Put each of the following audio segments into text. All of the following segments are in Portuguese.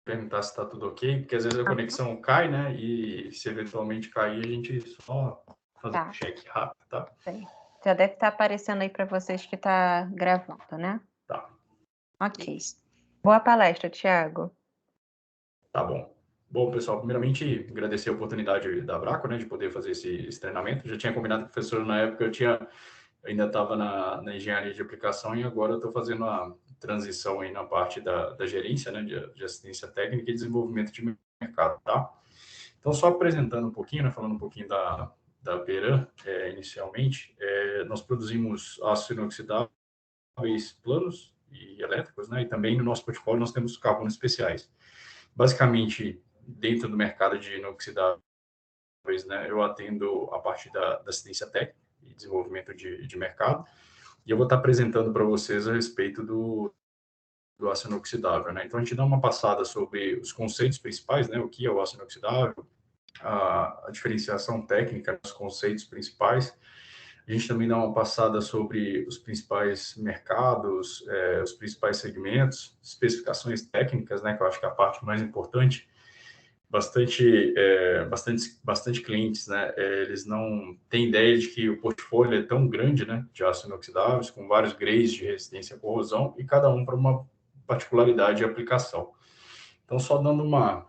perguntar se está tudo ok, porque às vezes a conexão cai, né? E se eventualmente cair, a gente só faz um check rápido, tá? Certo. Já deve estar aparecendo aí para vocês que está gravando, né? Tá. Ok. Boa palestra, Thiago. Tá bom. Bom, pessoal, primeiramente agradecer a oportunidade da Abraco, né, de poder fazer esse treinamento. Já tinha combinado com o professor na época, ainda estava na engenharia de aplicação e agora estou fazendo a transição aí na parte da gerência, né, de assistência técnica e desenvolvimento de mercado, tá? Então, só apresentando um pouquinho, né, falando um pouquinho da Peran, inicialmente, nós produzimos aços inoxidáveis planos e elétricos, né, e também no nosso portfólio nós temos carbonos especiais. Basicamente, dentro do mercado de inoxidáveis, né, eu atendo a parte da assistência técnica e desenvolvimento de mercado, e eu vou estar apresentando para vocês a respeito do aço inoxidável, né? Então, a gente dá uma passada sobre os conceitos principais, né? O que é o aço inoxidável, a diferenciação técnica, os conceitos principais. A gente também dá uma passada sobre os principais mercados, os principais segmentos, especificações técnicas, né? Que eu acho que é a parte mais importante. Bastante clientes, né? Eles não têm ideia de que o portfólio é tão grande, né? De aço inoxidáveis, com vários grades de resistência à corrosão e cada um para uma particularidade de aplicação. Então, só dando uma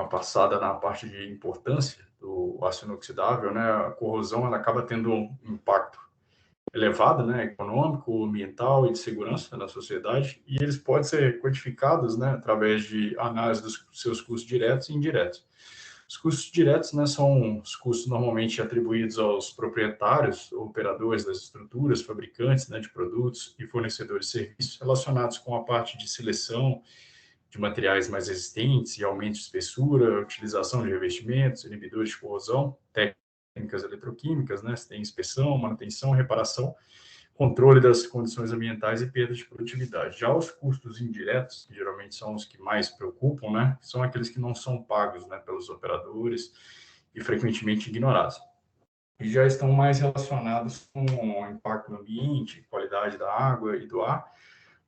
passada na parte de importância do aço inoxidável, né? A corrosão ela acaba tendo um impacto elevado, né? Econômico, ambiental e de segurança na sociedade, e eles podem ser quantificados, né? Através de análise dos seus custos diretos e indiretos. Os custos diretos, né, são os custos normalmente atribuídos aos proprietários, ou operadores das estruturas, fabricantes, né, de produtos e fornecedores de serviços relacionados com a parte de seleção de materiais mais resistentes e aumento de espessura, utilização de revestimentos, inibidores de corrosão, técnicas eletroquímicas, né, se tem inspeção, manutenção, reparação, controle das condições ambientais e perda de produtividade. Já os custos indiretos, que geralmente são os que mais preocupam, né, são aqueles que não são pagos, né, pelos operadores e frequentemente ignorados. E já estão mais relacionados com o impacto no ambiente, qualidade da água e do ar,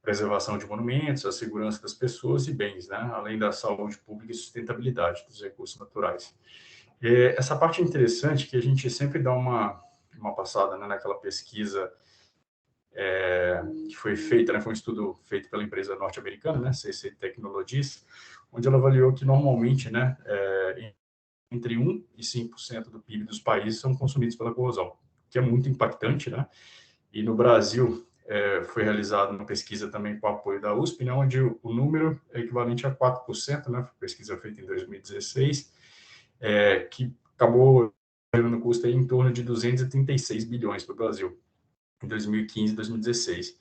preservação de monumentos, a segurança das pessoas e bens, né, além da saúde pública e sustentabilidade dos recursos naturais. Essa parte é interessante que a gente sempre dá uma passada, né, naquela pesquisa que foi feita, né, foi um estudo feito pela empresa norte-americana, né, CC Technologies, onde ela avaliou que normalmente, né, entre 1 e 5% do PIB dos países são consumidos pela corrosão, que é muito impactante, né? E no Brasil foi realizada uma pesquisa também com o apoio da USP, né, onde o número é equivalente a 4%, né, foi pesquisa feita em 2016, que acabou gerando custo aí em torno de 236 bilhões para o Brasil em 2015 e 2016.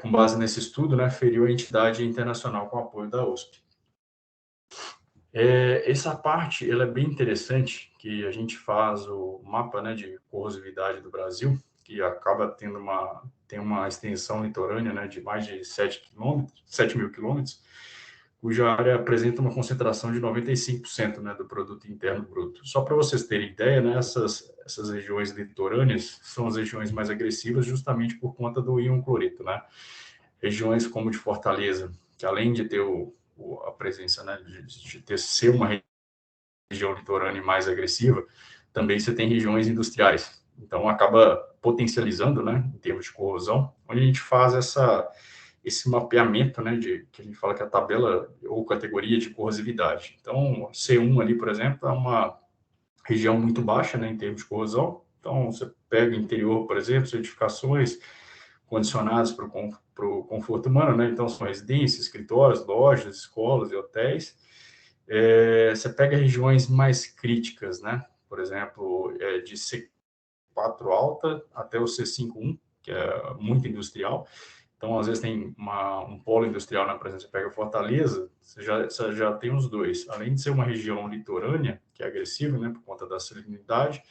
Com base nesse estudo, né, feriu a entidade internacional com apoio da USP. Essa parte ela é bem interessante, que a gente faz o mapa, né, de corrosividade do Brasil, que acaba tem uma extensão litorânea, né, de mais de 7 mil quilômetros, cuja área apresenta uma concentração de 95%, né, do produto interno bruto. Só para vocês terem ideia, né, essas regiões litorâneas são as regiões mais agressivas justamente por conta do íon cloreto, né? Regiões como de Fortaleza, que além de ter a presença, né, de ser uma região litorânea mais agressiva, também você tem regiões industriais. Então, acaba potencializando, né, em termos de corrosão, onde a gente faz esse mapeamento, né, que a gente fala que é a tabela ou categoria de corrosividade. Então, C1 ali, por exemplo, é uma região muito baixa, né, em termos de corrosão. Então, você pega o interior, por exemplo, certificações condicionadas para o conforto humano, né? Então, são residências, escritórios, lojas, escolas e hotéis. Você pega regiões mais críticas, né? Por exemplo, de C4 alta até o C5-1, que é muito industrial. Então, às vezes tem um polo industrial, né? Por exemplo, você pega Fortaleza, você já tem os dois. Além de ser uma região litorânea, que é agressiva, né? Por conta da salinidade,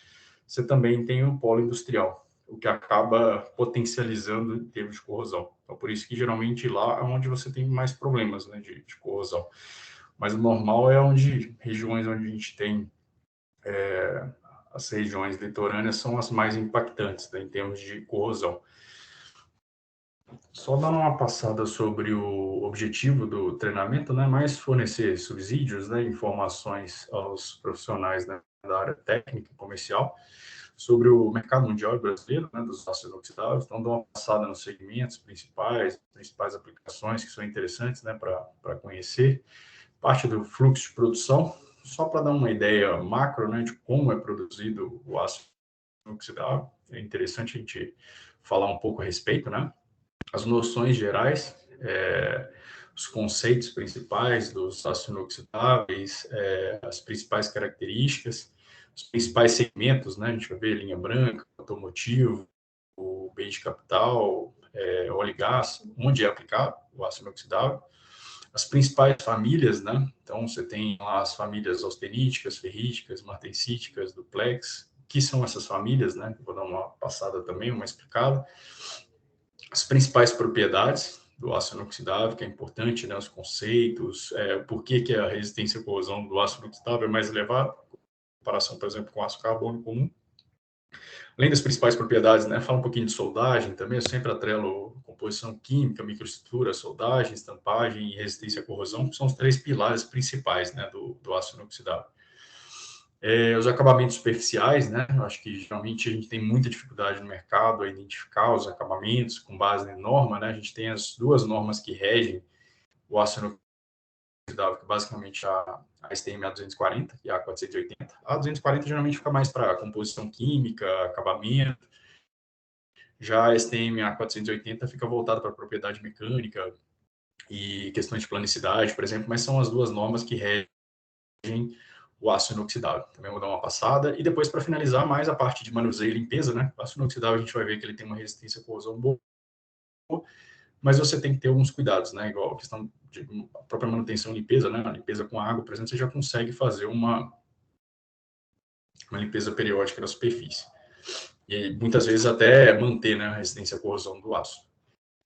você também tem um polo industrial, o que acaba potencializando em termos de corrosão. Então, por isso que geralmente lá é onde você tem mais problemas, né, de corrosão. Mas o normal é regiões onde a gente tem as regiões litorâneas são as mais impactantes, né, em termos de corrosão. Só dando uma passada sobre o objetivo do treinamento, né, mais fornecer subsídios, né, informações aos profissionais, né, da área técnica e comercial sobre o mercado mundial e brasileiro, né, dos aços inoxidáveis. Então, dou uma passada nos segmentos principais aplicações que são interessantes, né, para conhecer. Parte do fluxo de produção, só para dar uma ideia macro, né, de como é produzido o aço inoxidável. É interessante a gente falar um pouco a respeito, né? As noções gerais, os conceitos principais dos aços inoxidáveis, as principais características, os principais segmentos, né? A gente vai ver linha branca, automotivo, o bem de capital, óleo e gás, onde é aplicado o aço inoxidável, as principais famílias, né? Então, você tem lá as famílias austeníticas, ferríticas, martensíticas, duplex. O que são essas famílias, né? Vou dar uma passada também, uma explicada. As principais propriedades do aço inoxidável, que é importante, né? Os conceitos, por que a resistência à corrosão do aço inoxidável é mais elevada, em comparação, por exemplo, com o aço carbono comum. Além das principais propriedades, né? Fala um pouquinho de soldagem também, eu sempre atrelo composição química, microestrutura, soldagem, estampagem e resistência à corrosão, que são os três pilares principais, né, do aço inoxidável. Os acabamentos superficiais, né? Eu acho que geralmente a gente tem muita dificuldade no mercado a identificar os acabamentos com base em norma, né? A gente tem as duas normas que regem o aço inoxidável, que basicamente a STM A240 e a A480. A 240 geralmente fica mais para composição química, acabamento. Já a STM A480 fica voltada para propriedade mecânica e questões de planicidade, por exemplo, mas são as duas normas que regem o aço inoxidável. Também vou dar uma passada. E depois, para finalizar, mais a parte de manuseio e limpeza, né? O aço inoxidável a gente vai ver que ele tem uma resistência à corrosão boa, mas você tem que ter alguns cuidados, né? Igual a questão de a própria manutenção e limpeza, né? A limpeza com água, por exemplo, você já consegue fazer uma limpeza periódica da superfície. E muitas vezes até manter, né, a resistência à corrosão do aço.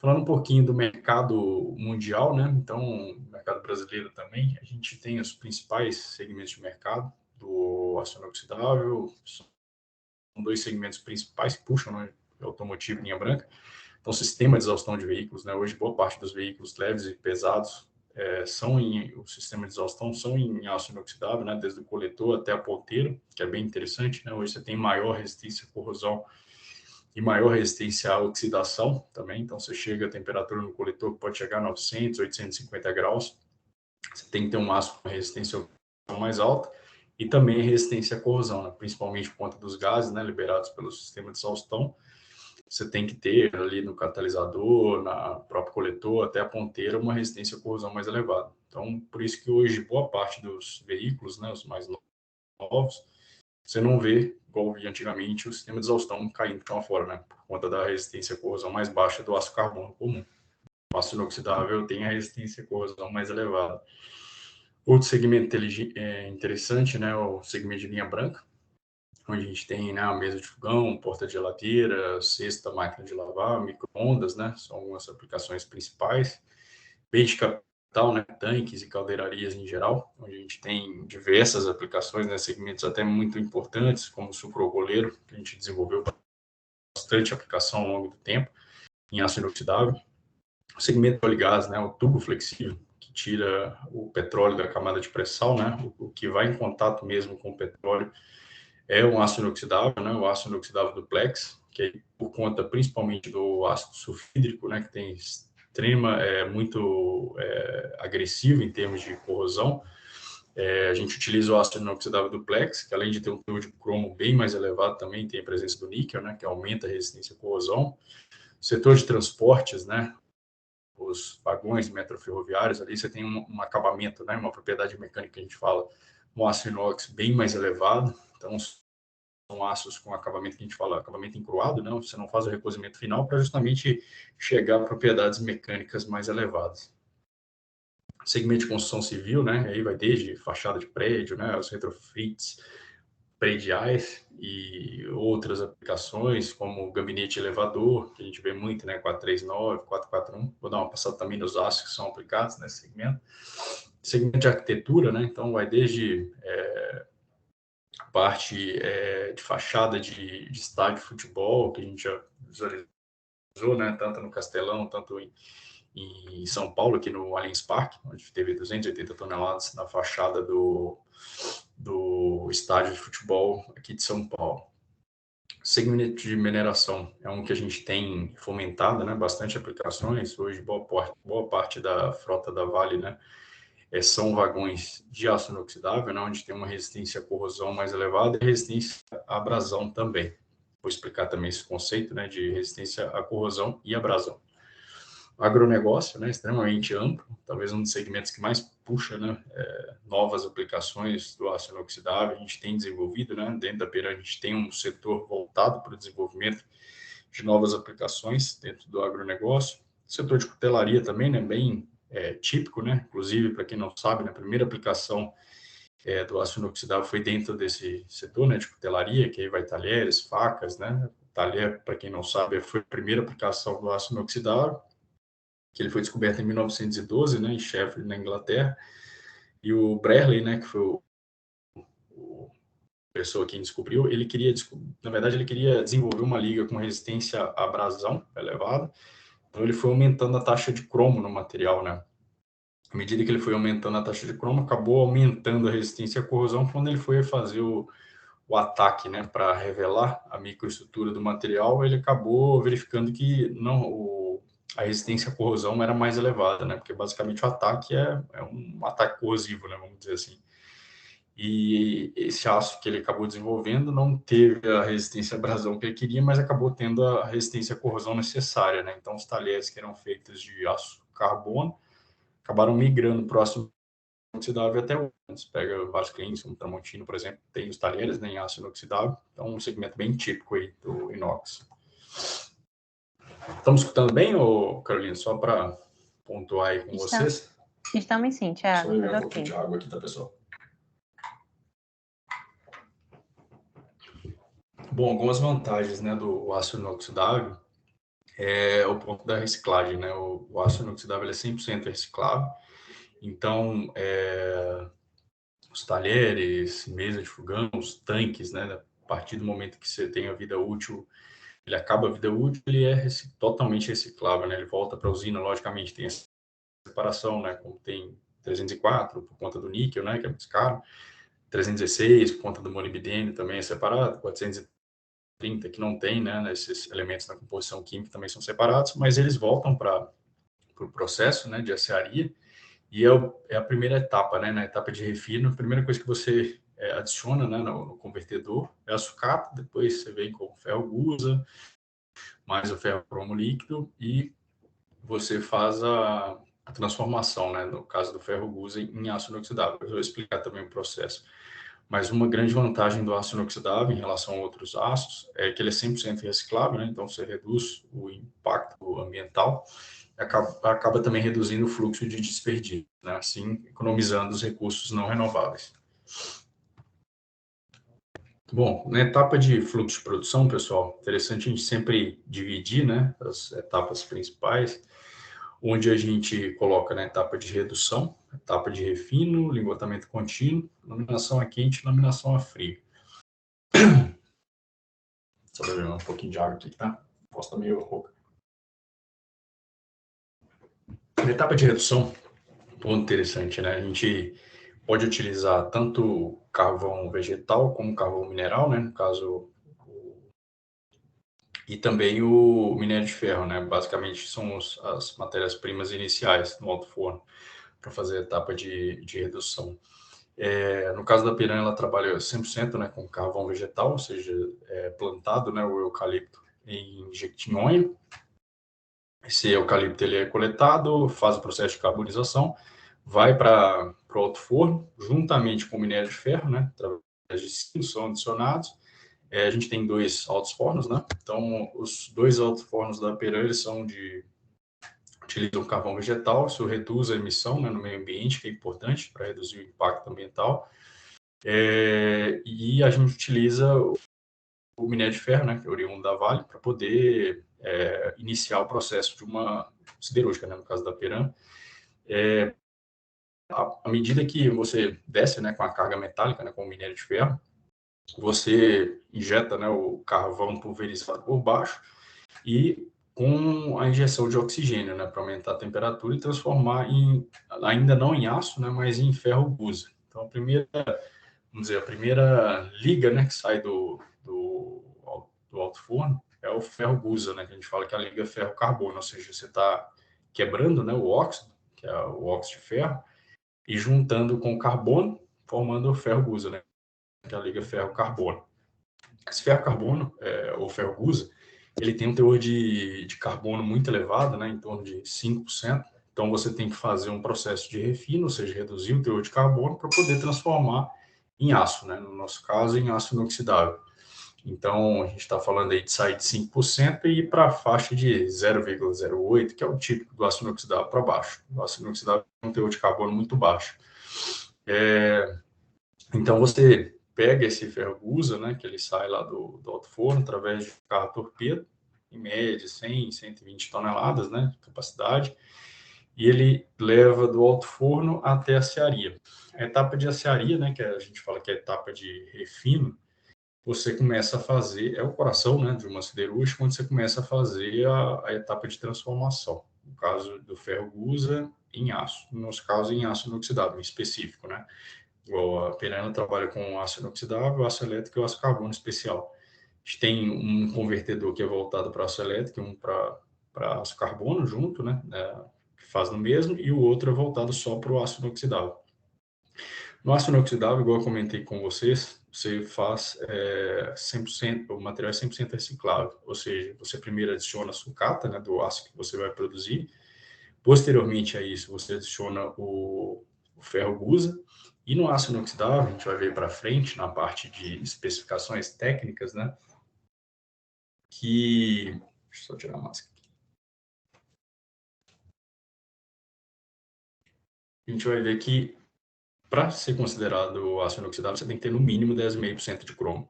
Falando um pouquinho do mercado mundial, né? Então, mercado brasileiro também, a gente tem os principais segmentos de mercado do aço inoxidável, são dois segmentos principais que puxam, né? Automotivo e linha branca. Então, sistema de exaustão de veículos, né? Hoje, boa parte dos veículos leves e pesados o sistema de exaustão são em aço inoxidável, né? Desde o coletor até a ponteira, que é bem interessante, né? Hoje você tem maior resistência à corrosão e maior resistência à oxidação também. Então, você chega a temperatura no coletor que pode chegar a 900, 850 graus. Você tem que ter um aço com resistência mais alta e também resistência à corrosão, né? Principalmente por conta dos gases, né, liberados pelo sistema de exaustão. Você tem que ter ali no catalisador, na próprio coletor, até a ponteira, uma resistência à corrosão mais elevada. Então, por isso que hoje boa parte dos veículos, né, os mais novos, você não vê, igual via antigamente, o sistema de exaustão caindo para fora, né? Por conta da resistência à corrosão mais baixa do aço carbono comum. O aço inoxidável tem a resistência à corrosão mais elevada. Outro segmento interessante, né, o segmento de linha branca, onde a gente tem, né, a mesa de fogão, porta de geladeira, cesta, máquina de lavar, micro-ondas, né? São algumas aplicações principais. Bem de capital, né, tanques e caldeirarias em geral, onde a gente tem diversas aplicações, né, segmentos até muito importantes, como o sucrogoleiro, que a gente desenvolveu bastante aplicação ao longo do tempo, em aço inoxidável. O segmento de óleo e gás, né, o tubo flexível, que tira o petróleo da camada de pré-sal, né, o que vai em contato mesmo com o petróleo é um aço inoxidável, né, o aço inoxidável duplex, que é por conta principalmente do ácido sulfídrico, né, que tem muito agressivo em termos de corrosão. A gente utiliza o ácido inoxidável duplex, que além de ter um teor de cromo bem mais elevado, também tem a presença do níquel, né, que aumenta a resistência à corrosão. O setor de transportes, né, os vagões metroferroviários, ali você tem um acabamento, né, uma propriedade mecânica que a gente fala, um aço inox bem mais elevado. Então, são aços com acabamento que a gente fala, acabamento encruado, né? Você não faz o recozimento final para justamente chegar a propriedades mecânicas mais elevadas. Segmento de construção civil, né? Aí vai desde fachada de prédio, né? Os retrofits prediais e outras aplicações, como gabinete elevador, que a gente vê muito, né? 439, 441. Vou dar uma passada também nos aços que são aplicados nesse segmento. Segmento de arquitetura, né? Então vai desde parte de fachada de estádio de futebol, que a gente já visualizou usou, né, tanto no Castelão, tanto em São Paulo, aqui no Allianz Parque, onde teve 280 toneladas na fachada do estádio de futebol aqui de São Paulo. Segmento de mineração é um que a gente tem fomentado, né, bastante aplicações. Hoje, boa parte da frota da Vale, né, são vagões de aço inoxidável, né, onde tem uma resistência à corrosão mais elevada e resistência à abrasão também. Vou explicar também esse conceito, né, de resistência à corrosão e abrasão. Agronegócio, né, extremamente amplo, talvez um dos segmentos que mais puxa, né, novas aplicações do aço inoxidável. A gente tem desenvolvido, né, dentro da Piranha, a gente tem um setor voltado para o desenvolvimento de novas aplicações dentro do agronegócio. O setor de cutelaria também, né, bem típico, né, inclusive, para quem não sabe, né, a primeira aplicação do aço inoxidável foi dentro desse setor, né, de cutelaria, que aí vai talheres, facas, né, talher, para quem não sabe, foi a primeira aplicação do aço inoxidável, que ele foi descoberto em 1912, né, em Sheffield, na Inglaterra, e o Brearley, né, que foi o pessoa que descobriu, ele queria, na verdade, ele queria desenvolver uma liga com resistência à abrasão elevada, então ele foi aumentando a taxa de cromo no material, né. À medida que ele foi aumentando a taxa de cromo, acabou aumentando a resistência à corrosão. Quando ele foi fazer o ataque, né, para revelar a microestrutura do material, ele acabou verificando que a resistência à corrosão era mais elevada, né, porque basicamente o ataque é um ataque corrosivo, né, vamos dizer assim. E esse aço que ele acabou desenvolvendo não teve a resistência à abrasão que ele queria, mas acabou tendo a resistência à corrosão necessária, né. Então, os talheres que eram feitos de aço carbono acabaram migrando para o aço inoxidável até hoje. Você pega vários clientes, como Tramontino, por exemplo, tem os talheres, né, em aço inoxidável, então um segmento bem típico aí do inox. Estamos escutando bem, ô Carolina? Só para pontuar aí com vocês. Estamos sim, Thiago. Só beber um pouquinho de água aqui, tá, pessoal? Bom, algumas vantagens, né, do aço inoxidável é o ponto da reciclagem, né? O aço inoxidável é 100% reciclável, então os talheres, mesa de fogão, os tanques, né, a partir do momento que você tem a vida útil, ele acaba a vida útil, ele é totalmente reciclável, né? Ele volta para a usina, logicamente tem essa separação, né? Como tem 304 por conta do níquel, né? Que é muito caro, 316 por conta do molibdênio também é separado, 430 que não tem, né? Esses elementos na composição química também são separados, mas eles voltam para o processo, né? De aciaria e é a primeira etapa, né? Na etapa de refino, a primeira coisa que você adiciona, né, no convertedor é a sucata, depois você vem com o ferro gusa, mais o ferro cromo líquido e você faz a transformação, né, no caso do ferro gusa em aço inoxidável. Eu vou explicar também o processo. Mas uma grande vantagem do aço inoxidável em relação a outros aços é que ele é 100% reciclável, né? Então você reduz o impacto ambiental e acaba também reduzindo o fluxo de desperdício, né? Assim economizando os recursos não renováveis. Bom, na etapa de fluxo de produção, pessoal, interessante a gente sempre dividir, né, as etapas principais, onde a gente coloca na etapa de redução, etapa de refino, lingotamento contínuo, laminação a quente, laminação a frio. Só beber um pouquinho de água aqui, tá? Posso estar meio rouca. Na etapa de redução, ponto interessante, né? A gente pode utilizar tanto carvão vegetal como carvão mineral, né? No caso, e também o minério de ferro, né? Basicamente são as matérias-primas iniciais no alto forno para fazer a etapa de redução. No caso da piranha, ela trabalha 100%, né, com carvão vegetal, ou seja, plantado, né, o eucalipto em Jequitinhonha. Esse eucalipto ele é coletado, faz o processo de carbonização, vai para o alto forno, juntamente com o minério de ferro, né, através de silos são adicionados. A gente tem 2 altos fornos, né? Então, os 2 altos fornos da piranha eles utilizam carvão vegetal, isso reduz a emissão, né, no meio ambiente, que é importante para reduzir o impacto ambiental. E a gente utiliza o minério de ferro, né, que é oriundo da Vale, para poder iniciar o processo de uma siderúrgica, né, no caso da Piran. À medida que você desce, né, com a carga metálica, né, com o minério de ferro, você injeta, né, o carvão pulverizado por baixo e com a injeção de oxigênio, né, para aumentar a temperatura e transformar ainda não em aço, né, mas em ferro gusa. Então, a primeira liga, né, que sai do alto forno é o ferro gusa, né, que a gente fala que é a liga ferro-carbono, ou seja, você está quebrando, né, o óxido, que é o óxido de ferro, e juntando com o carbono, formando o ferro gusa, né, que é a liga ferro-carbono. Esse ferro-carbono, ou ferro gusa, ele tem um teor de carbono muito elevado, né, em torno de 5%. Então, você tem que fazer um processo de refino, ou seja, reduzir o teor de carbono para poder transformar em aço, né, no nosso caso, em aço inoxidável. Então, a gente está falando aí de sair de 5% e ir para a faixa de 0,08, que é o típico do aço inoxidável para baixo. O aço inoxidável tem um teor de carbono muito baixo. Então, você pega esse ferro gusa, né, que ele sai lá do alto forno, através de carro torpedo, em média 100, 120 toneladas, né, de capacidade, e ele leva do alto forno até a acearia. A etapa de acearia, né, que a gente fala que é a etapa de refino, você começa a fazer, é o coração, né, de uma siderúrgica, quando você começa a fazer a etapa de transformação. No caso do ferro gusa, em aço. No nosso caso, em aço inoxidável, em específico, né? Igual a Pirelli trabalha com aço inoxidável, aço elétrico e aço carbono especial. A gente tem um convertedor que é voltado para aço elétrico e um para aço carbono junto, né? Que faz no mesmo, e o outro é voltado só para o aço inoxidável. No aço inoxidável, igual eu comentei com vocês, você faz 100%, o material é 100% reciclável, ou seja, você primeiro adiciona a sucata, né, do aço que você vai produzir, posteriormente a isso você adiciona o ferro gusa, e no aço inoxidável, a gente vai ver para frente, na parte de especificações técnicas, né, que... Deixa eu só tirar a máscara aqui. A gente vai ver que, para ser considerado aço inoxidável, você tem que ter no mínimo 10,5% de cromo.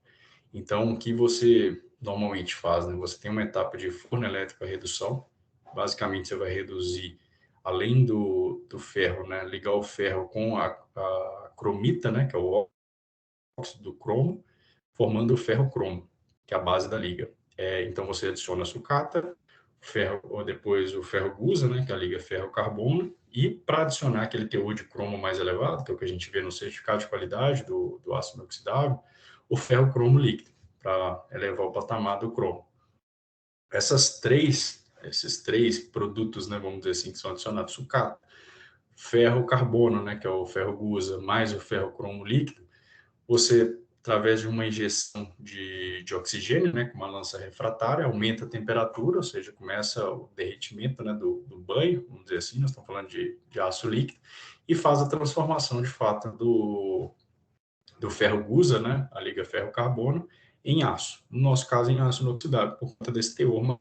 Então, o que você normalmente faz, né? Você tem uma etapa de forno elétrico a redução. Basicamente, você vai reduzir, além do ferro, né? Ligar o ferro com a cromita, né? Que é o óxido do cromo, formando o ferro cromo, que é a base da liga. Então, você adiciona a sucata, ferro, ou depois o ferro gusa, né? Que é a liga ferro-carbono. E para adicionar aquele teor de cromo mais elevado, que é o que a gente vê no certificado de qualidade do aço inoxidável, o ferro cromo líquido, para elevar o patamar do cromo. Esses três produtos, né, vamos dizer assim, que são adicionados, sucata, ferro carbono, né, que é o ferro gusa, mais o ferro cromo líquido, você, através de uma injeção de oxigênio, né, com uma lança refratária, aumenta a temperatura, ou seja, começa o derretimento, né, do banho, vamos dizer assim, nós estamos falando de aço líquido, e faz a transformação, de fato, do ferro gusa, né, a liga ferro-carbono, em aço. No nosso caso, em aço inoxidável, por conta desse teor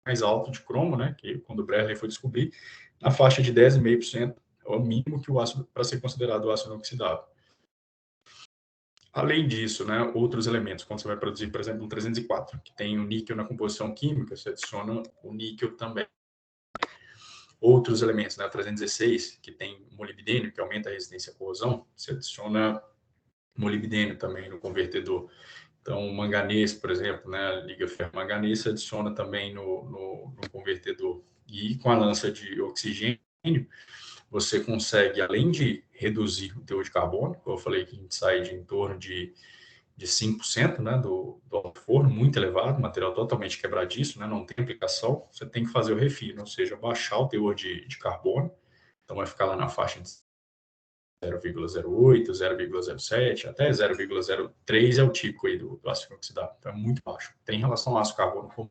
mais alto de cromo, né, que quando o Bradley foi descobrir, na faixa de 10,5% é o mínimo que o aço, para ser considerado o aço inoxidável. Além disso, né, outros elementos, quando você vai produzir, por exemplo, um 304, que tem o níquel na composição química, você adiciona o níquel também. Outros elementos, né, 316, que tem molibdênio, que aumenta a resistência à corrosão, você adiciona molibdênio também no convertedor. Então, manganês, por exemplo, né, liga ferro-manganês, você adiciona também no convertedor. E com a lança de oxigênio, você consegue, além de reduzir o teor de carbono, como eu falei que a gente sai de em torno de 5%, né, do alto forno, muito elevado, material totalmente quebradiço, né, não tem aplicação, você tem que fazer o refino, ou seja, baixar o teor de carbono, então vai ficar lá na faixa de 0,08, 0,07, até 0,03 é o típico aí do aço inoxidável, então é muito baixo. Tem relação ao aço carbono comum.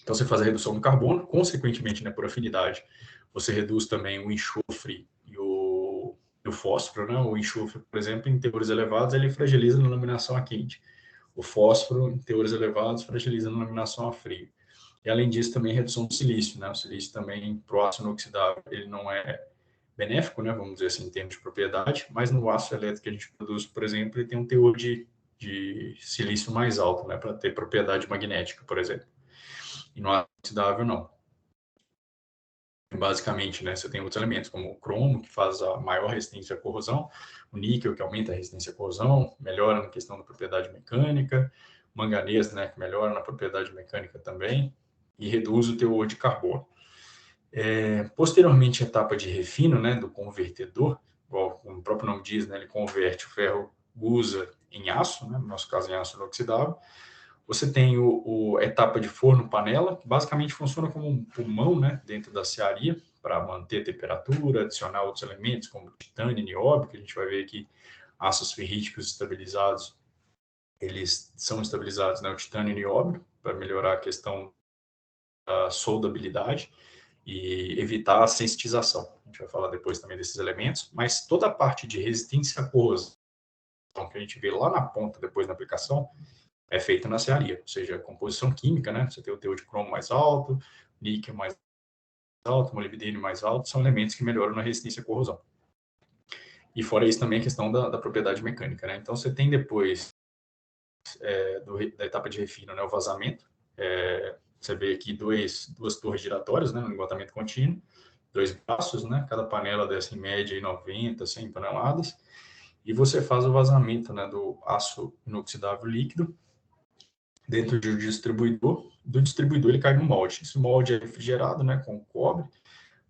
Então você faz a redução do carbono, consequentemente, né, por afinidade, você reduz também o enxofre e o fósforo, né? O enxofre, por exemplo, em teores elevados, ele fragiliza na laminação a quente. O fósforo, em teores elevados, fragiliza na laminação a frio. E além disso, também redução do silício, né? O silício também, para o aço inoxidável, ele não é benéfico, né? Vamos dizer assim, em termos de propriedade, mas no aço elétrico que a gente produz, por exemplo, ele tem um teor de silício mais alto, né? Para ter propriedade magnética, por exemplo. E no aço inoxidável, não. Basicamente, né, você tem outros elementos, como o cromo, que faz a maior resistência à corrosão, o níquel, que aumenta a resistência à corrosão, melhora na questão da propriedade mecânica, manganês, né, que melhora na propriedade mecânica também, e reduz o teor de carbono. Posteriormente, a etapa de refino, né, do convertedor, igual o próprio nome diz, né, ele converte o ferro gusa em aço, né, no nosso caso em aço inoxidável. Você tem a etapa de forno-panela, que basicamente funciona como um pulmão, né, dentro da cearia, para manter a temperatura, adicionar outros elementos como titânio e nióbio, que a gente vai ver aqui, aços ferríticos estabilizados, eles são estabilizados, né, o titânio e nióbio, para melhorar a questão da soldabilidade e evitar a sensitização. A gente vai falar depois também desses elementos, mas toda a parte de resistência à corrosão que a gente vê lá na ponta depois da aplicação é feita na cearia, ou seja, a composição química, né? Você tem o teor de cromo mais alto, níquel mais alto, molibdênio mais alto, são elementos que melhoram na resistência à corrosão. E fora isso também a questão da propriedade mecânica, né? Então você tem depois da etapa de refino, né, o vazamento. Você vê aqui duas torres giratórias, né, no engotamento contínuo, 2 braços, né, cada panela desce em média em 90, 100 toneladas, e você faz o vazamento, né, do aço inoxidável líquido dentro de um distribuidor. Do distribuidor ele cai no molde. Esse molde é refrigerado, né, com cobre,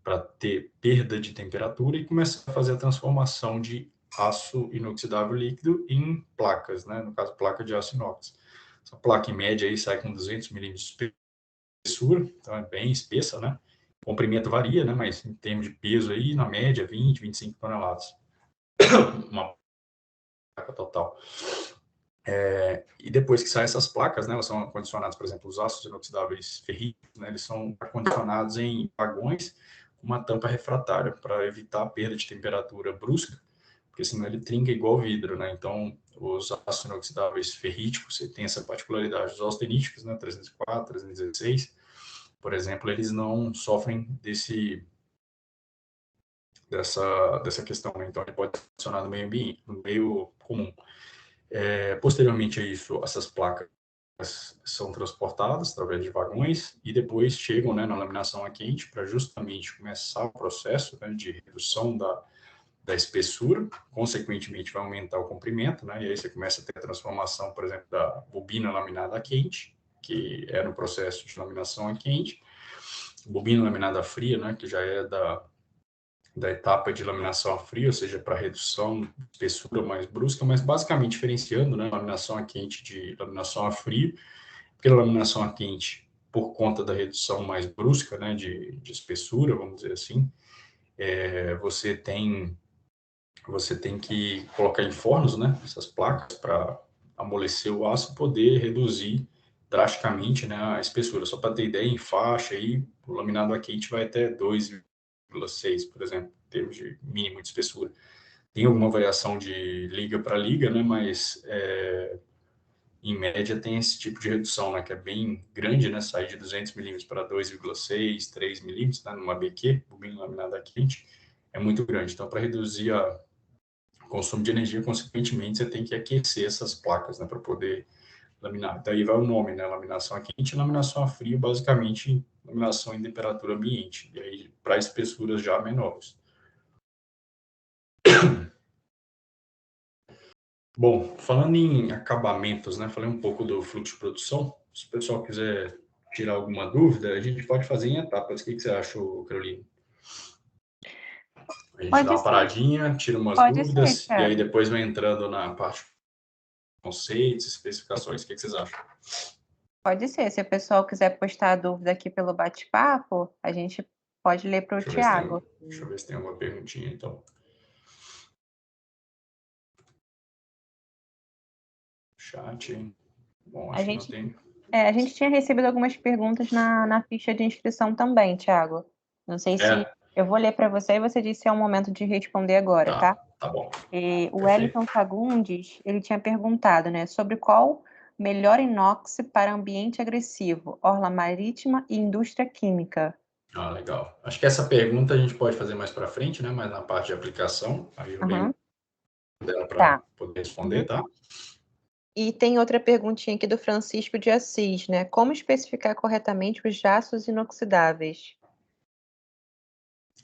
para ter perda de temperatura e começa a fazer a transformação de aço inoxidável líquido em placas, né, no caso placa de aço inox. Essa placa em média aí sai com 200 milímetros de espessura, então é bem espessa, né? O comprimento varia, né, mas em termos de peso aí, na média 20, 25 toneladas. Uma placa total. E depois que saem essas placas, né, elas são acondicionadas, por exemplo, os aços inoxidáveis ferríticos, né, eles são acondicionados em vagões com uma tampa refratária para evitar a perda de temperatura brusca, porque senão ele trinca igual vidro, né? Então, os aços inoxidáveis ferríticos, você tem essa particularidade. Os austeníticos, né, 304, 316, por exemplo, eles não sofrem dessa questão, né? Então ele pode ser acionado no meio ambiente, no meio comum. Posteriormente a isso, essas placas são transportadas através de vagões e depois chegam, né, na laminação a quente para justamente começar o processo, né, de redução da espessura, consequentemente vai aumentar o comprimento, né, e aí você começa a ter a transformação, por exemplo, da bobina laminada a quente, que é no processo de laminação a quente, bobina laminada fria, né, que já é da etapa de laminação a frio, ou seja, para redução de espessura mais brusca, mas basicamente diferenciando, né, laminação a quente de laminação a frio, porque a laminação a quente, por conta da redução mais brusca, né, de espessura, vamos dizer assim, você tem que colocar em fornos, né, essas placas para amolecer o aço e poder reduzir drasticamente, né, a espessura. Só para ter ideia, em faixa aí, o laminado a quente vai até 2,6, por exemplo, em termos de mínimo de espessura. Tem alguma variação de liga para liga, né, mas em média tem esse tipo de redução, né, que é bem grande, né, sair de 200 milímetros para 2,6, 3 milímetros, né, numa BQ, bobina laminada quente, é muito grande. Então, para reduzir o consumo de energia, consequentemente, você tem que aquecer essas placas, né, para poder laminar. Daí vai o nome, né, laminação a quente e laminação a frio, basicamente laminação em temperatura ambiente, e aí para espessuras já menores. Bom, falando em acabamentos, né, falei um pouco do fluxo de produção. Se o pessoal quiser tirar alguma dúvida, a gente pode fazer em etapas. O que você acha, Carolina? A gente dá Pode uma ser, paradinha, tira umas pode ser, dúvidas e aí Thiago. depois vai entrando na parte de conceitos, especificações. O que vocês acham? Pode ser. Se o pessoal quiser postar a dúvida aqui pelo bate-papo, a gente pode ler para o Thiago. Deixa eu ver se tem alguma perguntinha, então. Chat. Bom, A acho que não gente, tem. a gente tinha recebido algumas perguntas na ficha de inscrição também, Thiago. Não sei se É, eu vou ler para você e você diz se é o momento de responder agora, tá? tá bom. O Perfeito. Wellington Fagundes, ele tinha perguntado, né, sobre qual melhor inox para ambiente agressivo, orla marítima e indústria química. Ah, legal. Acho que essa pergunta a gente pode fazer mais para frente, né? Mas na parte de aplicação, aí eu lembro Aham, dela para tá. poder responder, Uhum. tá? E tem outra perguntinha aqui do Francisco de Assis, né? Como especificar corretamente os aços inoxidáveis?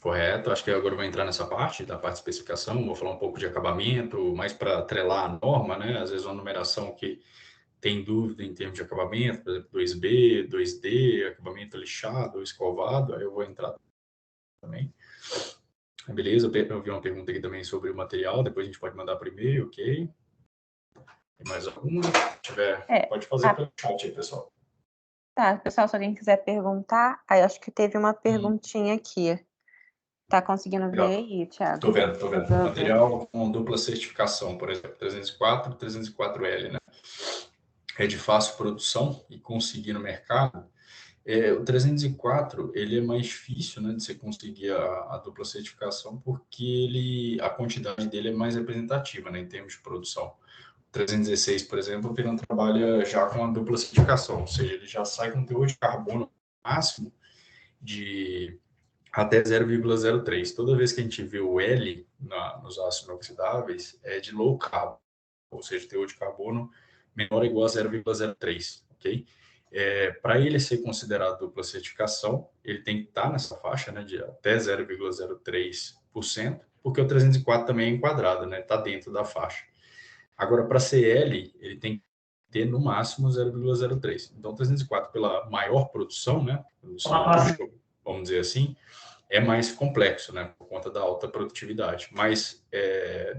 Correto. Acho que agora eu vou entrar nessa parte, da parte de especificação. Vou falar um pouco de acabamento, mais para atrelar a norma, né? Às vezes uma numeração que tem dúvida em termos de acabamento, por exemplo, 2B, 2D, acabamento lixado ou escovado, aí eu vou entrar também. Beleza, eu vi uma pergunta aqui também sobre o material, depois a gente pode mandar por e-mail, ok? Tem mais alguma? Se tiver, pode fazer pelo chat aí, pessoal. Tá, pessoal, se alguém quiser perguntar, aí acho que teve uma perguntinha aqui. Tá conseguindo ver aí, Thiago? Estou vendo. Material com dupla certificação, por exemplo, 304 e 304L, né? É de fácil produção e conseguir no mercado. O 304, ele é mais difícil, né, de você conseguir a dupla certificação, porque a quantidade dele é mais representativa, né, em termos de produção. O 316, por exemplo, ele não trabalha já com a dupla certificação, ou seja, ele já sai com teor de carbono máximo de até 0,03. Toda vez que a gente vê o L nos aços inoxidáveis, é de low carb, ou seja, teor de carbono menor ou igual a 0,03, ok? Para ele ser considerado dupla certificação, ele tem que estar nessa faixa, né, de até 0,03%, porque o 304 também é enquadrado, né, está dentro da faixa. Agora, para CL, ele tem que ter no máximo 0,03. Então, 304, pela maior produção, né, vamos dizer assim, é mais complexo, né, por conta da alta produtividade. Mas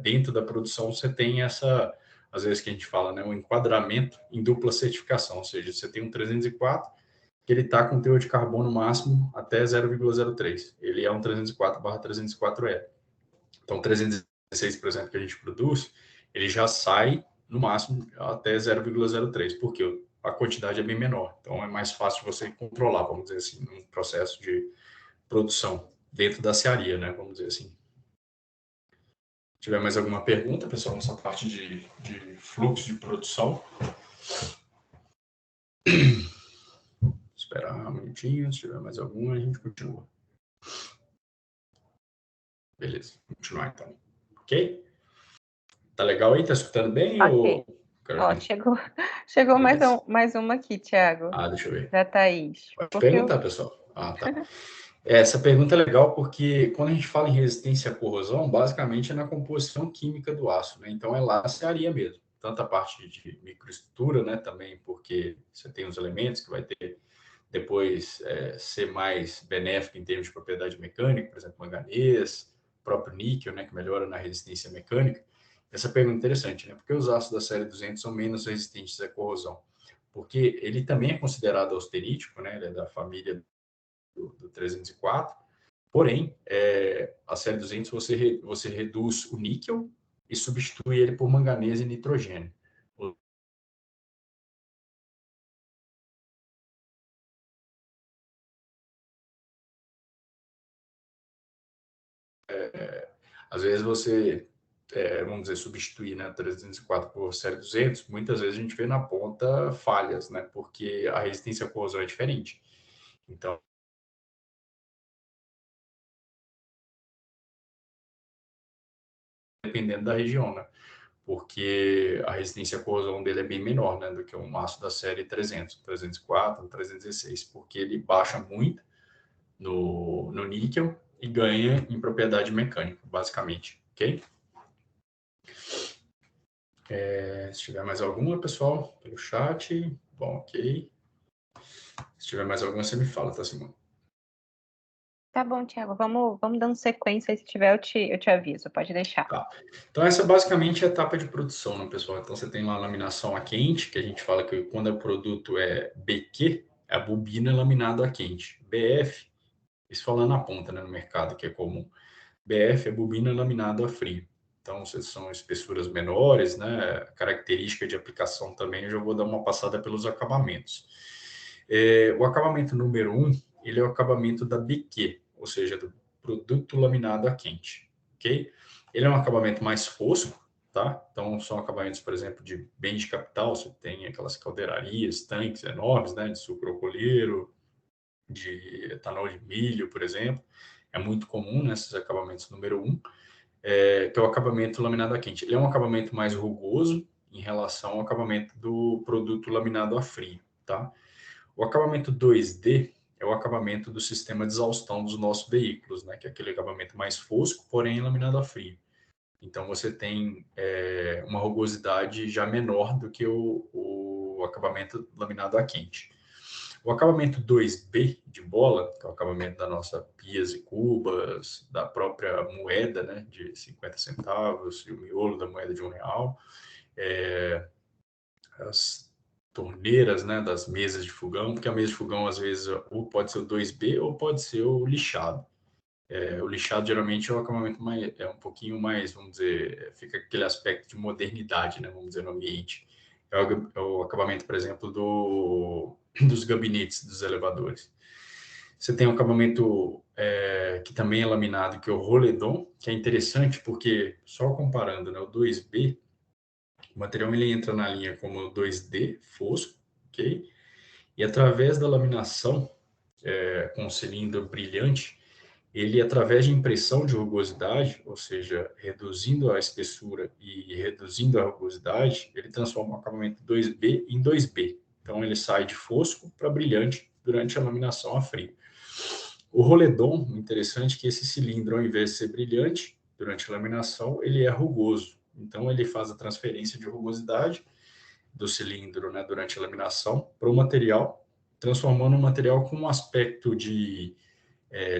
dentro da produção você tem essa, às vezes que a gente fala, né, um enquadramento em dupla certificação, ou seja, você tem um 304 que ele está com teor de carbono máximo até 0,03. Ele é um 304/304E. Então, 316, por exemplo, que a gente produz, ele já sai no máximo até 0,03, porque a quantidade é bem menor. Então, é mais fácil você controlar, vamos dizer assim, num processo de produção dentro da cearia, né? Vamos dizer assim. Se tiver mais alguma pergunta, pessoal, nessa parte de fluxo de produção. Esperar um minutinho, se tiver mais alguma, a gente continua. Beleza, vamos continuar então. Ok? Tá legal aí? Tá escutando bem? Ok. Ou... chegou mais uma aqui, Thiago. Deixa eu ver. Da Thaís. Pode perguntar, pessoal. Tá. Essa pergunta é legal porque quando a gente fala em resistência à corrosão, basicamente é na composição química do aço, né? Então é lá a cearia mesmo. Tanto a parte de microestrutura, né? Também porque você tem os elementos que vai ter depois ser mais benéfico em termos de propriedade mecânica, por exemplo, manganês, próprio níquel, né? Que melhora na resistência mecânica. Essa pergunta é interessante, né? Porque os aços da série 200 são menos resistentes à corrosão? Porque ele também é considerado austerítico, né? Ele é da família do 304. Porém, a série 200 você reduz o níquel e substitui ele por manganês e nitrogênio. Às vezes você, vamos dizer, substituir, né, 304 por série 200, muitas vezes a gente vê na ponta falhas, né, porque a resistência à corrosão é diferente. Então, dependendo da região, né? Porque a resistência à corrosão dele é bem menor, né, do que um aço da série 300, 304, 316, porque ele baixa muito no níquel e ganha em propriedade mecânica, basicamente, ok? Se tiver mais alguma, pessoal, pelo chat, bom, ok. Se tiver mais alguma, você me fala, tá, Simone? Tá bom, Thiago, vamos dando sequência, se tiver eu te aviso, pode deixar. Tá. Então, essa basicamente é a etapa de produção, né, pessoal? Então, você tem lá a laminação a quente, que a gente fala que quando o produto é BQ, é a bobina laminado a quente. BF, isso falando na ponta, né, no mercado, que é comum. BF é bobina laminado a frio. Então, são espessuras menores, né? Característica de aplicação também, eu já vou dar uma passada pelos acabamentos. O acabamento número 1, ele é o acabamento da BQ, ou seja, do produto laminado a quente, ok? Ele é um acabamento mais fosco, tá? Então, são acabamentos, por exemplo, de bens de capital, você tem aquelas caldeirarias, tanques enormes, né? De sucro alcooleiro, de etanol de milho, por exemplo. É muito comum nesses acabamentos número 1, que é o acabamento laminado a quente. Ele é um acabamento mais rugoso em relação ao acabamento do produto laminado a frio, tá? O acabamento 2D é o acabamento do sistema de exaustão dos nossos veículos, né? Que é aquele acabamento mais fosco, porém laminado a frio. Então, você tem uma rugosidade já menor do que o acabamento laminado a quente. O acabamento 2B de bola, que é o acabamento da nossa pias e cubas, da própria moeda, né, de 50 centavos, e o miolo da moeda de R$1, as torneiras, né, das mesas de fogão, porque a mesa de fogão, às vezes, ou pode ser o 2B ou pode ser o lixado. O lixado, geralmente, é o acabamento um pouquinho mais, vamos dizer, fica aquele aspecto de modernidade, né, vamos dizer, no ambiente. É o acabamento, por exemplo, dos gabinetes dos elevadores. Você tem um acabamento que também é laminado, que é o Roledon, que é interessante porque, só comparando, né, o 2B, o material ele entra na linha como 2D, fosco, ok? E através da laminação com um cilindro brilhante, ele, através de impressão de rugosidade, ou seja, reduzindo a espessura e reduzindo a rugosidade, ele transforma o acabamento 2B em 2B. Então, ele sai de fosco para brilhante durante a laminação a frio. O Roledon, interessante é que esse cilindro, ao invés de ser brilhante durante a laminação, ele é rugoso. Então, ele faz a transferência de rugosidade do cilindro, né, durante a laminação para o material, transformando o material com um aspecto de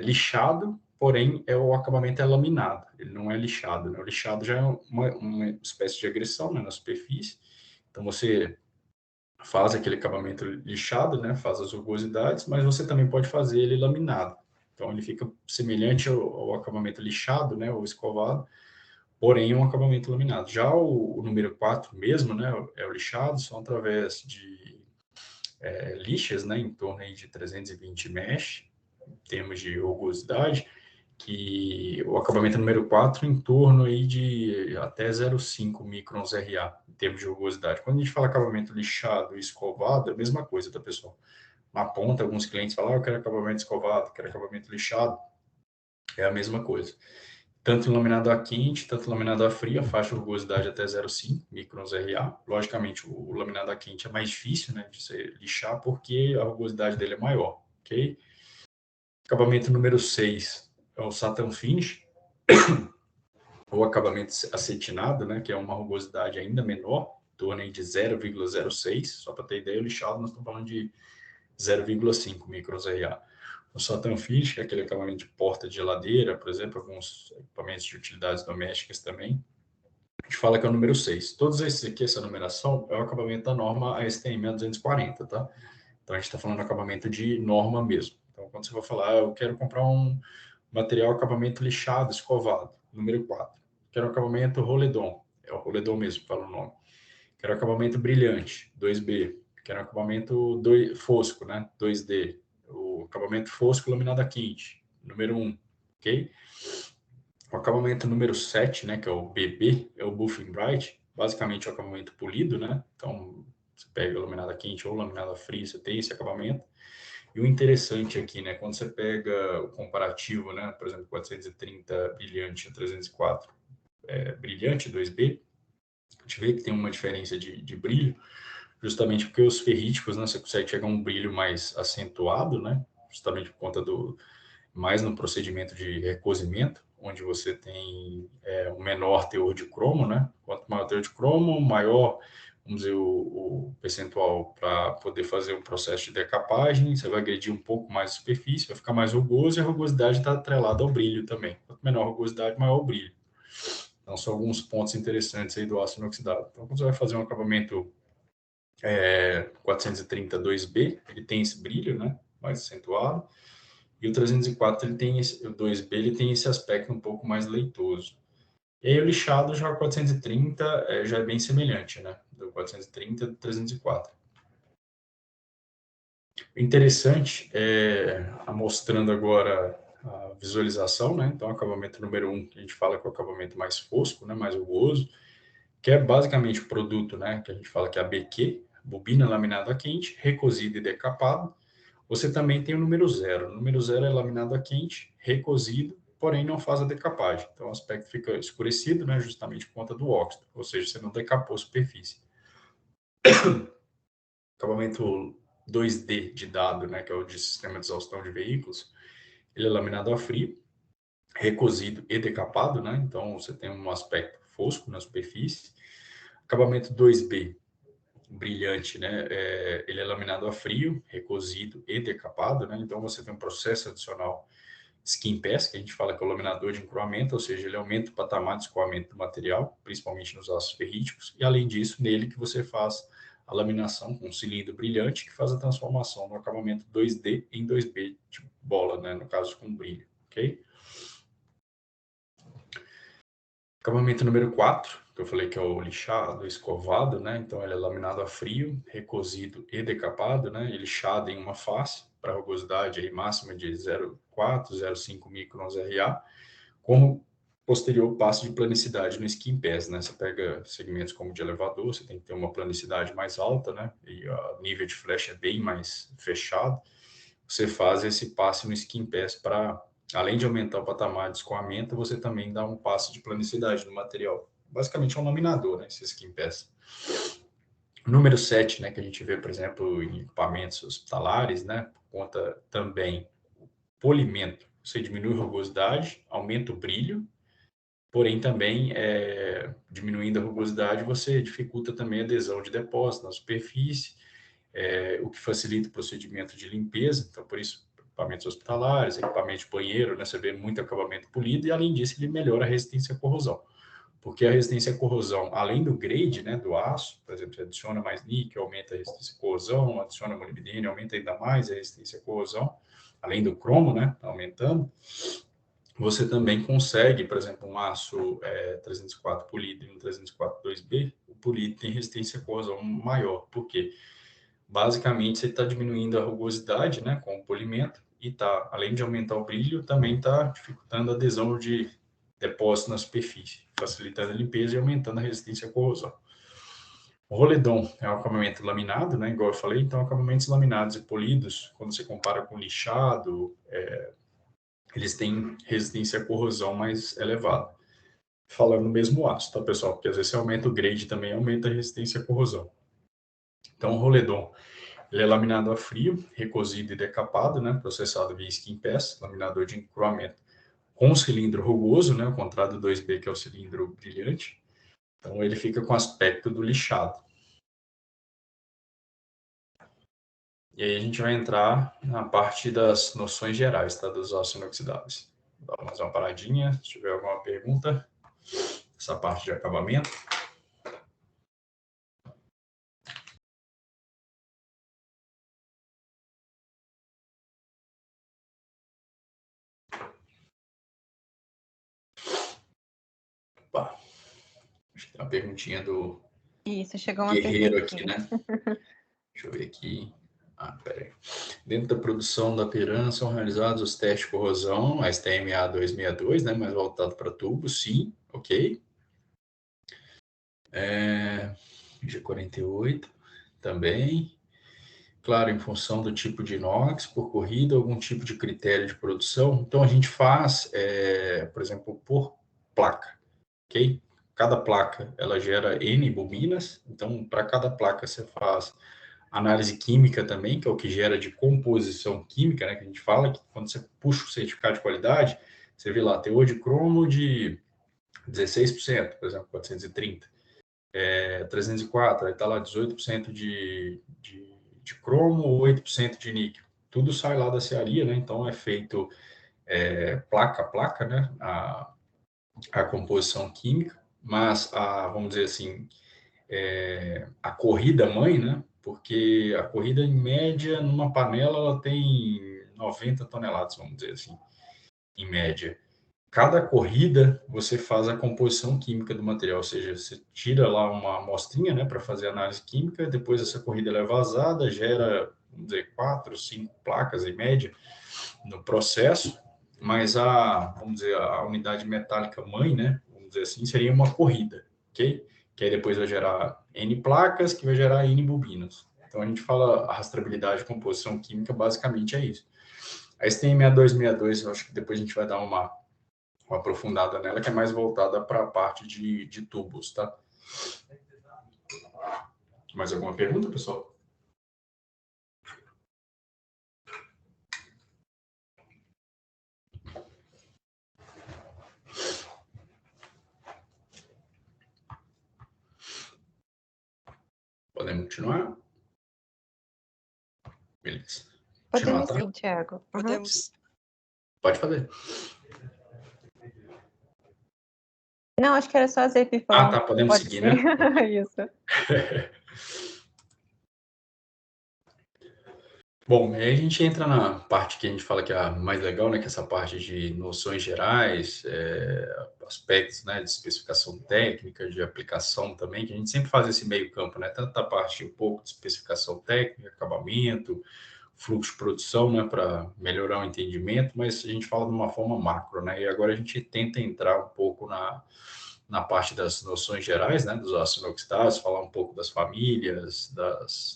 lixado, porém o acabamento é laminado, ele não é lixado, né? O lixado já é uma espécie de agressão, né, na superfície, então você faz aquele acabamento lixado, né, faz as rugosidades, mas você também pode fazer ele laminado, então ele fica semelhante ao acabamento lixado, né, ou escovado, porém um acabamento laminado. Já o número 4 mesmo, né, é o lixado, são através de lixas, né, em torno aí de 320 mesh, em termos de rugosidade, que o acabamento número 4 em torno aí de até 0,5 microns RA, em termos de rugosidade. Quando a gente fala acabamento lixado e escovado, é a mesma coisa, tá, pessoal? Na ponta, alguns clientes falam, eu quero acabamento escovado, quero acabamento lixado, é a mesma coisa. Tanto laminado a quente, tanto laminado a frio, a faixa de rugosidade até 0,5 microns RA. Logicamente, o laminado a quente é mais difícil, né, de se lixar, porque a rugosidade dele é maior, ok? Acabamento número 6 é o Satin Finish, ou acabamento acetinado, né, que é uma rugosidade ainda menor, em torno de 0,06, só para ter ideia, o lixado nós estamos falando de 0,5 microns RA. O Satin Finish, que é aquele acabamento de porta de geladeira, por exemplo, alguns equipamentos de utilidades domésticas também, a gente fala que é o número 6. Todos esses aqui, essa numeração, é o acabamento da norma ASTM 240, tá? Então, a gente está falando de acabamento de norma mesmo. Então, quando você for falar, eu quero comprar um material acabamento lixado, escovado, número 4. Quero acabamento Roledon, é o Roledon mesmo, fala o nome. Quero acabamento brilhante, 2B. Quero acabamento fosco, né, 2D. O acabamento fosco laminado a quente, número 1, ok? O acabamento número 7, né, que é o BB, é o Buffing Bright, basicamente o acabamento polido, né? Então, você pega laminada quente ou laminada fria, você tem esse acabamento. E o interessante aqui, né, quando você pega o comparativo, né, por exemplo, 430 brilhante a 304 brilhante 2B, a gente vê que tem uma diferença de brilho, justamente porque os ferríticos, né, você consegue chegar a um brilho mais acentuado, né, justamente por conta mais no procedimento de recozimento, onde você tem um menor teor de cromo, né, quanto maior o teor de cromo, maior, vamos dizer, o percentual para poder fazer um processo de decapagem, você vai agredir um pouco mais a superfície, vai ficar mais rugoso e a rugosidade está atrelada ao brilho também. Quanto menor a rugosidade, maior o brilho. Então, são alguns pontos interessantes aí do aço inoxidável. Então, quando você vai fazer um acabamento 432B, ele tem esse brilho, né, mais acentuado, e o 304, ele tem o 2B, ele tem esse aspecto um pouco mais leitoso. E aí o lixado já 430 já é bem semelhante, né, do 430 e do 304. O interessante mostrando agora a visualização, né, então acabamento número 1, que a gente fala que é o acabamento mais fosco, né, mais rugoso, que é basicamente o produto, né, que a gente fala que é a BQ, bobina laminada a quente, recozido e decapado. Você também tem o número 0. O número 0 é laminado a quente, recozido, porém não faz a decapagem. Então o aspecto fica escurecido, né, justamente por conta do óxido, ou seja, você não decapou a superfície. Acabamento 2D de dado, né, que é o de sistema de exaustão de veículos, ele é laminado a frio, recozido e decapado, né, então você tem um aspecto fosco na superfície. Acabamento 2B, brilhante, né, ele é laminado a frio, recozido e decapado, né? Então você tem um processo adicional Skin Pass, que a gente fala que é o laminador de encruamento, ou seja, ele aumenta o patamar de escoamento do material, principalmente nos aços ferríticos, e além disso, nele que você faz a laminação com um cilindro brilhante que faz a transformação do acabamento 2D em 2B de bola, né, no caso com brilho, ok? Acabamento número 4, que eu falei que é o lixado, escovado, né? Então ele é laminado a frio, recozido e decapado, né? E lixado em uma face, para rugosidade aí máxima de 0,4, 0,5 microns RA, com posterior passo de planicidade no Skin Pass, né? Você pega segmentos como de elevador, você tem que ter uma planicidade mais alta, né? E o nível de flash é bem mais fechado. Você faz esse passe no Skin Pass para, além de aumentar o patamar de escoamento, você também dá um passe de planicidade no material. Basicamente é um laminador, né? Esse Skin Pass. Número 7, né? Que a gente vê, por exemplo, em equipamentos hospitalares, né? Por conta também polimento. Você diminui a rugosidade, aumenta o brilho, porém também, diminuindo a rugosidade, você dificulta também a adesão de depósito na superfície, o que facilita o procedimento de limpeza. Então, por isso, equipamentos hospitalares, equipamento de banheiro, né, você vê muito acabamento polido, e além disso, ele melhora a resistência à corrosão. Porque a resistência à corrosão, além do grade, né, do aço, por exemplo, você adiciona mais níquel, aumenta a resistência à corrosão, adiciona molibdênio, aumenta ainda mais a resistência à corrosão, além do cromo, né, aumentando. Você também consegue, por exemplo, um aço 304 polido e um 304 2B, o polido tem resistência à corrosão maior. Por quê? Basicamente, você está diminuindo a rugosidade, né, com o polimento, e tá, além de aumentar o brilho, também está dificultando a adesão de depósito na superfície, facilitando a limpeza e aumentando a resistência à corrosão. O roledom é um acabamento laminado, né, igual eu falei, então acabamentos laminados e polidos, quando você compara com lixado, eles têm resistência à corrosão mais elevada. Falando no mesmo aço, tá, pessoal? Porque às vezes você aumenta o grade também, aumenta a resistência à corrosão. Então, o roledom, ele é laminado a frio, recozido e decapado, né? Processado via Skin Pass, laminador de encruamento com cilindro rugoso, né? Ao contrário do 2B, que é o cilindro brilhante. Então, ele fica com aspecto do lixado. E aí a gente vai entrar na parte das noções gerais, tá? Dos aços inoxidáveis. Vou dar mais uma paradinha, se tiver alguma pergunta. Essa parte de acabamento. Opa, acho que tem uma perguntinha do Isso, chegou uma Guerreiro aqui, perguntinha. né? Deixa eu ver aqui. Peraí. Dentro da produção da Piran são realizados os testes de corrosão, a STMA 262, né? Mais voltado para tubo, sim, ok. G48 também. Claro, em função do tipo de inox, por corrida, algum tipo de critério de produção. Então, a gente faz, por exemplo, por placa, ok? Cada placa, ela gera N bobinas. Então, para cada placa, você faz análise química também, que é o que gera de composição química, né? Que a gente fala que quando você puxa o certificado de qualidade, você vê lá, teor de cromo de 16%, por exemplo, 430. 304, aí está lá 18% de cromo, 8% de níquel. Tudo sai lá da cearia, né? Então é feito placa a placa, né? A composição química, mas vamos dizer assim, a corrida mãe, né? Porque a corrida, em média, numa panela, ela tem 90 toneladas, vamos dizer assim, em média. Cada corrida você faz a composição química do material, ou seja, você tira lá uma amostrinha, né, para fazer análise química, depois essa corrida ela é vazada, gera, vamos dizer, 4, 5 placas em média no processo, mas vamos dizer, a unidade metálica mãe, né, vamos dizer assim, seria uma corrida, ok? Que aí depois vai gerar N placas, que vai gerar N bobinas. Então a gente fala a rastreabilidade de composição química, basicamente é isso. A STM6262, eu acho que depois a gente vai dar uma aprofundada nela, que é mais voltada para a parte de tubos, tá? Mais alguma pergunta, pessoal? Podem Podemos continuar? Beleza. Continuar, Podemos tá? sim, Thiago. Podemos. Pode fazer. Não, acho que era só a Zeip Ah, falando. tá, podemos Pode seguir, ser. né? Isso. Bom, aí a gente entra na parte que a gente fala que é a mais legal, né? Que é essa parte de noções gerais, aspectos, né, de especificação técnica, de aplicação também, que a gente sempre faz esse meio campo, né? Tanto a parte um pouco de especificação técnica, acabamento, fluxo de produção, né, para melhorar o entendimento, mas a gente fala de uma forma macro, né? E agora a gente tenta entrar um pouco na parte das noções gerais, né, dos aços inoxidáveis, falar um pouco das famílias,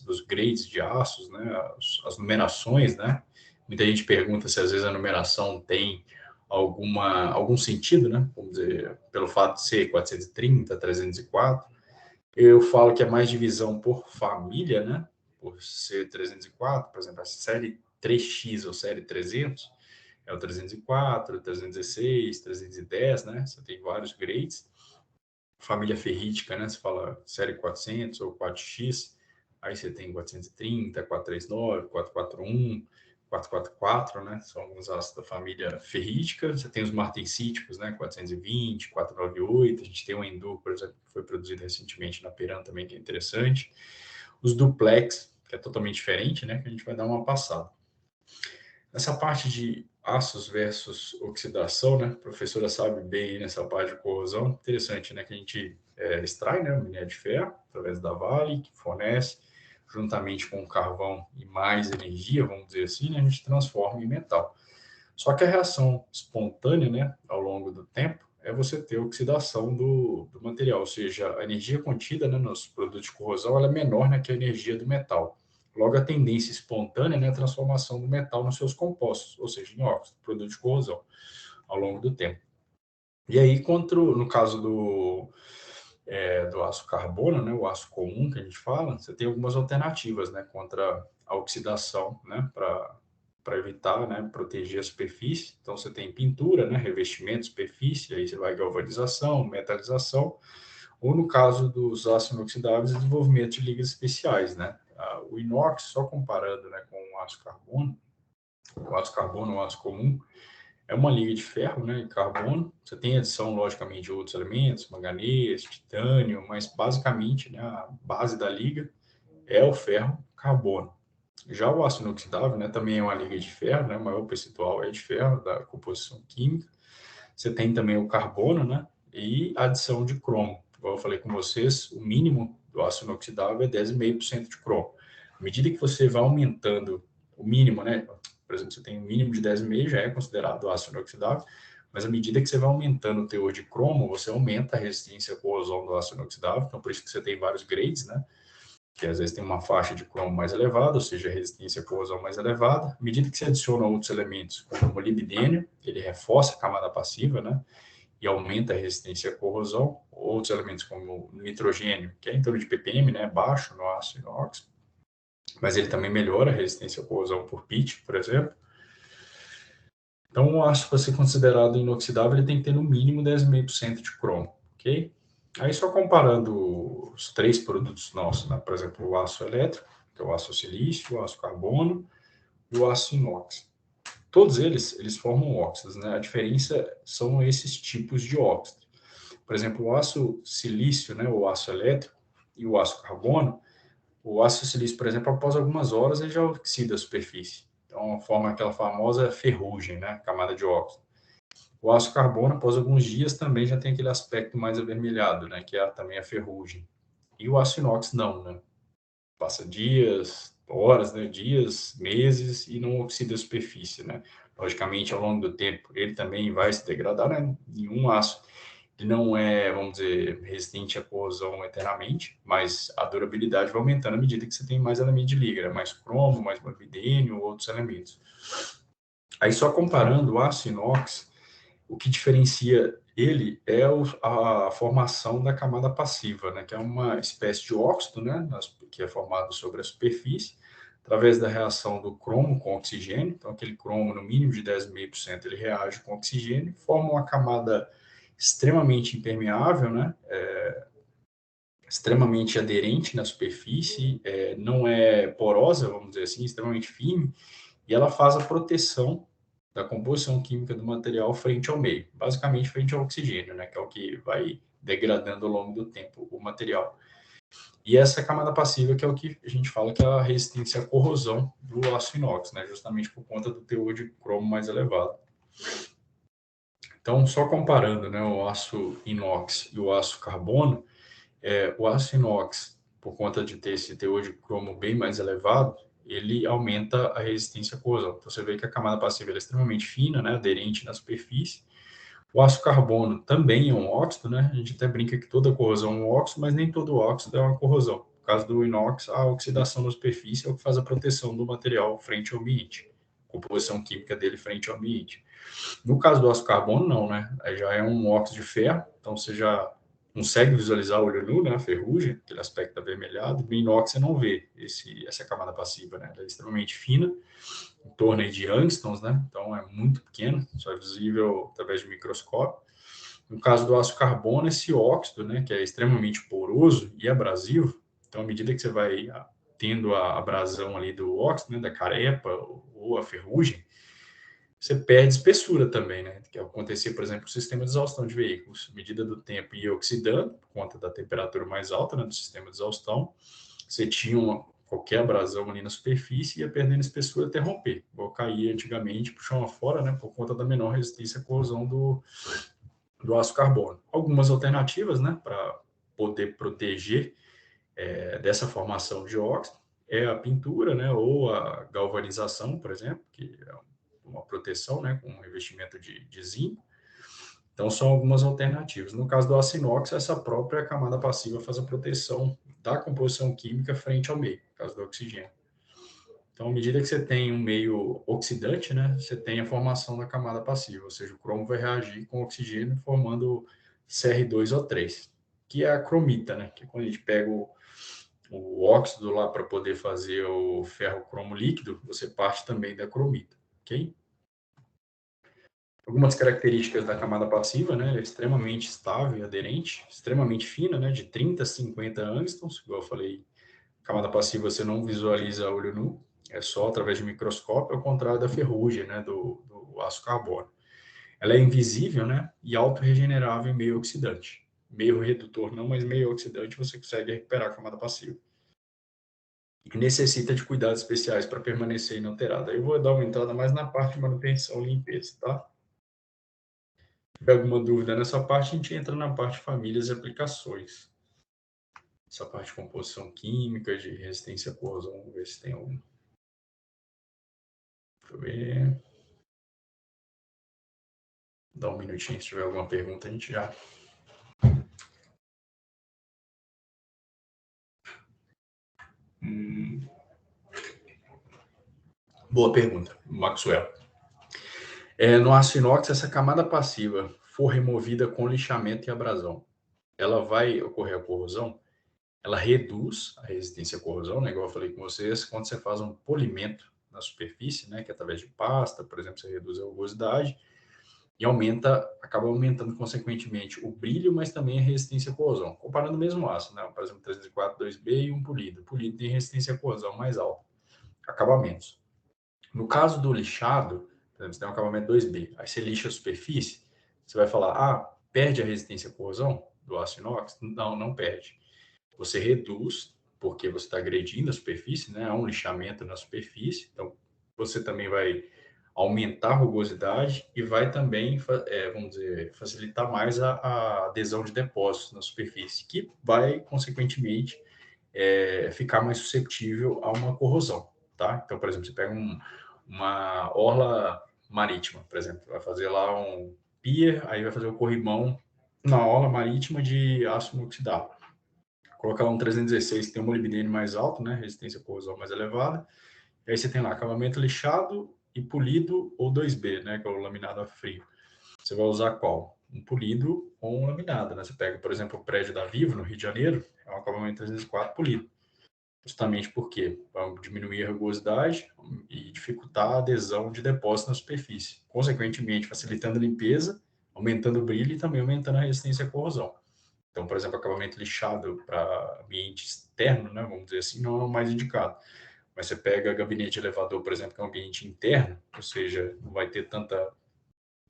dos grades de aços, né, as numerações, né. Muita gente pergunta se às vezes a numeração tem algum sentido, né, vamos dizer, pelo fato de ser 430, 304. Eu falo que é mais divisão por família, né, por ser 304, por exemplo, a série 3X ou série 300, é o 304, 316, 310, né, você tem vários grades. Família ferrítica, né? Você fala série 400 ou 4X, aí você tem 430, 439, 441, 444, né? São alguns aços da família ferrítica. Você tem os martensíticos, né? 420, 498. A gente tem o Endur, por exemplo, que foi produzido recentemente na Peran também, que é interessante. Os duplex, que é totalmente diferente, né? Que a gente vai dar uma passada. Essa parte de aços versus oxidação, né? A professora sabe bem nessa parte de corrosão. Interessante, né? Que a gente extrai, né, o minério de ferro através da Vale, que fornece, juntamente com o carvão e mais energia, vamos dizer assim, né, a gente transforma em metal. Só que a reação espontânea, né, ao longo do tempo, é você ter oxidação do material, ou seja, a energia contida, né, nos produtos de corrosão ela é menor, né, que a energia do metal. Logo, a tendência espontânea, né, é a transformação do metal nos seus compostos, ou seja, em óxido, produto de corrosão, ao longo do tempo. E aí, no caso do aço carbono, né, o aço comum que a gente fala, você tem algumas alternativas, né, contra a oxidação, né, para evitar, né, proteger a superfície. Então, você tem pintura, né, revestimento, superfície, aí você vai galvanização, metalização, ou no caso dos aços inoxidáveis, desenvolvimento de ligas especiais, né. O inox, só comparando, né, com o aço carbono, o aço comum, é uma liga de ferro, né, e carbono. Você tem adição, logicamente, de outros elementos, manganês, titânio, mas basicamente, né, a base da liga é o ferro carbono. Já o aço inoxidável, né, também é uma liga de ferro, né, o maior percentual é de ferro da composição química. Você tem também o carbono, né, e adição de cromo. Como eu falei com vocês, o mínimo do aço inoxidável é 10,5% de cromo. À medida que você vai aumentando o mínimo, né, por exemplo, você tem um mínimo de 10,5, já é considerado aço inoxidável, mas à medida que você vai aumentando o teor de cromo, você aumenta a resistência à corrosão do aço inoxidável, então por isso que você tem vários grades, né, que às vezes tem uma faixa de cromo mais elevada, ou seja, a resistência à corrosão mais elevada. À medida que você adiciona outros elementos, como o molibdênio, ele reforça a camada passiva, né, e aumenta a resistência à corrosão. Outros elementos como o nitrogênio, que é em torno de ppm, né, baixo no aço inox, mas ele também melhora a resistência à corrosão por pitch, por exemplo. Então, o aço para ser considerado inoxidável, ele tem que ter no mínimo 10,5% de cromo, ok? Aí, só comparando os três produtos nossos, né? Por exemplo, o aço elétrico, que é o aço silício, o aço carbono e o aço inox. Todos eles formam óxidos, né? A diferença são esses tipos de óxido. Por exemplo, o aço silício, né, o aço elétrico e o aço carbono, o aço silício, por exemplo, após algumas horas, ele já oxida a superfície. Então, forma aquela famosa ferrugem, né, camada de óxido. O aço carbono, após alguns dias, também já tem aquele aspecto mais avermelhado, né, que é também a ferrugem. E o aço inox não, né? Passa dias, horas, né, dias, meses e não oxida a superfície, né? Logicamente, ao longo do tempo, ele também vai se degradar, né? Nenhum aço ele não é, vamos dizer, resistente à corrosão eternamente, mas a durabilidade vai aumentando à medida que você tem mais elementos de liga, né? Mais cromo, mais molibdênio, outros elementos. Aí, só comparando o aço inox, o que diferencia ele é a formação da camada passiva, né, que é uma espécie de óxido, né, que é formado sobre a superfície, através da reação do cromo com oxigênio. Então, aquele cromo, no mínimo de 10,5%, ele reage com oxigênio, forma uma camada extremamente impermeável, né, extremamente aderente na superfície, não é porosa, vamos dizer assim, extremamente firme, e ela faz a proteção da composição química do material frente ao meio, basicamente frente ao oxigênio, né, que é o que vai degradando ao longo do tempo o material. E essa camada passiva que é o que a gente fala que é a resistência à corrosão do aço inox, né, justamente por conta do teor de cromo mais elevado. Então, só comparando, né, o aço inox e o aço carbono, o aço inox, por conta de ter esse teor de cromo bem mais elevado, ele aumenta a resistência à corrosão. Então, você vê que a camada passiva é extremamente fina, né, aderente na superfície. O aço carbono também é um óxido, né? A gente até brinca que toda corrosão é um óxido, mas nem todo óxido é uma corrosão. No caso do inox, a oxidação na superfície é o que faz a proteção do material frente ao ambiente, a composição química dele frente ao ambiente. No caso do aço carbono, não, né? Aí já é um óxido de ferro, então você já consegue visualizar o olho nu, né? A ferrugem, aquele aspecto avermelhado. No inox você não vê essa camada passiva, né? Ela é extremamente fina, em torno de angstroms, né? Então é muito pequeno, só é visível através de microscópio. No caso do aço carbono, esse óxido, né, que é extremamente poroso e abrasivo, então à medida que você vai tendo a abrasão ali do óxido, né, da carepa ou a ferrugem, você perde espessura também, né? Que acontecia, por exemplo, no sistema de exaustão de veículos. À medida do tempo ia oxidando, por conta da temperatura mais alta, né, do sistema de exaustão. Você tinha qualquer abrasão ali na superfície e ia perdendo espessura até romper. Igual caía antigamente pro chão afora, né? Por conta da menor resistência à corrosão do aço carbono. Algumas alternativas, né? Para poder proteger dessa formação de óxido é a pintura, né? Ou a galvanização, por exemplo, que é uma proteção, né, com um revestimento de zinco. Então, são algumas alternativas. No caso do aço inox, essa própria camada passiva faz a proteção da composição química frente ao meio, no caso do oxigênio. Então, à medida que você tem um meio oxidante, né, você tem a formação da camada passiva, ou seja, o cromo vai reagir com o oxigênio formando Cr2O3, que é a cromita, né, que é quando a gente pega o óxido lá para poder fazer o ferro-cromo líquido, você parte também da cromita, ok? Algumas características da camada passiva, né? Ela é extremamente estável e aderente, extremamente fina, né? De 30 a 50 angstroms, igual eu falei. Camada passiva você não visualiza a olho nu, é só através de microscópio, ao contrário da ferrugem, né? Do aço carbono. Ela é invisível, né? E autorregenerável em meio oxidante. Meio redutor não, mas meio oxidante você consegue recuperar a camada passiva. E necessita de cuidados especiais para permanecer inalterada. Eu vou dar uma entrada mais na parte de manutenção e limpeza, tá? Se tiver alguma dúvida nessa parte, a gente entra na parte de famílias e aplicações. Essa parte de composição química, de resistência à corrosão, vamos ver se tem algum. Deixa eu ver. Dá um minutinho, se tiver alguma pergunta, a gente já. Boa pergunta, Maxwell. No aço inox, essa camada passiva for removida com lixamento e abrasão, ela vai ocorrer a corrosão? Ela reduz a resistência à corrosão, né? Igual eu falei com vocês, quando você faz um polimento na superfície, né? Que é através de pasta, por exemplo, você reduz a rugosidade e acaba aumentando consequentemente o brilho, mas também a resistência à corrosão. Comparando o mesmo aço, né? Por exemplo, 304 2B e um polido. O polido tem resistência à corrosão mais alta, acabamentos. No caso do lixado, por exemplo, você tem um acabamento 2B, aí você lixa a superfície, você vai falar, perde a resistência à corrosão do aço inox? Não, não perde. Você reduz, porque você está agredindo a superfície, né? Há um lixamento na superfície, então você também vai aumentar a rugosidade e vai também, vamos dizer, facilitar mais a adesão de depósitos na superfície, que vai, consequentemente, ficar mais suscetível a uma corrosão, tá? Então, por exemplo, você pega uma orla marítima, por exemplo, vai fazer lá um pier, aí vai fazer o corrimão na orla marítima de aço inoxidável. Colocar lá um 316 que tem um molibdênio mais alto, né? Resistência à corrosão mais elevada. E aí você tem lá acabamento lixado e polido ou 2B, né? Que é o laminado a frio. Você vai usar qual? Um polido ou um laminado, né? Você pega, por exemplo, o prédio da Vivo, no Rio de Janeiro, é um acabamento 304 polido. Justamente porque vai diminuir a rugosidade e dificultar a adesão de depósito na superfície. Consequentemente, facilitando a limpeza, aumentando o brilho e também aumentando a resistência à corrosão. Então, por exemplo, acabamento lixado para ambiente externo, né, vamos dizer assim, não é o mais indicado. Mas você pega gabinete elevador, por exemplo, que é um ambiente interno, ou seja, não vai ter tanta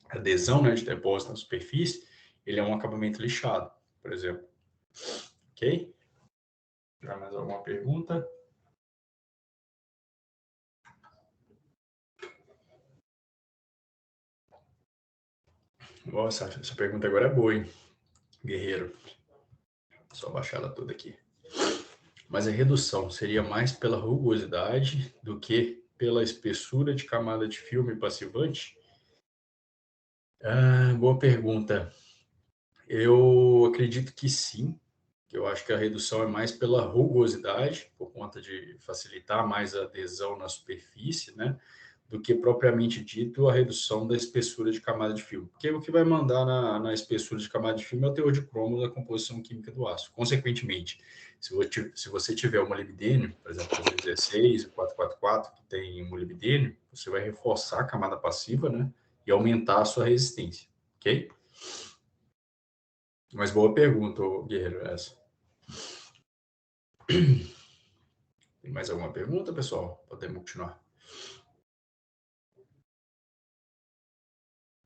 adesão, né, de depósito na superfície, ele é um acabamento lixado, por exemplo. Ok? Já mais alguma pergunta? Nossa, essa pergunta agora é boa, hein? Guerreiro. Só baixar ela toda aqui. Mas a redução seria mais pela rugosidade do que pela espessura de camada de filme passivante? Boa pergunta. Eu acredito que sim. Eu acho que a redução é mais pela rugosidade, por conta de facilitar mais a adesão na superfície, né? Do que propriamente dito a redução da espessura de camada de filme. Porque o que vai mandar na espessura de camada de filme é o teor de cromo da composição química do aço. Consequentemente, se você tiver um molibdênio, por exemplo, 316 e 444, que tem molibdênio, você vai reforçar a camada passiva, né? E aumentar a sua resistência, ok? Mas boa pergunta, Guerreiro, essa. Tem mais alguma pergunta, pessoal? Podemos continuar.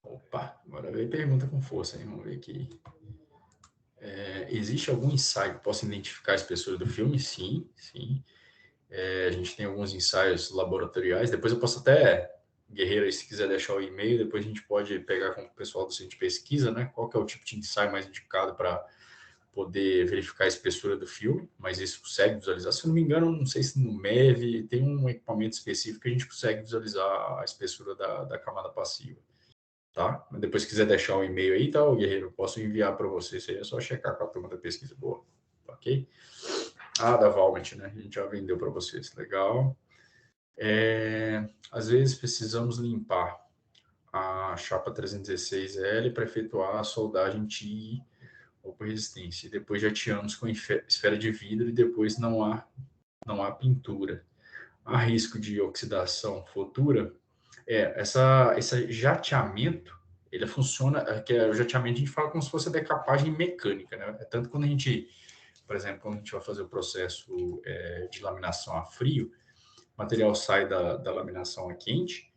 Opa, agora veio pergunta com força, hein? Vamos ver aqui. Existe algum ensaio que possa identificar a espessura do filme? Sim, sim. A gente tem alguns ensaios laboratoriais. Depois eu posso até, Guerreiro, se quiser deixar o e-mail, depois a gente pode pegar com o pessoal do centro de pesquisa, né? Qual que é o tipo de ensaio mais indicado para poder verificar a espessura do filme, mas isso consegue visualizar. Se eu não me engano, não sei se no MEV tem um equipamento específico que a gente consegue visualizar a espessura da camada passiva, tá? Mas depois, se quiser deixar um e-mail aí, tá, Guerreiro? Eu posso enviar para você. Isso aí é só checar com a turma da pesquisa. Boa, ok? Da Valmet, né? A gente já vendeu para vocês. Legal. Às vezes precisamos limpar a chapa 316L para efetuar a soldagem TI ou por resistência. E depois jateamos com esfera de vidro e depois não há pintura. Há risco de oxidação futura? Esse jateamento, ele funciona, que é o jateamento a gente fala como se fosse a decapagem mecânica, né? Tanto quando a gente, por exemplo, quando a gente vai fazer o processo de laminação a frio, o material sai da laminação a quente,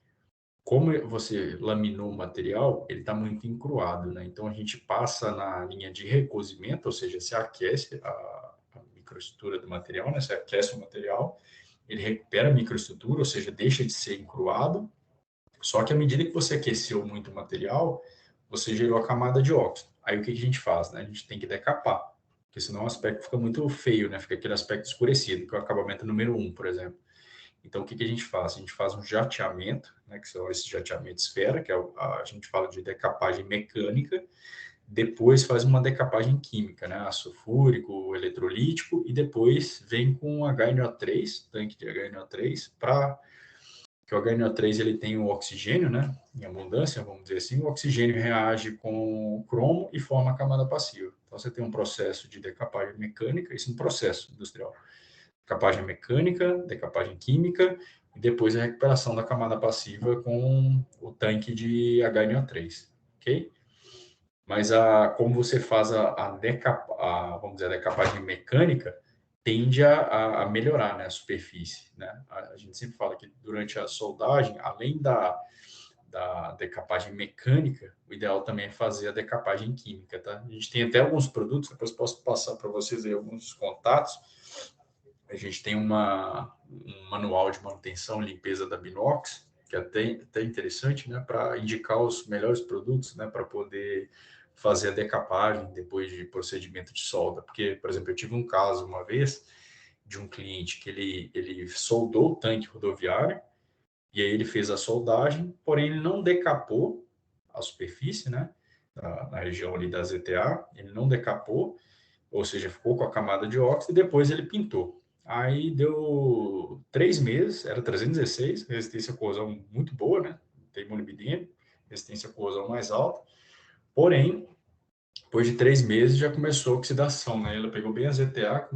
como você laminou o material, ele está muito encruado, né? Então a gente passa na linha de recozimento, ou seja, se aquece a microestrutura do material, né? Você aquece o material, ele recupera a microestrutura, ou seja, deixa de ser encruado. Só que à medida que você aqueceu muito o material, você gerou a camada de óxido. Aí o que a gente faz, né? A gente tem que decapar, porque senão o aspecto fica muito feio, né? Fica aquele aspecto escurecido, que é o acabamento número 1, por exemplo. Então, o que a gente faz? A gente faz um jateamento, né, que são esses jateamentos esfera, que é a gente fala de decapagem mecânica, depois faz uma decapagem química, né, ácido fúrico, eletrolítico, e depois vem com HNO3, tanque de HNO3, para que o HNO3 ele tem o oxigênio, né, em abundância, vamos dizer assim, o oxigênio reage com o cromo e forma a camada passiva. Então, você tem um processo de decapagem mecânica, isso é um processo industrial, decapagem mecânica, decapagem química e depois a recuperação da camada passiva com o tanque de HNO3, ok? Mas como você faz vamos dizer, a decapagem mecânica, tende a melhorar, né, a superfície, né? A gente sempre fala que durante a soldagem, além da decapagem mecânica, o ideal também é fazer a decapagem química, tá? A gente tem até alguns produtos, depois posso passar para vocês aí alguns contatos. A gente tem um manual de manutenção e limpeza da Binox, que é até interessante, né, para indicar os melhores produtos, né, para poder fazer a decapagem depois de procedimento de solda. Porque, por exemplo, eu tive um caso uma vez de um cliente que ele soldou o tanque rodoviário e aí ele fez a soldagem, porém ele não decapou a superfície, né, na região ali da ZTA, ele não decapou, ou seja, ficou com a camada de óxido e depois ele pintou. Aí deu 3 meses, era 316, resistência à corrosão muito boa, né? Tem molibdênio, resistência à corrosão mais alta. Porém, depois de 3 meses já começou a oxidação, né? Ela pegou bem a ZTA,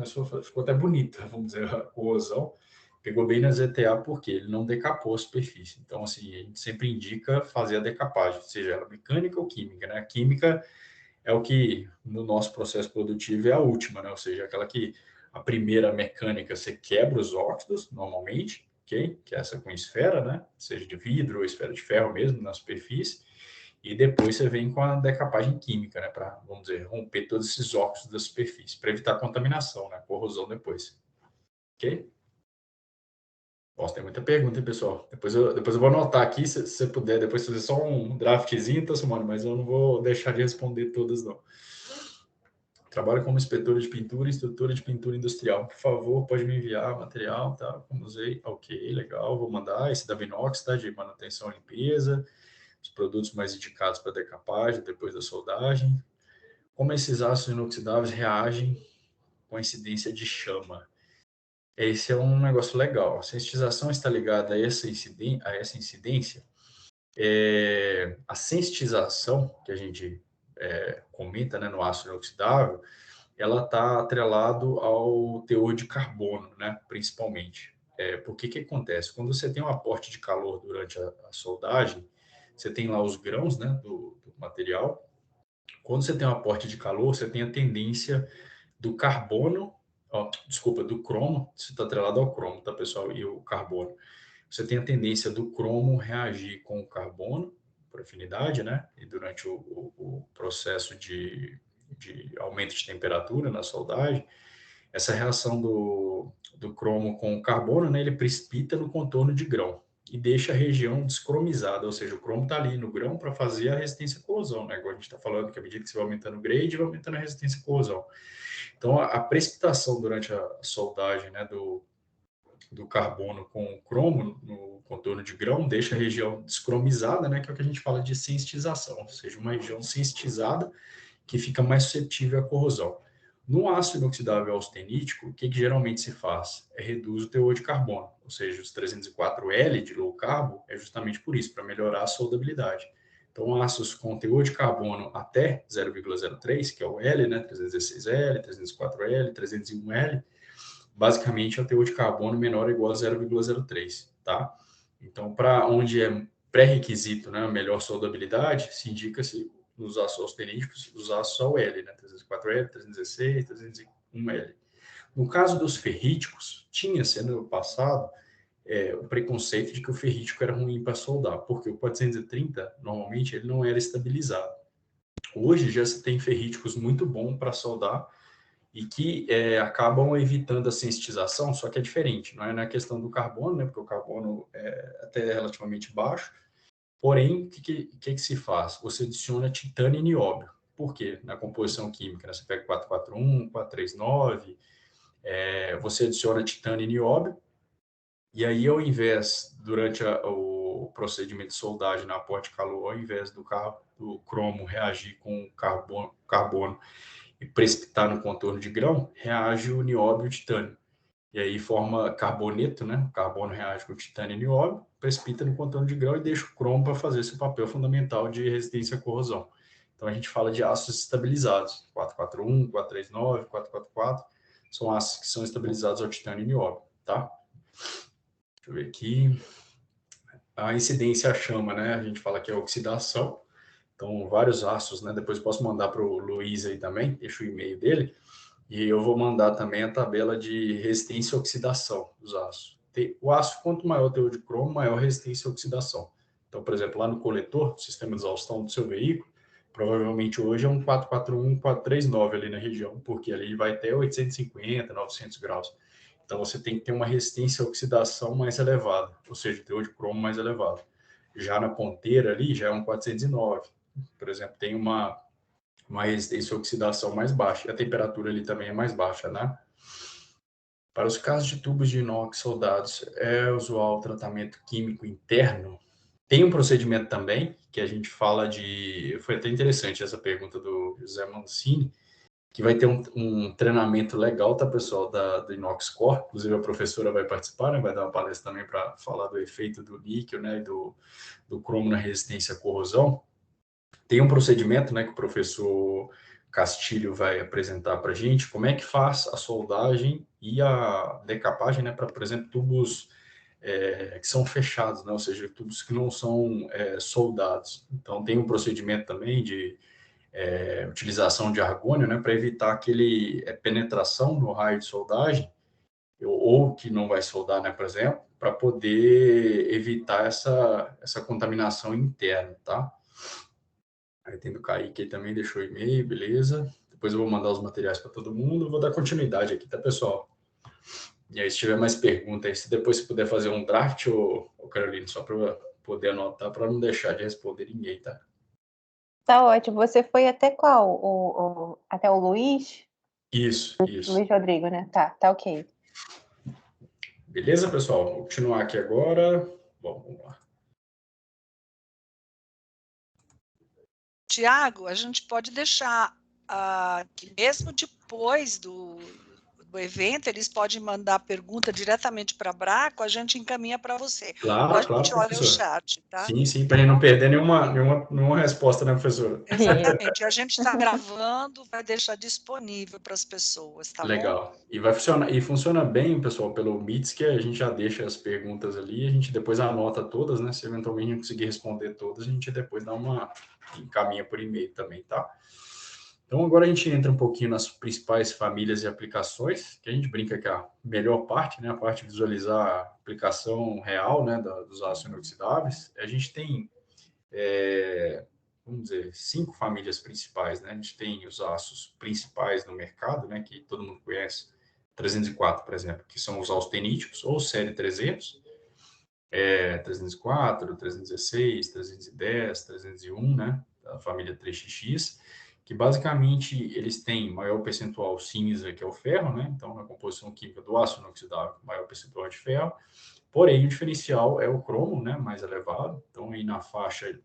ficou até bonita, vamos dizer, a corrosão. Pegou bem na ZTA porque ele não decapou a superfície. Então, assim, a gente sempre indica fazer a decapagem, seja ela mecânica ou química, né? A química é o que no nosso processo produtivo é a última, né? Ou seja, aquela que a primeira mecânica você quebra os óxidos, normalmente, ok? Que é essa com esfera, né? Seja de vidro ou esfera de ferro mesmo na superfície. E depois você vem com a decapagem química, né? Para, vamos dizer, romper todos esses óxidos da superfície, para evitar contaminação, né? Corrosão depois. Ok? Nossa, tem muita pergunta, hein, pessoal? Depois eu vou anotar aqui, se você puder, depois fazer só um draftzinho, tá, Simone? Mas eu não vou deixar de responder todas, não. Trabalho como inspetora de pintura e instrutora de pintura industrial. Por favor, pode me enviar material, tá? Como usei. Ok, legal, vou mandar. Esse da Vinox, tá? De manutenção e limpeza. Os produtos mais indicados para decapagem, depois da soldagem. Como esses aços inoxidáveis reagem com a incidência de chama? Esse é um negócio legal. A sensitização está ligada a essa incidência. A sensitização, que a gente comenta, né, no aço inoxidável, ela está atrelado ao teor de carbono, né, principalmente. Porque que acontece? Quando você tem um aporte de calor durante a soldagem, você tem lá os grãos, né, do material. Quando você tem um aporte de calor, você tem a tendência do carbono, desculpa, do cromo, isso está atrelado ao cromo, tá, pessoal? E o carbono. Você tem a tendência do cromo reagir com o carbono, por afinidade, né? E durante o processo de aumento de temperatura na soldagem, essa reação do cromo com o carbono, né? Ele precipita no contorno de grão e deixa a região descromizada, ou seja, o cromo está ali no grão para fazer a resistência à corrosão, né? Agora a gente está falando que à medida que você vai aumentando o grade, vai aumentando a resistência à corrosão. Então, a precipitação durante a soldagem, né, do carbono com o cromo no contorno de grão deixa a região descromizada, né, que é o que a gente fala de sensitização, ou seja, uma região sensitizada que fica mais suscetível à corrosão. No aço inoxidável austenítico, o que geralmente se faz? Reduz o teor de carbono, ou seja, os 304L de low carbo é justamente por isso, para melhorar a soldabilidade. Então, aços com teor de carbono até 0,03, que é o L, né, 316L, 304L, 301L, basicamente é o teor de carbono menor ou igual a 0,03, tá? Então, para onde é pré-requisito, né, a melhor soldabilidade, se indica-se nos aços austeníticos, os aços ao L, né, 304L, 316, 301L. No caso dos ferríticos, tinha-se no passado o preconceito de que o ferrítico era ruim para soldar, porque o 430, normalmente, ele não era estabilizado. Hoje já se tem ferríticos muito bons para soldar, e que acabam evitando a sensitização, só que é diferente, não é na questão do carbono, né, porque o carbono é até relativamente baixo, porém, o que se faz? Você adiciona titânio e nióbio. Por quê? Na composição química, né, você pega 441, 439, você adiciona titânio e nióbio, e aí, ao invés, durante o procedimento de soldagem na aporte de calor, ao invés do cromo reagir com carbono e precipitar no contorno de grão, reage o nióbio e o titânio. E aí forma carboneto, né? O carbono reage com o titânio e o nióbio, precipita no contorno de grão e deixa o cromo para fazer esse papel fundamental de resistência à corrosão. Então a gente fala de aços estabilizados, 441, 439, 444, são aços que são estabilizados ao titânio e nióbio, tá? Deixa eu ver aqui. A incidência à chama, né? A gente fala que é a oxidação. Então, vários aços, né? Depois posso mandar para o Luiz aí também, deixa o e-mail dele. E eu vou mandar também a tabela de resistência à oxidação dos aços. O aço, quanto maior o teor de cromo, maior a resistência à oxidação. Então, por exemplo, lá no coletor, sistema de exaustão do seu veículo, provavelmente hoje é um 441, 439 ali na região, porque ali vai até 850, 900 graus. Então, você tem que ter uma resistência à oxidação mais elevada, ou seja, teor de cromo mais elevado. Já na ponteira ali, já é um 409. Por exemplo, tem uma resistência à oxidação mais baixa. E a temperatura ali também é mais baixa, né? Para os casos de tubos de inox soldados, é usual o tratamento químico interno? Tem um procedimento também, que a gente fala de... Foi até interessante essa pergunta do José Mancini, que vai ter um treinamento legal, tá, pessoal, do Inox Core. Inclusive, a professora vai participar, né? Vai dar uma palestra também para falar do efeito do níquel, né? E do cromo na resistência à corrosão. Tem um procedimento, né, que o professor Castilho vai apresentar para a gente, como é que faz a soldagem e a decapagem, né, para, por exemplo, tubos que são fechados, né, ou seja, tubos que não são soldados. Então, tem um procedimento também de utilização de argônio, né, para evitar aquele penetração no raio de soldagem, ou que não vai soldar, né, por exemplo, para poder evitar essa contaminação interna, tá? Aí tem do Kaique, ele também deixou o e-mail, beleza. Depois eu vou mandar os materiais para todo mundo, vou dar continuidade aqui, tá, pessoal? E aí, se tiver mais perguntas, aí, se depois você puder fazer um draft, ô Carolina, só para poder anotar, para não deixar de responder ninguém, tá? Tá ótimo. Você foi até qual? Até o Luiz? Isso. Luiz Rodrigo, né? Tá ok. Beleza, pessoal? Vou continuar aqui agora. Bom, vamos lá. Tiago, a gente pode deixar que mesmo depois do evento, eles podem mandar pergunta diretamente para a Braco, a gente encaminha para você. Claro, ou a gente olha professor. o chat, tá? Sim, para a gente não perder nenhuma resposta, né, professor? Exatamente. A gente está gravando, vai deixar disponível para as pessoas, tá bom? Legal. E vai funcionar, e funciona bem, pessoal, pelo Meets, que a gente já deixa as perguntas ali, a gente depois anota todas, né? Se eventualmente não conseguir responder todas, a gente depois encaminha por e-mail também, tá? Então, agora a gente entra um pouquinho nas principais famílias e aplicações, que a gente brinca que é a melhor parte, né? A parte de visualizar a aplicação real, né? Dos aços inoxidáveis. A gente tem, vamos dizer, 5 famílias principais, né? A gente tem os aços principais no mercado, né? Que todo mundo conhece, 304, por exemplo, que são os austeníticos, ou série 300, 304, 316, 310, 301, né? Da família 3XX, que basicamente eles têm maior percentual cinza, que é o ferro, né? Então, na composição química do aço inoxidável, maior percentual de ferro. Porém, o diferencial é o cromo, né? Mais elevado. Então, aí na faixa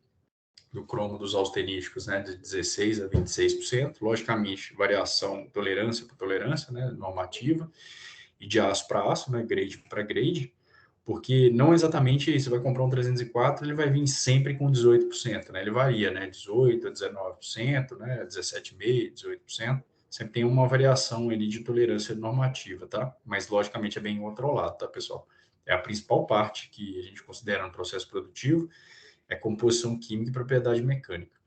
do cromo dos austeníticos, né? De 16% a 26%. Logicamente, variação tolerância por tolerância, né? Normativa. E de aço para aço, né? Grade para grade. Porque não exatamente você vai comprar um 304, ele vai vir sempre com 18%, né? Ele varia, né? 18% a 19%, né? 17,5%, 18%. Sempre tem uma variação ali de tolerância normativa, tá? Mas, logicamente, é bem o outro lado, tá, pessoal? É a principal parte que a gente considera no processo produtivo, é composição química e propriedade mecânica.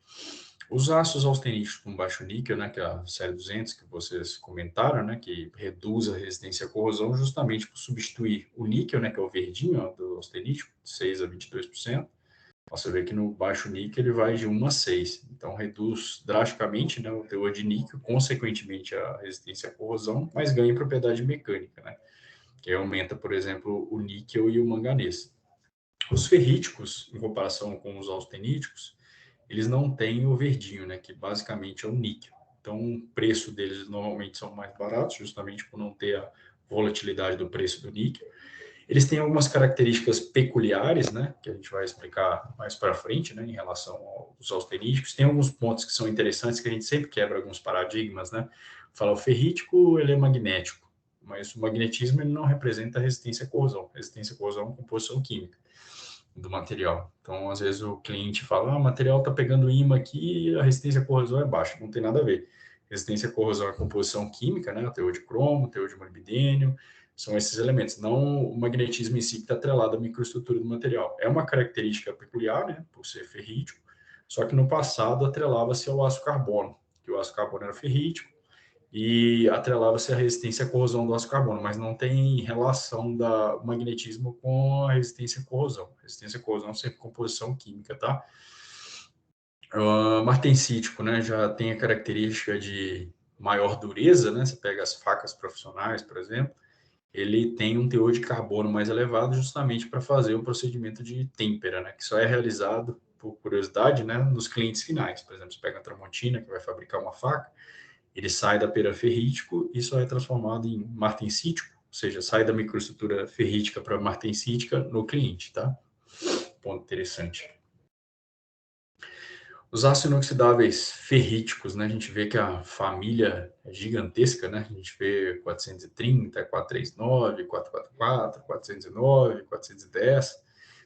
Os aços austeníticos com baixo níquel, né, que é a série 200 que vocês comentaram, né, que reduz a resistência à corrosão justamente por substituir o níquel, né, que é o verdinho ó, do austenítico, de 6 a 22%. Você vê que no baixo níquel ele vai de 1 a 6. Então reduz drasticamente, né, o teor de níquel, consequentemente a resistência à corrosão, mas ganha em propriedade mecânica, né, que aumenta, por exemplo, o níquel e o manganês. Os ferríticos, em comparação com os austeníticos, eles não têm o verdinho, né, que basicamente é o níquel. Então, o preço deles normalmente são mais baratos, justamente por não ter a volatilidade do preço do níquel. Eles têm algumas características peculiares, né, que a gente vai explicar mais para frente, né, em relação aos austeníticos. Tem alguns pontos que são interessantes, que a gente sempre quebra alguns paradigmas, né. Fala, o ferrítico, ele é magnético, mas o magnetismo ele não representa resistência à corrosão. Resistência à corrosão é uma composição química do material. Então, às vezes o cliente fala, o material está pegando imã aqui e a resistência à corrosão é baixa. Não tem nada a ver. Resistência à corrosão é a composição química, né? O teor de cromo, o teor de molibdênio, são esses elementos, não o magnetismo em si que está atrelado à microestrutura do material. É uma característica peculiar, né? Por ser ferrítico, só que no passado atrelava-se ao aço carbono, que o aço carbono era ferrítico, e atrelava-se a resistência à corrosão do aço carbono, mas não tem relação do magnetismo com a resistência à corrosão. Resistência à corrosão é sempre composição química, tá? Martensítico, né, já tem a característica de maior dureza, né? Você pega as facas profissionais, por exemplo, ele tem um teor de carbono mais elevado justamente para fazer o procedimento de têmpera, né? Que só é realizado, por curiosidade, né, nos clientes finais. Por exemplo, você pega a Tramontina, que vai fabricar uma faca, ele sai da pera ferrítico e só é transformado em martensítico, ou seja, sai da microestrutura ferrítica para martensítica no cliente, tá? Ponto interessante. Os aços inoxidáveis ferríticos, né? A gente vê que a família é gigantesca, né? A gente vê 430, 439, 444, 409, 410,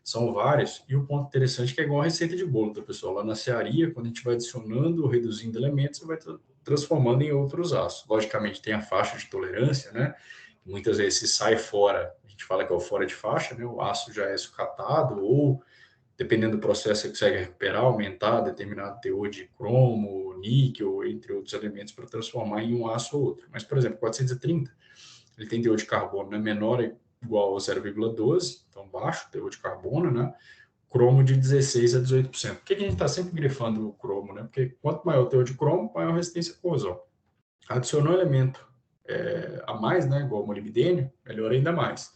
são vários. E o ponto interessante é que é igual a receita de bolo, tá, pessoal? Lá na cearia, quando a gente vai adicionando ou reduzindo elementos, você vai transformando em outros aços. Logicamente, tem a faixa de tolerância, né? Muitas vezes se sai fora, a gente fala que é o fora de faixa, né? O aço já é sucatado ou dependendo do processo, você consegue recuperar, aumentar determinado teor de cromo, níquel, entre outros elementos, para transformar em um aço ou outro. Mas, por exemplo, 430, ele tem teor de carbono, né, menor ou igual a 0,12, então baixo teor de carbono, né? Cromo de 16 a 18%. Por que a gente está sempre grifando o cromo, né? Porque quanto maior o teor de cromo, maior a resistência à corrosão. Adicionou elemento a mais, né, igual o molibdênio, melhora ainda mais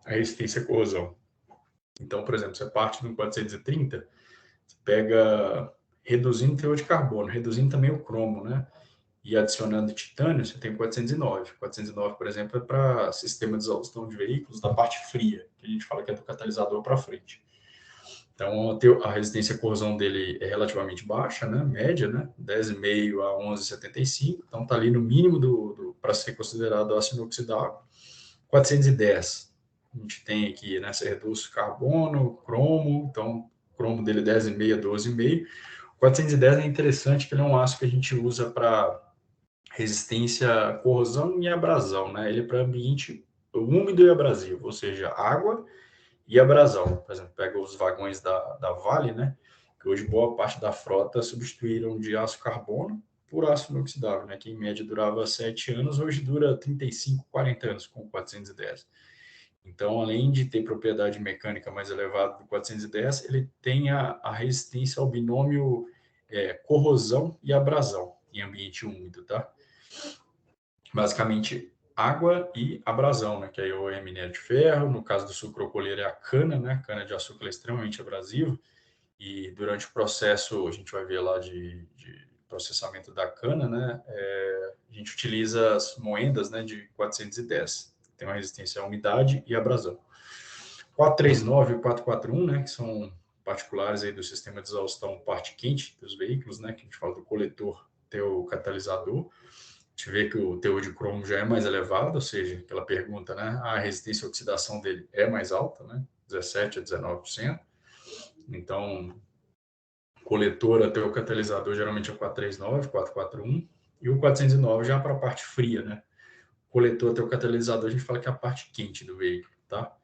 a resistência à corrosão. Então, por exemplo, você parte no 430, você pega reduzindo o teor de carbono, reduzindo também o cromo, né? E adicionando titânio, você tem 409. 409, por exemplo, é para sistema de exaustão de veículos da parte fria, que a gente fala que é do catalisador para frente. Então, a resistência à corrosão dele é relativamente baixa, né? Média, né? 10,5 a 11,75. Então, está ali no mínimo para ser considerado aço inoxidável. 410. A gente tem aqui, né? Você reduz carbono, cromo. Então, o cromo dele é 10,5 a 12,5. 410 é interessante que ele é um aço que a gente usa para resistência à corrosão e abrasão, né? Ele é para ambiente úmido e abrasivo, ou seja, água e abrasão. Por exemplo, pega os vagões da Vale, né? Que hoje boa parte da frota substituíram de aço carbono por aço inoxidável, né? Que em média durava 7 anos, hoje dura 35, 40 anos com 410. Então, além de ter propriedade mecânica mais elevada do 410, ele tem a resistência ao binômio corrosão e abrasão em ambiente úmido, tá? Basicamente, água e abrasão, né? Que aí é minério de ferro, no caso do sucrocoleiro é a cana, né? A cana de açúcar é extremamente abrasiva e durante o processo, a gente vai ver lá de processamento da cana, né? A gente utiliza as moendas, né? De 410, tem uma resistência à umidade e abrasão. 439 e 441, né? Que são particulares aí do sistema de exaustão parte quente dos veículos, né? Que a gente fala do coletor até o catalisador. A gente vê que o teor de cromo já é mais elevado, ou seja, aquela pergunta, né? A resistência à oxidação dele é mais alta, né? 17 a 19%. Então, coletor até o catalisador geralmente é o 439, 441, e o 409 já para a parte fria, né? Coletor até o catalisador a gente fala que é a parte quente do veículo, tá?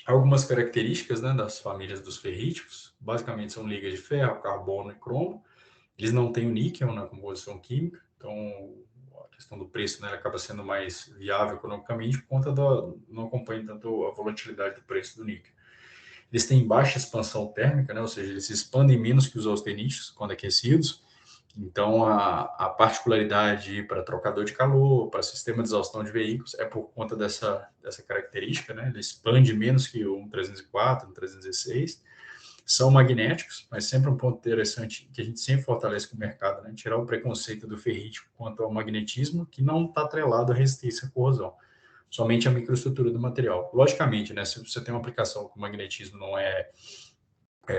Algumas características, né, das famílias dos ferríticos, basicamente são ligas de ferro, carbono e cromo. Eles não têm o níquel na composição química, então a questão do preço, né, acaba sendo mais viável economicamente por conta não acompanha tanto a volatilidade do preço do níquel. Eles têm baixa expansão térmica, né, ou seja, eles se expandem menos que os austeníticos quando aquecidos. Então, a particularidade para trocador de calor, para sistema de exaustão de veículos, é por conta dessa característica, né? Ele expande menos que o 1304, o 316. São magnéticos, mas sempre um ponto interessante que a gente sempre fortalece com o mercado, né? Tirar o preconceito do ferrítico quanto ao magnetismo, que não está atrelado à resistência à corrosão, somente a microestrutura do material. Logicamente, né? Se você tem uma aplicação que o magnetismo não é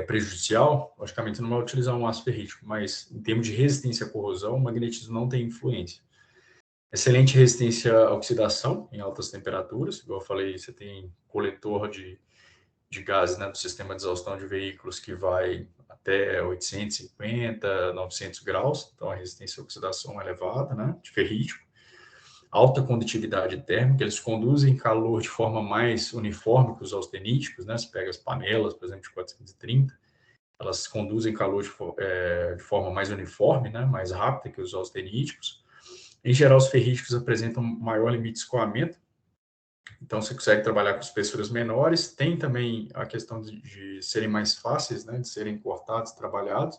prejudicial, logicamente não vai utilizar um aço ferrítico, mas em termos de resistência à corrosão, o magnetismo não tem influência. Excelente resistência à oxidação em altas temperaturas, igual eu falei, você tem coletor de gases, né, do sistema de exaustão de veículos que vai até 850, 900 graus, então a resistência à oxidação é elevada, né, de ferrítico. Alta condutividade térmica, eles conduzem calor de forma mais uniforme que os austeníticos, né? Você pega as panelas, por exemplo, de 430, elas conduzem calor de forma mais uniforme, né? Mais rápida que os austeníticos. Em geral, os ferríticos apresentam maior limite de escoamento, então você consegue trabalhar com espessuras menores. Tem também a questão de serem mais fáceis, né? De serem cortados, trabalhados,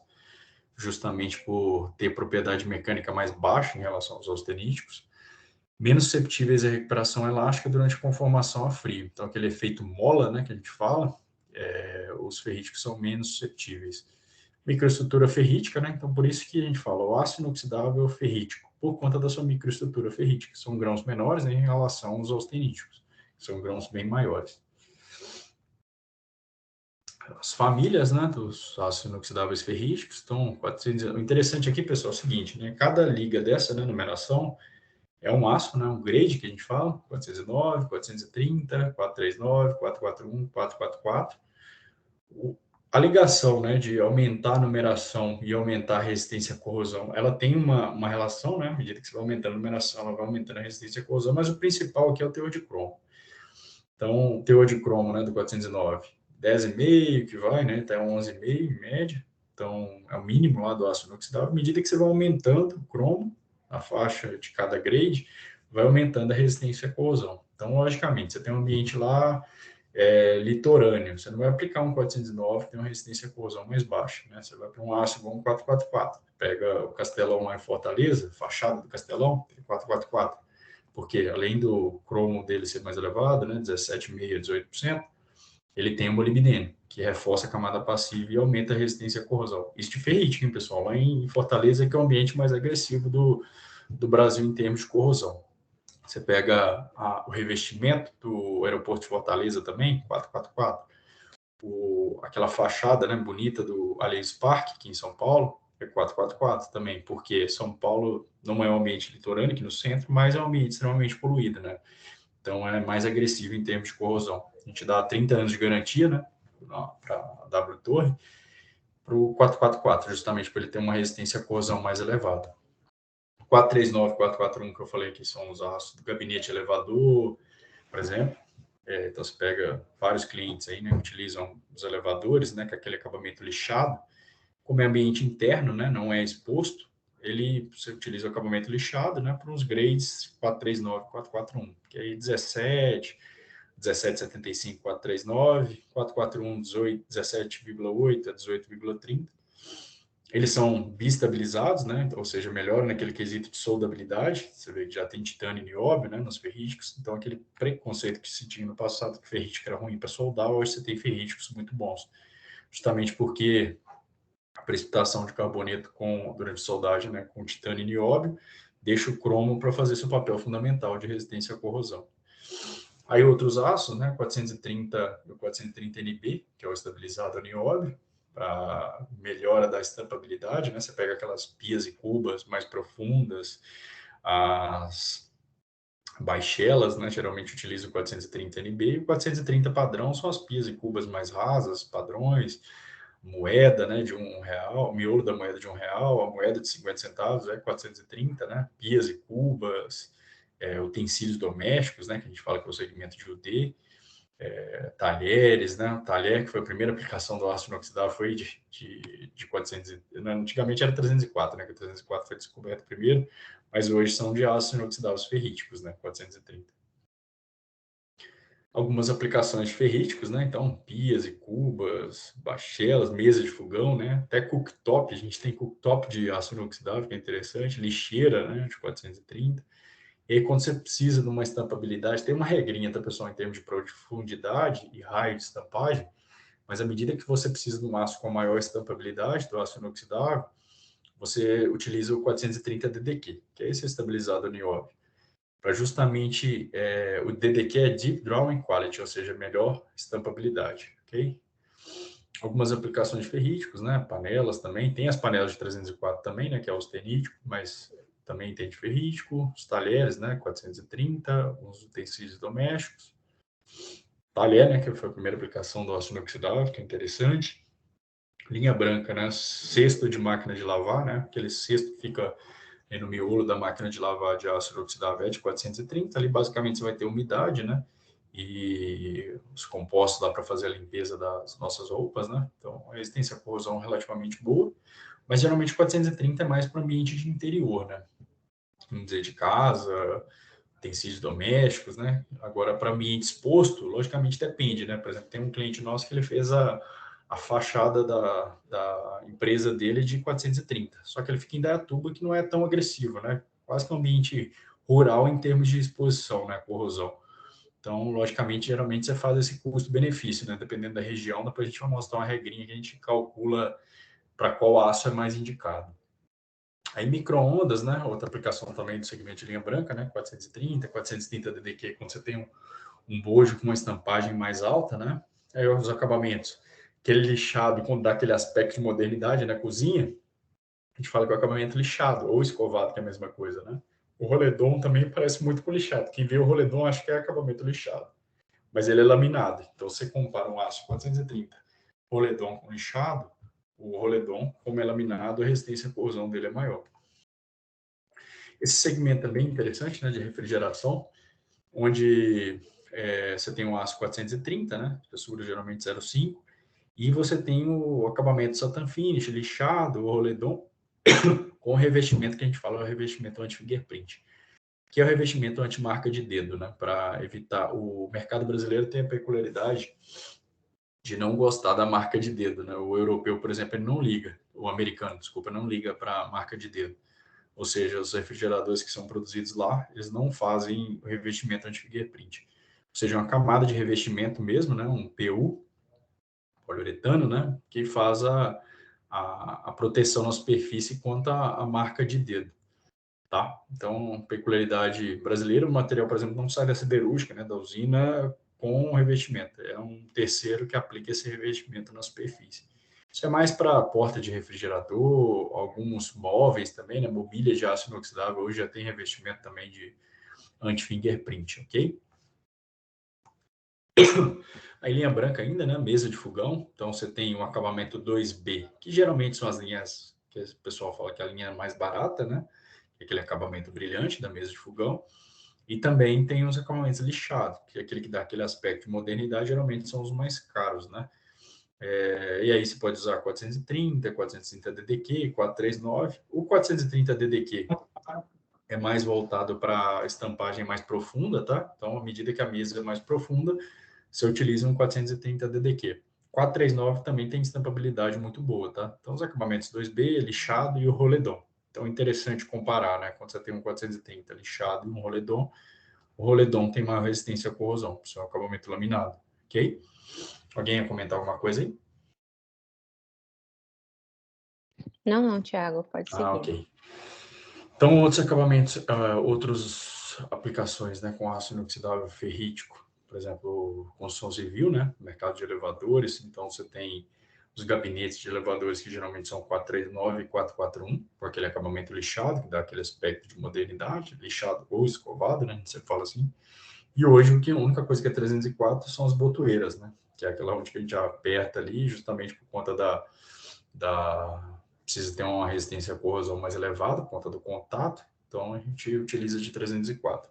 justamente por ter propriedade mecânica mais baixa em relação aos austeníticos, menos susceptíveis à recuperação elástica durante a conformação a frio. Então, aquele efeito mola, né, que a gente fala, os ferríticos são menos susceptíveis. Microestrutura ferrítica, né, então por isso que a gente fala o aço inoxidável ferrítico, por conta da sua microestrutura ferrítica. São grãos menores, né, em relação aos austeníticos, são grãos bem maiores. As famílias, né, dos aços inoxidáveis ferríticos estão 400. O interessante aqui, pessoal, é o seguinte, né, cada liga dessa, né, numeração, é um aço, né, um grade que a gente fala, 409, 430, 439, 441, 444. A ligação, né, de aumentar a numeração e aumentar a resistência à corrosão, ela tem uma relação, né, à medida que você vai aumentando a numeração, ela vai aumentando a resistência à corrosão, mas o principal aqui é o teor de cromo. Então, teor de cromo, né, do 409, 10,5 que vai, né, até 11,5 em média. Então, é o mínimo lá do ácido inoxidável. À medida que você vai aumentando o cromo, a faixa de cada grade, vai aumentando a resistência à corrosão. Então, logicamente, você tem um ambiente lá litorâneo, você não vai aplicar um 409 que tem uma resistência à corrosão mais baixa, né? Você vai para um aço igual um 444. Pega o Castelão lá em Fortaleza, fachada do Castelão, tem 444, porque além do cromo dele ser mais elevado, né, 17,5%, 18%, ele tem o molibdênio, que reforça a camada passiva e aumenta a resistência à corrosão. Isso de ferrite, hein, pessoal? Lá em Fortaleza, que é o ambiente mais agressivo do Brasil em termos de corrosão. Você pega o revestimento do aeroporto de Fortaleza também, 444, aquela fachada, né, bonita do Allianz Parque, aqui em São Paulo, é 444 também, porque São Paulo não é um ambiente litorâneo aqui no centro, mas é um ambiente extremamente poluído, né? Então é mais agressivo em termos de corrosão. A gente dá 30 anos de garantia, né, para a W Torre, para o 444, justamente para ele ter uma resistência à corrosão mais elevada. 439, 441 que eu falei aqui são os aços do gabinete elevador, por exemplo. Então você pega vários clientes aí, né, que utilizam os elevadores, né, com aquele acabamento lixado. Como é ambiente interno, né, não é exposto, você utiliza o acabamento lixado, né, para uns grades 439, 441, que aí 17, 17,75, 439, 441, 18, 17,8 a 18,30. Eles são bistabilizados, né? Ou seja, melhor naquele quesito de soldabilidade. Você vê que já tem titânio e nióbio, né, nos ferríticos. Então, aquele preconceito que se tinha no passado que ferrítico era ruim para soldar, hoje você tem ferríticos muito bons. Justamente porque a precipitação de carboneto durante a soldagem, né, com titânio e nióbio deixa o cromo para fazer seu papel fundamental de resistência à corrosão. Aí outros aços, né, 430 e o 430 NB, que é o estabilizado a nióbio, para melhora da estampabilidade, né? Você pega aquelas pias e cubas mais profundas, as baixelas, né? Geralmente utiliza o 430 NB, e o 430 padrão são as pias e cubas mais rasas, padrões, moeda, né, de R$1, miolo da moeda de R$1, a moeda de 50 centavos é 430, né? Pias e cubas, utensílios domésticos, né, que a gente fala que é o segmento de UD, talheres, né? O talher, que foi a primeira aplicação do aço inoxidável, foi de 400. Antigamente era 304, né? Que o 304 foi descoberto primeiro, mas hoje são de aço inoxidáveis ferríticos, né? 430. Algumas aplicações de ferríticos, né? Então, pias e cubas, bachelas, mesa de fogão, né? Até cooktop, a gente tem cooktop de aço inoxidável, que é interessante, lixeira, né? De 430. E aí, quando você precisa de uma estampabilidade, tem uma regrinha, tá, pessoal, em termos de profundidade e raio de estampagem, mas à medida que você precisa de um aço com maior estampabilidade, do aço inoxidável, você utiliza o 430 DDQ, que é esse estabilizado nióbio, para justamente o DDQ é Deep Drawing Quality, ou seja, melhor estampabilidade, ok? Algumas aplicações de ferríticos, né? Panelas também, tem as panelas de 304 também, né? Que é o austenítico, mas também tem de ferrítico, os talheres, né? 430, os utensílios domésticos. Talher, né? Que foi a primeira aplicação do aço inoxidável, que é interessante. Linha branca, né? Cesto de máquina de lavar, né? Aquele cesto que fica no miolo da máquina de lavar de aço inoxidável é de 430. Ali, basicamente, você vai ter umidade, né? E os compostos dá para fazer a limpeza das nossas roupas, né? Então, a resistência à corrosão é relativamente boa, mas geralmente 430 é mais para o ambiente de interior, né? Vamos dizer, de casa, utensílios domésticos, né? Agora, para ambiente exposto, logicamente depende, né? Por exemplo, tem um cliente nosso que ele fez a fachada da empresa dele de 430, só que ele fica em Indaiatuba, que não é tão agressivo, né? Quase que um ambiente rural em termos de exposição, né? Corrosão. Então, logicamente, geralmente você faz esse custo-benefício, né? Dependendo da região, depois a gente vai mostrar uma regrinha que a gente calcula para qual aço é mais indicado. Aí, micro-ondas, né? Outra aplicação também do segmento de linha branca, né? 430, 430 DDQ, quando você tem um bojo com uma estampagem mais alta, né? Aí os acabamentos. Aquele lixado, quando dá aquele aspecto de modernidade na cozinha, a gente fala que é o acabamento lixado, ou escovado, que é a mesma coisa, né? O roledom também parece muito com lixado. Quem vê o roledom acha que é acabamento lixado, mas ele é laminado. Então, você compara um aço 430 roledom com lixado, o roledom, como é laminado, a resistência à corrosão dele é maior. Esse segmento é bem interessante, né, de refrigeração, onde você tem o aço 430, né? Espessura geralmente 0,5. E você tem o acabamento satin finish, lixado, o roledon, com o revestimento que a gente fala, é o revestimento anti-fingerprint, que é o revestimento anti-marca de dedo, né? Para evitar... O mercado brasileiro tem a peculiaridade de não gostar da marca de dedo, né? O europeu, por exemplo, ele não liga. O americano, desculpa, não liga para a marca de dedo. Ou seja, os refrigeradores que são produzidos lá, eles não fazem o revestimento anti-fingerprint. Ou seja, uma camada de revestimento mesmo, né? Um PU, poliuretano, né? Que faz a proteção na superfície contra a marca de dedo, tá? Então, peculiaridade brasileira, o material, por exemplo, não sai da siderúrgica, né? Da usina com revestimento. É um terceiro que aplica esse revestimento na superfície. Isso é mais para porta de refrigerador, alguns móveis também, né? Mobília de aço inoxidável hoje já tem revestimento também de anti-fingerprint, ok? A linha branca ainda, né? Mesa de fogão. Então, você tem um acabamento 2B, que geralmente são as linhas que o pessoal fala que é a linha mais barata, né? Aquele acabamento brilhante da mesa de fogão. E também tem os acabamentos lixados, que é aquele que dá aquele aspecto de modernidade, geralmente são os mais caros, né? E aí você pode usar 430, 430 DDQ, 439. O 430 DDQ é mais voltado para estampagem mais profunda, tá? Então, à medida que a mesa é mais profunda, você utiliza um 430 DDQ. 439 também tem estampabilidade muito boa, tá? Então, os acabamentos 2B, lixado e o roledom. Então, é interessante comparar, né? Quando você tem um 430 lixado e um roledom, o roledom tem maior resistência à corrosão, por ser um acabamento laminado, ok? Alguém ia comentar alguma coisa aí? Não, Thiago, pode seguir. Ok. Então, outros acabamentos, outras aplicações, né, com aço inoxidável ferrítico, por exemplo, construção civil, né, mercado de elevadores. Então, você tem os gabinetes de elevadores que geralmente são 439 e 441, com aquele acabamento lixado, que dá aquele aspecto de modernidade, lixado ou escovado, né, você fala assim. E hoje, a única coisa que é 304 são as botoeiras, né, que é aquela onde a gente aperta ali, justamente por conta precisa ter uma resistência à corrosão mais elevada por conta do contato, então a gente utiliza de 304.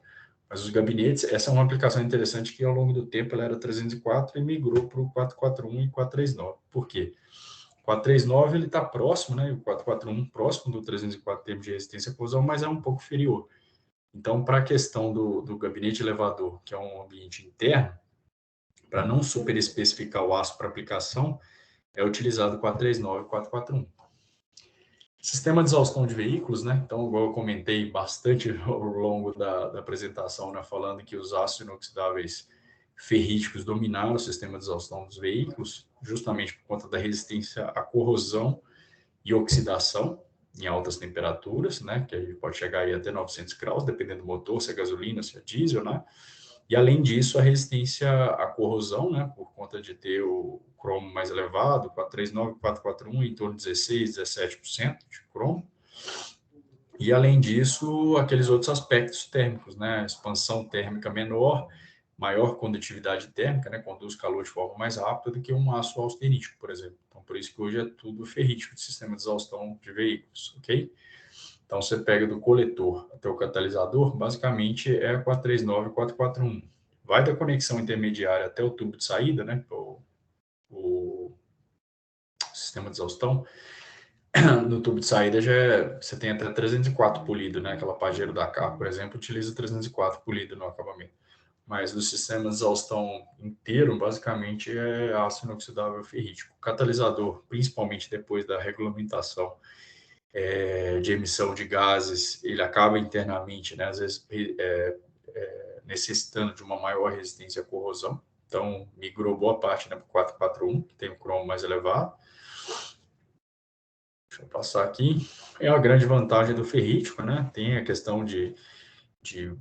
Mas os gabinetes, essa é uma aplicação interessante que ao longo do tempo ela era 304 e migrou para o 441 e 439. Por quê? O 439 ele está próximo, né? O 441 próximo do 304 em termos de resistência à corrosão, mas é um pouco inferior. Então, para a questão do gabinete elevador, que é um ambiente interno, para não super especificar o aço para aplicação, é utilizado o 439 e 441. Sistema de exaustão de veículos, né? Então, igual eu comentei bastante ao longo da apresentação, né? Falando que os aços inoxidáveis ferríticos dominaram o sistema de exaustão dos veículos, justamente por conta da resistência à corrosão e oxidação em altas temperaturas, né? Que a gente pode chegar aí até 900 graus, dependendo do motor, se é gasolina, se é diesel, né? E, além disso, a resistência à corrosão, né, por conta de ter o cromo mais elevado, 439, 441, em torno de 16, 17% de cromo. E, além disso, aqueles outros aspectos térmicos, né, expansão térmica menor, maior condutividade térmica, né, conduz calor de forma mais rápida do que um aço austerítico, por exemplo. Então, por isso que hoje é tudo ferrítico de sistema de exaustão de veículos, ok? Então, você pega do coletor até o catalisador, basicamente é 439 e 441. Vai da conexão intermediária até o tubo de saída, né, o sistema de exaustão. No tubo de saída você tem até 304 polido, né, aquela Pajero Dakar, por exemplo, utiliza 304 polido no acabamento. Mas o sistema de exaustão inteiro, basicamente, é aço inoxidável ferrítico. O catalisador, principalmente depois da regulamentação de emissão de gases, ele acaba internamente, né, às vezes, necessitando de uma maior resistência à corrosão. Então, migrou boa parte, né, para o 441, que tem um cromo mais elevado. Deixa eu passar aqui. É a grande vantagem do ferrítico, né? Tem a questão de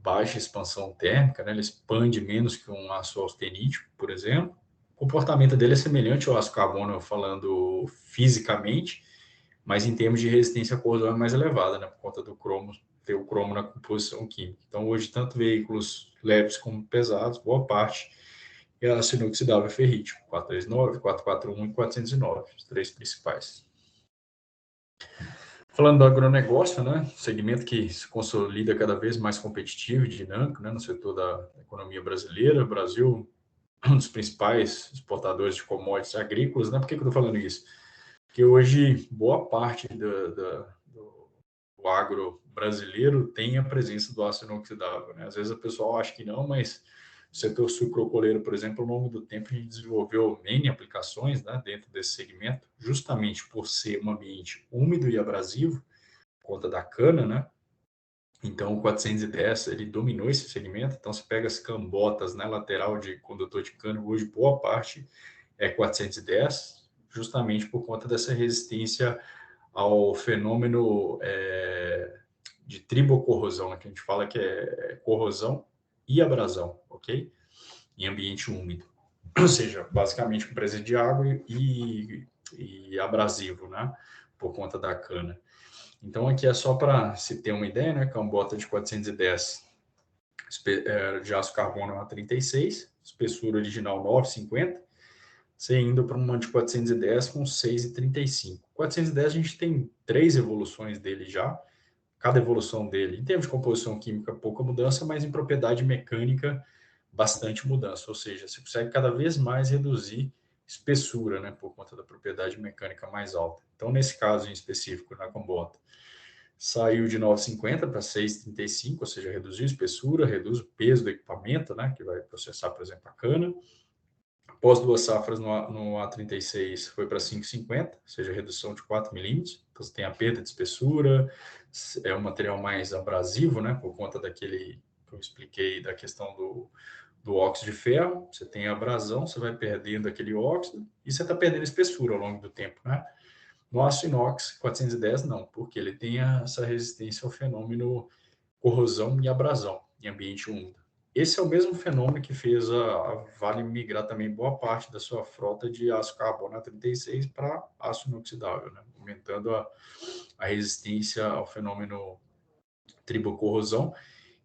baixa expansão térmica, né? Ele expande menos que um aço austenítico, por exemplo. O comportamento dele é semelhante ao aço carbono, falando fisicamente, mas em termos de resistência à corrosão é mais elevada, né? Por conta do cromo, ter o cromo na composição química. Então, hoje, tanto veículos leves como pesados, boa parte é aço inoxidável ferrítico, 439, 441 e 409, os três principais. Falando do agronegócio, né, segmento que se consolida cada vez mais competitivo e dinâmico, né, no setor da economia brasileira. O Brasil é um dos principais exportadores de commodities agrícolas, né? Por que eu estou falando isso? Porque hoje boa parte do agro brasileiro tem a presença do aço inoxidável, né? Às vezes a pessoa acha que não, mas o setor sucrocoleiro, por exemplo, ao longo do tempo a gente desenvolveu N aplicações, né, dentro desse segmento, justamente por ser um ambiente úmido e abrasivo, por conta da cana, né? Então, o 410, ele dominou esse segmento. Então, você pega as cambotas na lateral de condutor de cano, hoje boa parte é 410, justamente por conta dessa resistência ao fenômeno de tribocorrosão, né, que a gente fala que é corrosão e abrasão, ok? Em ambiente úmido. Ou seja, basicamente com presença de água e abrasivo, né? Por conta da cana. Então, aqui é só para se ter uma ideia, né? Cambota de 410 de aço carbono a 36, espessura original 9,50, você indo para uma de 410 com 6,35. 410 a gente tem 3 evoluções dele já, cada evolução dele, em termos de composição química, pouca mudança, mas em propriedade mecânica, bastante mudança. Ou seja, você consegue cada vez mais reduzir espessura, né? Por conta da propriedade mecânica mais alta. Então, nesse caso em específico, na Cambota, saiu de 9,50 para 6,35, ou seja, reduziu a espessura, reduz o peso do equipamento, né, que vai processar, por exemplo, a cana. Após 2 safras no A36 foi para 5,50, ou seja, redução de 4 milímetros. Então, você tem a perda de espessura, é um material mais abrasivo, né, por conta daquele que eu expliquei da questão do óxido de ferro. Você tem a abrasão, você vai perdendo aquele óxido e você está perdendo espessura ao longo do tempo, né? No aço inox 410 não, porque ele tem essa resistência ao fenômeno corrosão e abrasão em ambiente úmido. Esse é o mesmo fenômeno que fez a Vale migrar também boa parte da sua frota de aço carbono 36 para aço inoxidável, né? Aumentando a resistência ao fenômeno tribocorrosão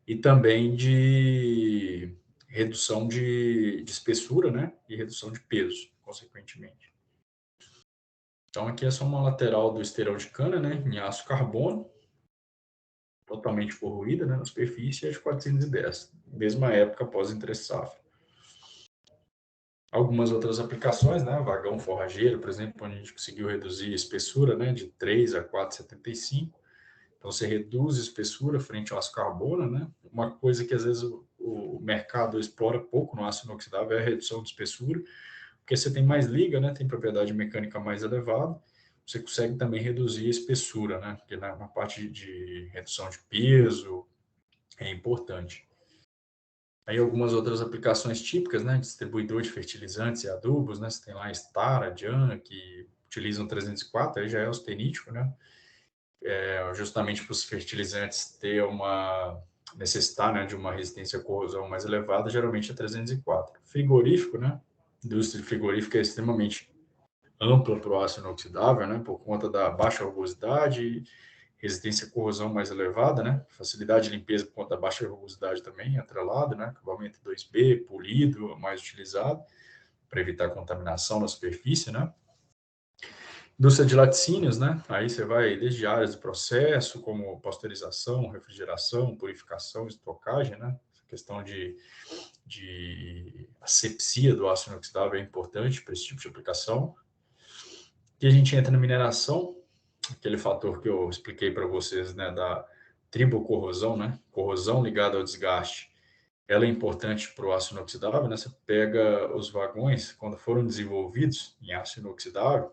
e também de redução de espessura, né? E redução de peso, consequentemente. Então, aqui é só uma lateral do esteirão de cana, né, em aço carbono, totalmente corroída, né, na superfície, é de 410, mesma época após entre safra. Algumas outras aplicações, né, vagão forrageiro, por exemplo, onde a gente conseguiu reduzir a espessura, né, de 3 a 4,75. Então, você reduz a espessura frente ao aço carbono, né? Uma coisa que às vezes o mercado explora pouco no aço inoxidável é a redução de espessura, porque você tem mais liga, né? Tem propriedade mecânica mais elevada, você consegue também reduzir a espessura, né? Porque na parte de redução de peso é importante. Aí algumas outras aplicações típicas, né? Distribuidor de fertilizantes e adubos, né? Você tem lá a Stara, Jan, que utilizam 304, aí já é austenítico, né? Justamente para os fertilizantes ter uma necessitar, né, de uma resistência à corrosão mais elevada, geralmente é 304. Frigorífico, né? A indústria frigorífica é extremamente ampla para o aço inoxidável, né, por conta da baixa rugosidade, resistência à corrosão mais elevada, né, facilidade de limpeza por conta da baixa rugosidade também, atrelado, né, acabamento 2B, polido, mais utilizado, para evitar contaminação na superfície, né. Indústria de laticínios, né, aí você vai desde áreas de processo, como pasteurização, refrigeração, purificação, estocagem, né, essa questão de asepsia do aço inoxidável é importante para esse tipo de aplicação. E a gente entra na mineração, aquele fator que eu expliquei para vocês, né, da tribocorrosão, né, corrosão ligada ao desgaste, ela é importante para o aço inoxidável, né, você pega os vagões, quando foram desenvolvidos em aço inoxidável,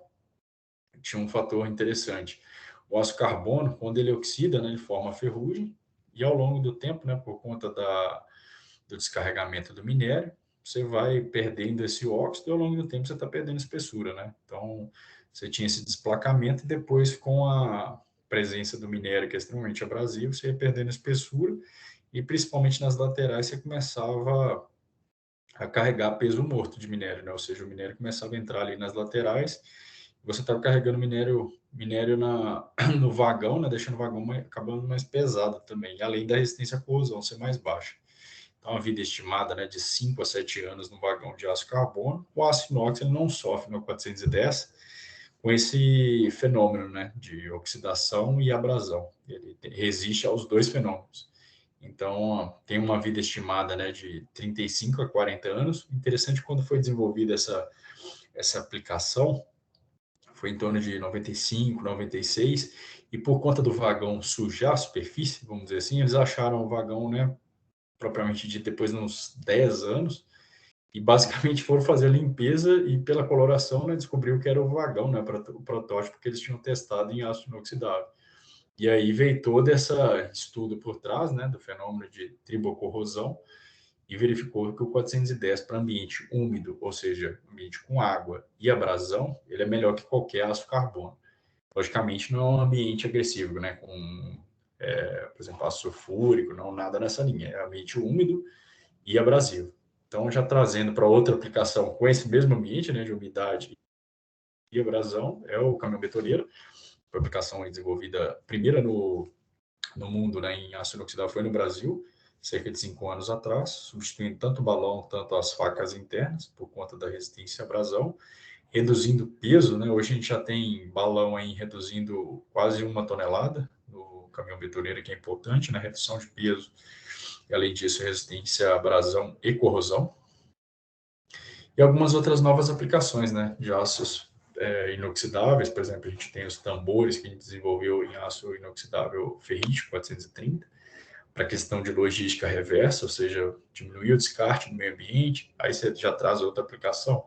tinha um fator interessante. O aço carbono, quando ele oxida, né, ele forma ferrugem, e ao longo do tempo, né, por conta do descarregamento do minério, você vai perdendo esse óxido e ao longo do tempo você está perdendo espessura, né? Então, você tinha esse desplacamento e depois com a presença do minério, que é extremamente abrasivo, você ia perdendo espessura e principalmente nas laterais você começava a carregar peso morto de minério, né? Ou seja, o minério começava a entrar ali nas laterais, você estava carregando minério no vagão, né? Deixando o vagão acabando mais pesado também, além da resistência à corrosão ser mais baixa. Então, a vida estimada, né, de 5 a 7 anos no vagão de aço carbono. O aço inox ele não sofre no 410, com esse fenômeno, né, de oxidação e abrasão. Ele resiste aos dois fenômenos. Então, tem uma vida estimada, né, de 35 a 40 anos. Interessante, quando foi desenvolvida essa aplicação, foi em torno de 95, 96, e por conta do vagão sujar a superfície, vamos dizer assim, eles acharam o vagão, né, propriamente dito, depois de uns 10 anos, e basicamente foram fazer a limpeza e pela coloração, né, descobriu que era o vagão, né, o protótipo que eles tinham testado em aço inoxidável. E aí veio todo esse estudo por trás, né, do fenômeno de tribocorrosão, e verificou que o 410 para ambiente úmido, ou seja, ambiente com água e abrasão, ele é melhor que qualquer aço carbono. Logicamente, não é um ambiente agressivo, né, com, por exemplo, aço sulfúrico, não nada nessa linha. É ambiente úmido e abrasivo. Então, já trazendo para outra aplicação com esse mesmo ambiente, né, de umidade e abrasão, é o caminhão betoneiro. Foi a aplicação desenvolvida primeira no mundo, né, em aço inoxidável, foi no Brasil, cerca de 5 anos atrás, substituindo tanto o balão, tanto as facas internas, por conta da resistência à abrasão, reduzindo peso, né? Hoje a gente já tem balão aí reduzindo quase 1 tonelada no caminhão betoneiro, que é importante, né? Redução de peso, e além disso, resistência à abrasão e corrosão. E algumas outras novas aplicações, né? De aços inoxidáveis, por exemplo, a gente tem os tambores que a gente desenvolveu em aço inoxidável ferrítico 430, para questão de logística reversa, ou seja, diminuir o descarte do meio ambiente. Aí você já traz outra aplicação,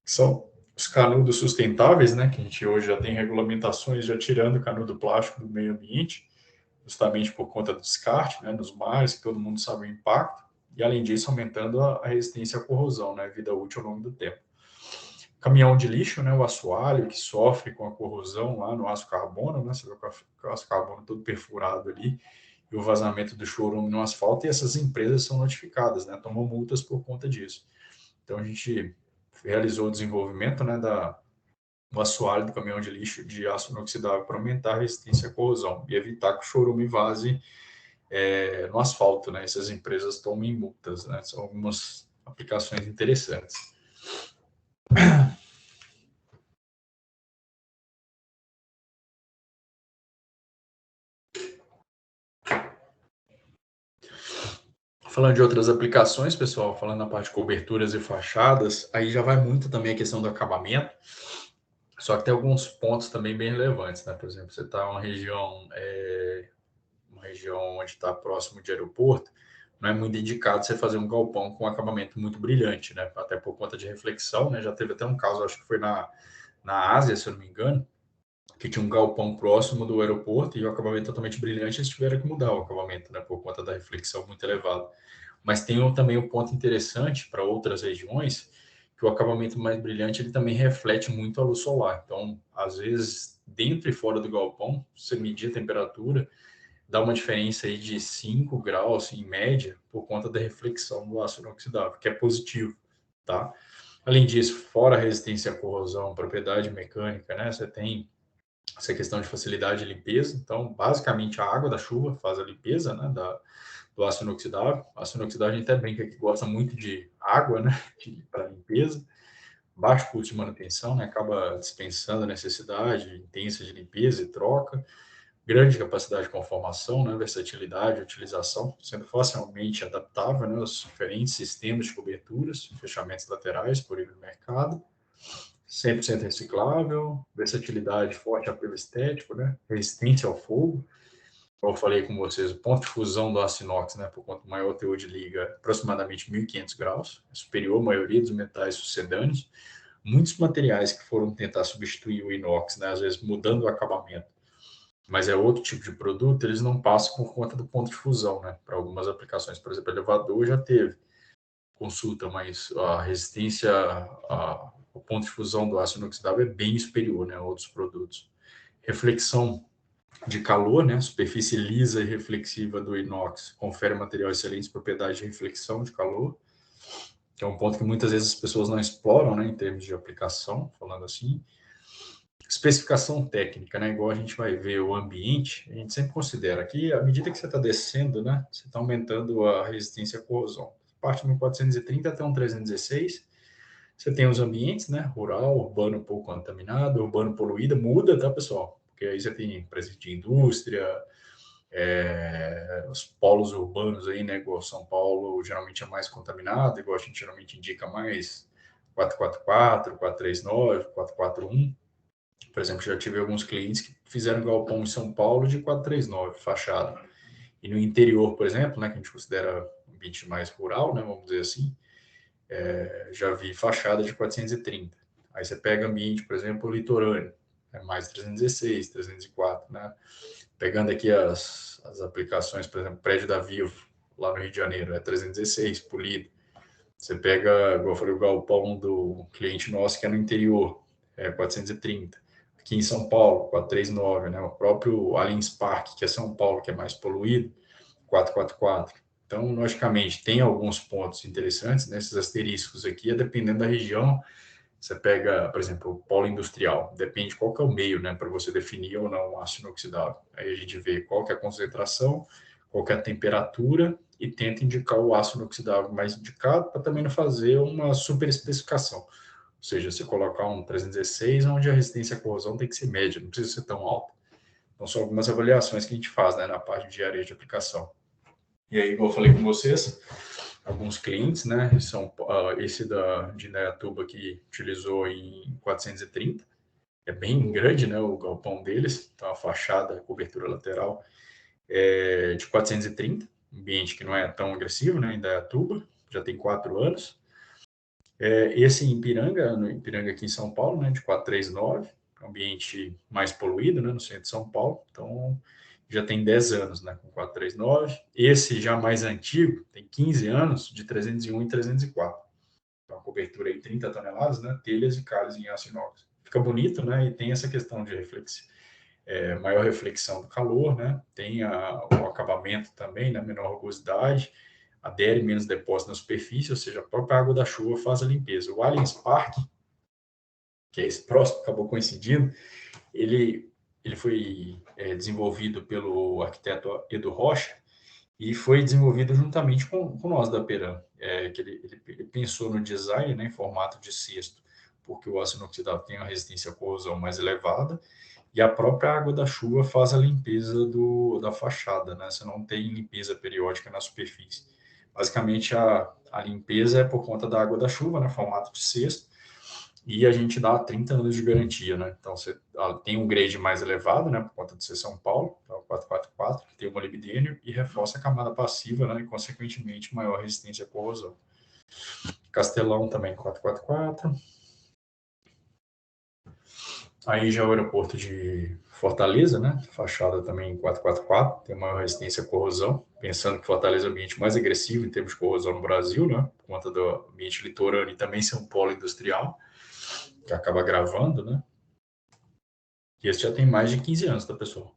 que são os canudos sustentáveis, né, que a gente hoje já tem regulamentações já tirando o canudo plástico do meio ambiente, justamente por conta do descarte, né, nos mares, que todo mundo sabe o impacto, e além disso aumentando a resistência à corrosão, né, vida útil ao longo do tempo. Caminhão de lixo, né, o assoalho, que sofre com a corrosão lá no aço carbono, né, você vê o aço carbono todo perfurado ali, e o vazamento do chorume no asfalto, e essas empresas são notificadas, né, tomam multas por conta disso. Então, a gente realizou o desenvolvimento, né, do assoalho do caminhão de lixo de aço inoxidável para aumentar a resistência à corrosão e evitar que o chorume vaze no asfalto, né, essas empresas tomem multas, né, são algumas aplicações interessantes. Falando de outras aplicações, pessoal, falando na parte de coberturas e fachadas, aí já vai muito também a questão do acabamento, só que tem alguns pontos também bem relevantes, né? Por exemplo, você está em uma região onde está próximo de aeroporto, não é muito indicado você fazer um galpão com acabamento muito brilhante, né? Até por conta de reflexão, né? Já teve até um caso, acho que foi na Ásia, se eu não me engano, que tinha um galpão próximo do aeroporto e o acabamento totalmente brilhante, eles tiveram que mudar o acabamento, né? Por conta da reflexão muito elevada. Mas tem também um ponto interessante para outras regiões, que o acabamento mais brilhante ele também reflete muito a luz solar. Então, às vezes, dentro e fora do galpão, você medir a temperatura, dá uma diferença aí de 5 graus em média, por conta da reflexão do aço inoxidável, que é positivo, tá? Além disso, fora a resistência à corrosão, propriedade mecânica, né? Você tem essa questão de facilidade de limpeza. Então, basicamente, a água da chuva faz a limpeza, né, do aço inoxidável. O aço inoxidável a gente até brinca que gosta muito de água, né, para limpeza. Baixo custo de manutenção, né, acaba dispensando a necessidade intensa de limpeza e troca. Grande capacidade de conformação, né, versatilidade, utilização, sendo facilmente adaptável, né, aos diferentes sistemas de coberturas, fechamentos laterais por ir no mercado. 100% reciclável, versatilidade, forte apelo estético, né? Resistência ao fogo. Como eu falei com vocês, o ponto de fusão do aço inox, né, por conta do maior teor de liga, aproximadamente 1.500 graus, é superior à maioria dos metais sucedâneos. Muitos materiais que foram tentar substituir o inox, né, às vezes mudando o acabamento, mas é outro tipo de produto, eles não passam por conta do ponto de fusão, né? Para algumas aplicações, por exemplo, elevador já teve consulta, mas a resistência o ponto de fusão do aço inoxidável é bem superior, né, a outros produtos. Reflexão de calor, né, superfície lisa e reflexiva do inox confere ao material excelentes propriedades de reflexão de calor, que é um ponto que muitas vezes as pessoas não exploram, né, em termos de aplicação, falando assim. Especificação técnica, né, igual a gente vai ver o ambiente, a gente sempre considera que à medida que você está descendo, né, você está aumentando a resistência à corrosão. Parte no 430 até um 316, Você tem os ambientes, né? Rural, urbano um pouco contaminado, urbano poluído, muda, tá, pessoal? Porque aí você tem presença de indústria, os polos urbanos aí, né? Igual São Paulo, geralmente é mais contaminado, igual a gente geralmente indica mais 444, 439, 441. Por exemplo, já tive alguns clientes que fizeram galpão em São Paulo de 439, fachada. E no interior, por exemplo, né, que a gente considera um ambiente mais rural, né, vamos dizer assim, já vi fachada de 430. Aí você pega ambiente, por exemplo, litorâneo, é mais 316, 304, né? Pegando aqui as aplicações, por exemplo, prédio da Vivo, lá no Rio de Janeiro, é 316, polido. Você pega, igual eu falei, o galpão do cliente nosso, que é no interior, é 430. Aqui em São Paulo, 439, né? O próprio Allianz Parque, que é São Paulo, que é mais poluído, 444. Então, logicamente, tem alguns pontos interessantes nesses asteriscos aqui, dependendo da região. Você pega, por exemplo, o polo industrial, depende qual que é o meio, né, para você definir ou não o aço inoxidável. Aí a gente vê qual que é a concentração, qual que é a temperatura e tenta indicar o aço inoxidável mais indicado para também não fazer uma super especificação. Ou seja, você colocar um 316, onde a resistência à corrosão tem que ser média, não precisa ser tão alta. Então, são algumas avaliações que a gente faz, né, na parte de área de aplicação. E aí, igual eu falei com vocês, alguns clientes, né, esse de Indaiatuba que utilizou em 430, é bem grande, né, o galpão deles, então a fachada, a cobertura lateral é de 430, ambiente que não é tão agressivo, né, em Indaiatuba, já tem 4 anos. Esse em Ipiranga, no Ipiranga aqui em São Paulo, né, de 439, ambiente mais poluído, né, no centro de São Paulo, então já tem 10 anos, né, com 439. Esse já mais antigo, tem 15 anos, de 301 e 304. Então, a cobertura aí 30 toneladas, né, telhas e calhas em aço inox. Fica bonito, né, e tem essa questão de maior reflexão do calor, né, tem o acabamento também, né, menor rugosidade, adere menos depósito na superfície, ou seja, a própria água da chuva faz a limpeza. O Allianz Parque, que é esse próximo, acabou coincidindo, ele foi desenvolvido pelo arquiteto Edu Rocha e foi desenvolvido juntamente com nós da Peram, que ele pensou no design, né, em formato de cesto, porque o aço inoxidável tem uma resistência à corrosão mais elevada e a própria água da chuva faz a limpeza da fachada, né? Você não tem limpeza periódica na superfície. Basicamente, a limpeza é por conta da água da chuva, né, formato de cesto, e a gente dá 30 anos de garantia, né? Então, você tem um grade mais elevado, né, por conta de ser São Paulo, então 444, que tem o molibdênio e reforça a camada passiva, né, e, consequentemente, maior resistência à corrosão. Castelão também, 444. Aí já o aeroporto de Fortaleza, né, fachada também 444, tem maior resistência à corrosão, pensando que Fortaleza é o ambiente mais agressivo em termos de corrosão no Brasil, né, por conta do ambiente litorâneo e também ser um polo industrial, que acaba gravando, né? E esse já tem mais de 15 anos, tá, pessoal?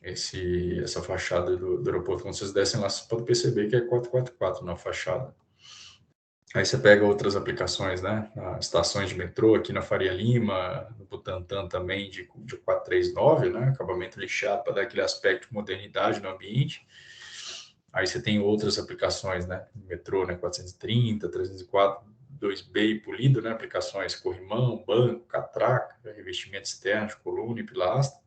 Essa fachada do aeroporto, quando vocês descem lá, vocês podem perceber que é 444 na fachada. Aí você pega outras aplicações, né? Estações de metrô aqui na Faria Lima, no Butantã também, de 439, né? Acabamento lixado para dar aquele aspecto de modernidade no ambiente. Aí você tem outras aplicações, né? Metrô, né? 430, 304, 2B e polido, né? Aplicações corrimão, banco, catraca, revestimento externo de coluna e pilastra.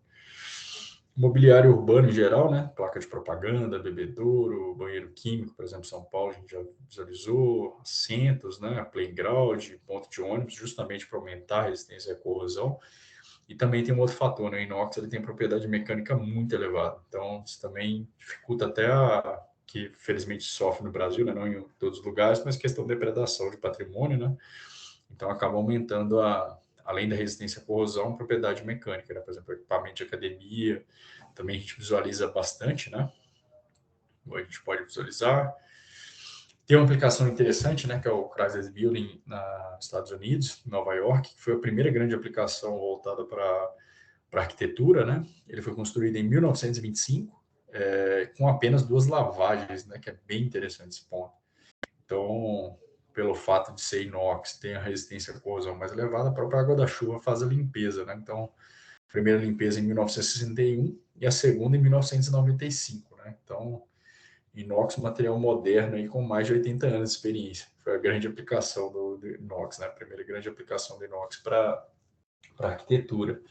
Mobiliário urbano em geral, né? Placa de propaganda, bebedouro, banheiro químico, por exemplo, São Paulo, a gente já visualizou, assentos, né? Playground, ponto de ônibus, justamente para aumentar a resistência à corrosão. E também tem um outro fator, né? O inox ele tem propriedade mecânica muito elevada, então isso também dificulta até que felizmente sofre no Brasil, né? Não em todos os lugares, mas questão de depredação de patrimônio, né? Então acaba aumentando além da resistência à corrosão, propriedade mecânica, né? Por exemplo, equipamento de academia, também a gente visualiza bastante, né? A gente pode visualizar. Tem uma aplicação interessante, né, que é o Chrysler Building nos Estados Unidos, em Nova York, que foi a primeira grande aplicação voltada para arquitetura, né? Ele foi construído em 1925, com apenas 2 lavagens, né, que é bem interessante esse ponto. Então, pelo fato de ser inox, tem a resistência à corrosão mais elevada, a própria água da chuva faz a limpeza, né? Então, a primeira limpeza em 1961 e a segunda em 1995, né? Então, inox, material moderno aí com mais de 80 anos de experiência. Foi a grande aplicação do inox, né? A primeira grande aplicação do inox para arquitetura.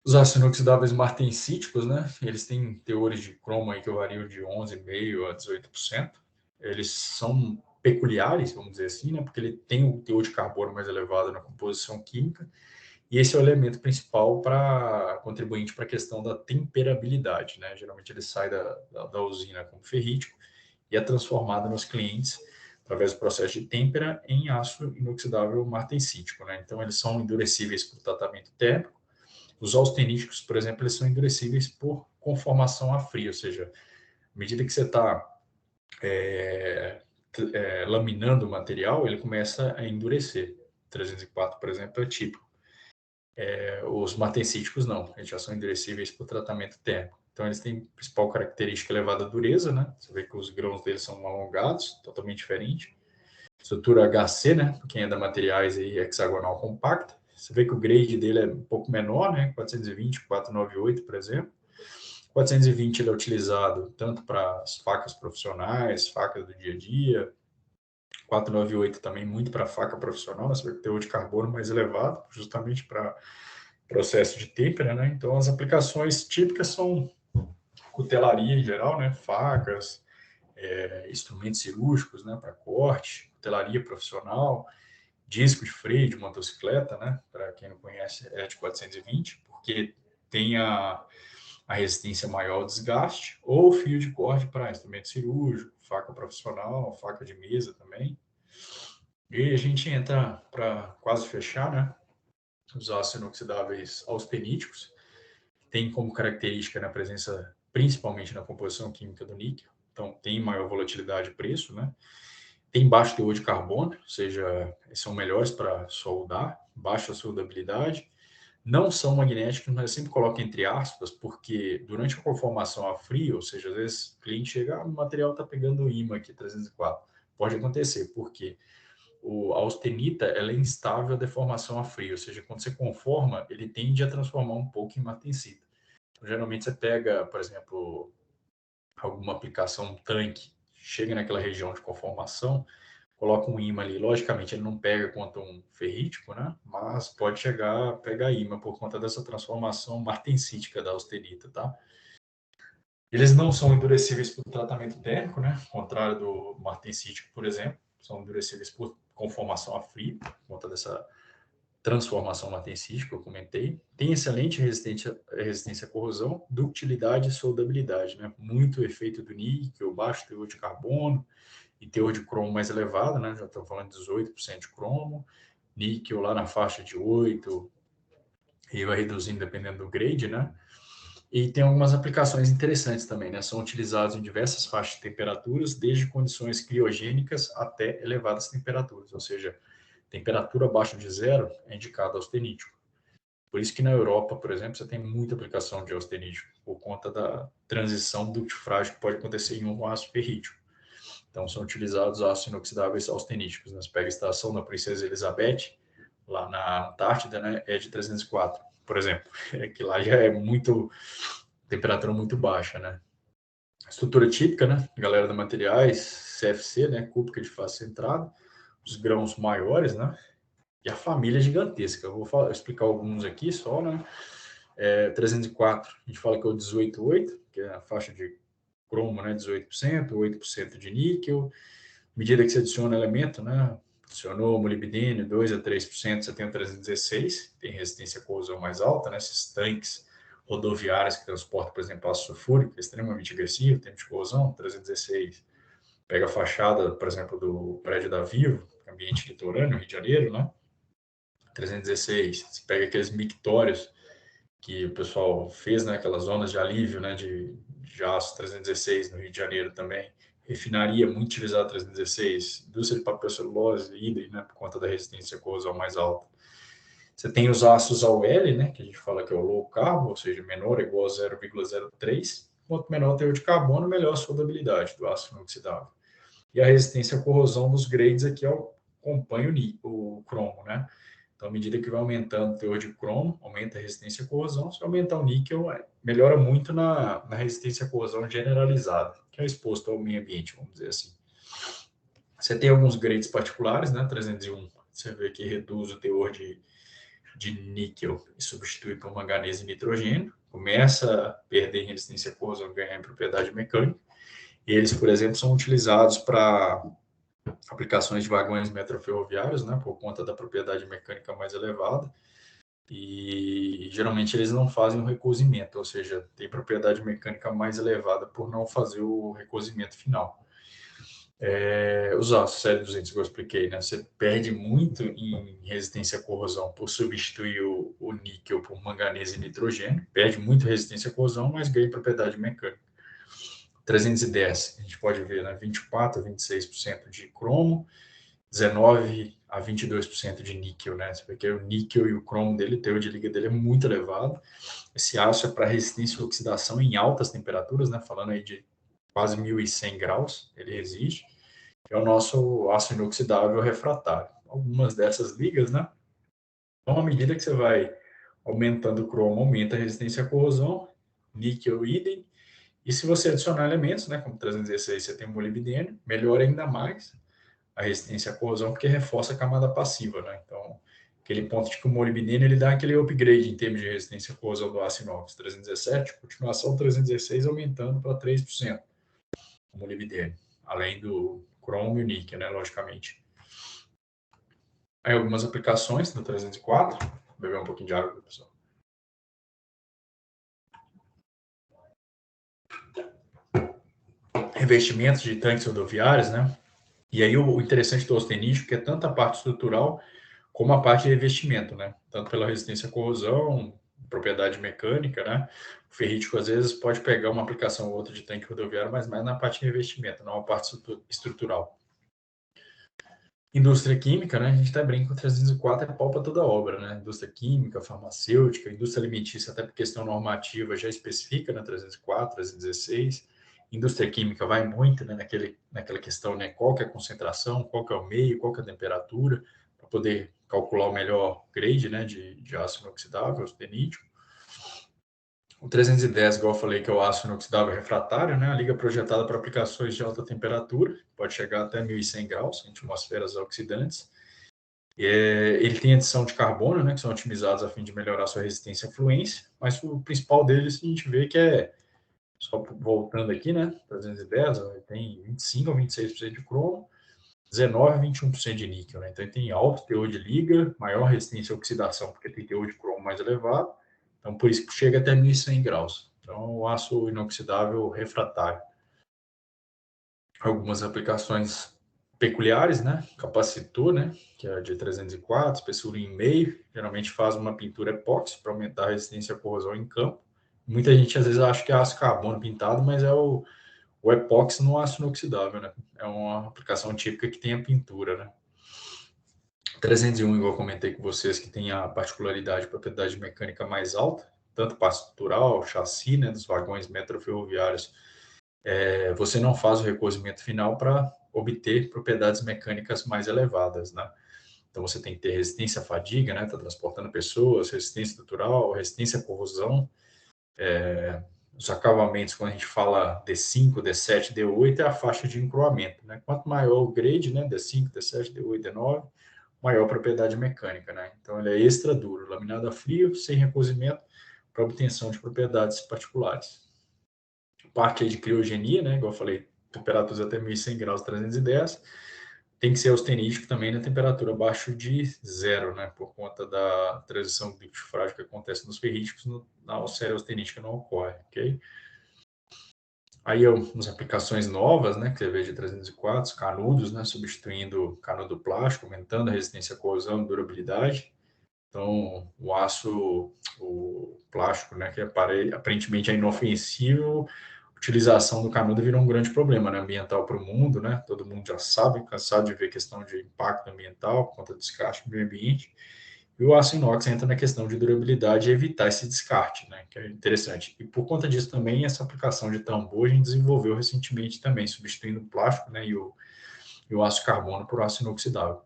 Os aços inoxidáveis martensíticos, né? Eles têm teores de cromo aí que variam de 11,5% a 18%. Eles são peculiares, vamos dizer assim, né? Porque ele tem o teor de carbono mais elevado na composição química, e esse é o elemento principal para contribuinte para a questão da temperabilidade, né? Geralmente ele sai da usina como ferrítico e é transformado nos clientes através do processo de têmpera em aço inoxidável martensítico, né? Então eles são endurecíveis por tratamento térmico. Os austeníticos, por exemplo, eles são endurecíveis por conformação a frio, ou seja, à medida que você está laminando o material, ele começa a endurecer. 304, por exemplo, é típico. Os martensíticos não, eles já são endurecíveis por tratamento térmico. Então, eles têm a principal característica elevada dureza, né? Você vê que os grãos deles são alongados, totalmente diferente. Estrutura HC, né? Quem é da materiais aí, hexagonal compacta. Você vê que o grade dele é um pouco menor, né? 420, 498, por exemplo. 420 ele é utilizado tanto para as facas profissionais, facas do dia a dia. 498 também muito para faca profissional, você vai ter teor de carbono mais elevado, justamente para processo de têmpera, né? Então, as aplicações típicas são cutelaria em geral, né? Facas, instrumentos cirúrgicos, né? Para corte, cutelaria profissional, disco de freio de motocicleta, né? Para quem não conhece, é de 420, porque tem a resistência maior ao desgaste, ou fio de corte para instrumento cirúrgico, faca profissional, faca de mesa também. E a gente entra para quase fechar, né? Os aços inoxidáveis austeníticos, tem como característica na presença, principalmente na composição química do níquel, então tem maior volatilidade de preço, né? Tem baixo teor de carbono, ou seja, são melhores para soldar, baixa soldabilidade, não são magnéticos, mas eu sempre coloco entre aspas, porque durante a conformação a frio, ou seja, às vezes o cliente chega, o material está pegando imã aqui, 304. Pode acontecer, porque a austenita ela é instável à deformação a frio, ou seja, quando você conforma, ele tende a transformar um pouco em martensita. Então, geralmente você pega, por exemplo, alguma aplicação, um tanque, chega naquela região de conformação, coloca um ímã ali. Logicamente, ele não pega quanto um ferrítico, né? Mas pode chegar a pegar ímã por conta dessa transformação martensítica da austenita, tá? Eles não são endurecíveis por tratamento térmico, né? Ao contrário do martensítico, por exemplo, são endurecíveis por conformação a frio, por conta dessa transformação martensítica que eu comentei. Tem excelente resistência à corrosão, ductilidade e soldabilidade, né? Muito efeito do níquel, baixo teor de carbono e teor de cromo mais elevado, né? Já estou falando de 18% de cromo, níquel lá na faixa de 8%, e vai reduzindo dependendo do grade, né? E tem algumas aplicações interessantes também, né? São utilizados em diversas faixas de temperaturas, desde condições criogênicas até elevadas temperaturas, ou seja, temperatura abaixo de zero é indicado austenítico. Por isso que na Europa, por exemplo, você tem muita aplicação de austenítico, por conta da transição ductifrágil que pode acontecer em um aço ferrítico. Então, são utilizados aços inoxidáveis austeníticos. Né? Você pega a estação da Princesa Elizabeth, lá na Antártida, né? É de 304, por exemplo. Que lá já é temperatura muito baixa, né? Estrutura típica, né? Galera da Materiais, CFC, né? Cúbica de face centrada, os grãos maiores, né? E a família é gigantesca. Eu vou explicar alguns aqui só, né? 304, a gente fala que é o 18,8, que é a faixa de cromo, né? 18%, 8% de níquel. À medida que você adiciona elemento, né? Adicionou molibdênio, 2 a 3%, você tem o 316, tem resistência à corrosão mais alta, né? Esses tanques rodoviários que transportam, por exemplo, ácido sulfúrico, é extremamente agressivo, tempo de corrosão, 316. Pega a fachada, por exemplo, do prédio da Vivo, ambiente litorâneo, Rio de Janeiro, né? 316. Você pega aqueles mictórios que o pessoal fez, né? Aquelas zonas de alívio, né? De aço, 316 no Rio de Janeiro também. Refinaria, muito utilizada 316. Indústria de papel celulose, idem, né? Por conta da resistência à corrosão mais alta. Você tem os aços AOL, né? Que a gente fala que é o low carbo, ou seja, menor ou igual a 0,03. Quanto menor o teor de carbono, melhor a soldabilidade do aço inoxidável. E a resistência à corrosão dos grades aqui acompanha o cromo, né? Então, à medida que vai aumentando o teor de cromo, aumenta a resistência à corrosão. Se aumentar o níquel, melhora muito na resistência à corrosão generalizada, que é exposto ao meio ambiente, vamos dizer assim. Você tem alguns grades particulares, né? 301, você vê que reduz o teor de níquel e substitui por manganês e nitrogênio. Começa a perder em resistência à corrosão, ganhar em propriedade mecânica. E eles, por exemplo, são utilizados para aplicações de vagões metroferroviários, né, por conta da propriedade mecânica mais elevada, e geralmente eles não fazem o recozimento, ou seja, tem propriedade mecânica mais elevada por não fazer o recozimento final. Os aços CL200 que eu expliquei, né, você perde muito em resistência à corrosão por substituir o níquel por manganês e nitrogênio, perde muito resistência à corrosão, mas ganha propriedade mecânica. 310, a gente pode ver, né, 24 a 26% de cromo, 19 a 22% de níquel, né? Você vê que o níquel e o cromo dele, o teor de liga dele é muito elevado. Esse aço é para resistência à oxidação em altas temperaturas, né? Falando aí de quase 1.100 graus, ele resiste. É o nosso aço inoxidável refratário. Algumas dessas ligas, né? Então, à medida que você vai aumentando o cromo, aumenta a resistência à corrosão, níquel idem. E se você adicionar elementos, né, como 316, você tem molibdênio, melhora ainda mais a resistência à corrosão, porque reforça a camada passiva, né? Então, aquele ponto de que o molibdênio ele dá aquele upgrade em termos de resistência à corrosão do aço inox 317, continuação 316 aumentando para 3% o molibdênio, além do cromo e o níquel, né, logicamente. Aí algumas aplicações do 304, vou beber um pouquinho de água, pessoal. Revestimentos de tanques rodoviários, né? E aí o interessante do austenítico é tanto a parte estrutural como a parte de revestimento, né? Tanto pela resistência à corrosão, propriedade mecânica, né? O ferrítico, às vezes, pode pegar uma aplicação ou outra de tanque rodoviário, mas mais na parte de revestimento, não a parte estrutural. Indústria química, né? A gente até brinca com 304, é pau para toda obra, né? Indústria química, farmacêutica, indústria alimentícia, até por questão normativa, já especifica, né? 304, 316. Indústria química vai muito, né? Naquela questão, né? Qual que é a concentração, qual que é o meio, qual que é a temperatura, para poder calcular o melhor grade, né? De aço inoxidável, austenítico. O 310, igual eu falei, que é o aço inoxidável refratário, né? A liga projetada para aplicações de alta temperatura, pode chegar até 1.100 graus, em atmosferas oxidantes. Ele tem adição de carbono, né? Que são otimizados a fim de melhorar sua resistência à fluência, mas o principal deles a gente vê que é, só voltando aqui, né? 310, tem 25 a 26% de cromo, 19 a 21% de níquel, né? Então ele tem alto teor de liga, maior resistência à oxidação, porque tem teor de cromo mais elevado. Então, por isso que chega até 1.100 graus. Então, o aço inoxidável refratário. Algumas aplicações peculiares, né? Capacitor, né? Que é de 304, espessura em meio. Geralmente faz uma pintura epóxi para aumentar a resistência à corrosão em campo. Muita gente, às vezes, acha que é aço carbono pintado, mas é o epóxi no aço inoxidável, né? É uma aplicação típica que tem a pintura, né? 301, igual eu comentei com vocês, que tem a particularidade de propriedade mecânica mais alta, tanto parte estrutural, chassi, né, dos vagões metroferroviários. Você não faz o recozimento final para obter propriedades mecânicas mais elevadas, né? Então, você tem que ter resistência à fadiga, né? Está transportando pessoas, resistência estrutural, resistência à corrosão. Os acabamentos, quando a gente fala D5, D7, D8, é a faixa de encroamento, né? Quanto maior o grade, né? D5, D7, D8, D9, maior propriedade mecânica, né? Então, ele é extra duro, laminado a frio, sem recozimento, para obtenção de propriedades particulares. Parte aí de criogenia, né? Igual eu falei, temperaturas até 1.100 graus, 310. Tem que ser austenítico também na temperatura abaixo de zero, né? Por conta da transição líquido frágil que acontece nos ferríticos, na série austenítica não ocorre, ok? Aí umas aplicações novas, né, que você vê de 304, canudos, né, substituindo canudo plástico, aumentando a resistência à corrosão e durabilidade. Então, o aço, o plástico, né, que aparentemente é inofensivo, a utilização do canudo virou um grande problema, né, ambiental para o mundo, né? Todo mundo já sabe, cansado de ver questão de impacto ambiental, por conta do descarte do meio ambiente. E o aço inox entra na questão de durabilidade e evitar esse descarte, né? Que é interessante. E por conta disso também, essa aplicação de tambor a gente desenvolveu recentemente também, substituindo o plástico, né? E o aço carbono por aço inoxidável.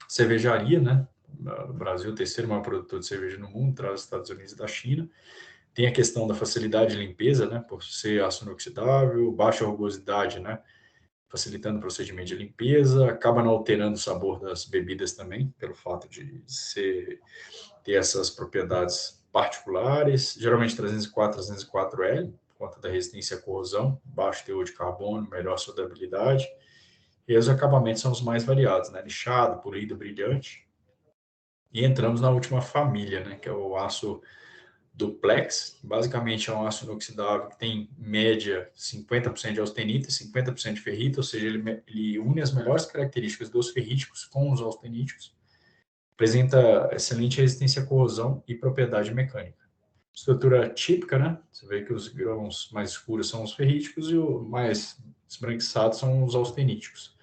Cervejaria, né? O Brasil é o terceiro maior produtor de cerveja no mundo, atrás dos Estados Unidos e da China. Tem a questão da facilidade de limpeza, né, por ser aço inoxidável, baixa rugosidade, né, facilitando o procedimento de limpeza, acaba não alterando o sabor das bebidas também, pelo fato de ter essas propriedades particulares, geralmente 304, 304L, por conta da resistência à corrosão, baixo teor de carbono, melhor soldabilidade, e os acabamentos são os mais variados, né, lixado, polido, brilhante. E entramos na última família, né, que é o aço duplex. Basicamente é um aço inoxidável que tem em média 50% de austenita e 50% de ferrita, ou seja, ele une as melhores características dos ferríticos com os austeníticos. Apresenta excelente resistência à corrosão e propriedade mecânica. Estrutura típica, né? Você vê que os grãos mais escuros são os ferríticos e os mais esbranquiçados são os austeníticos.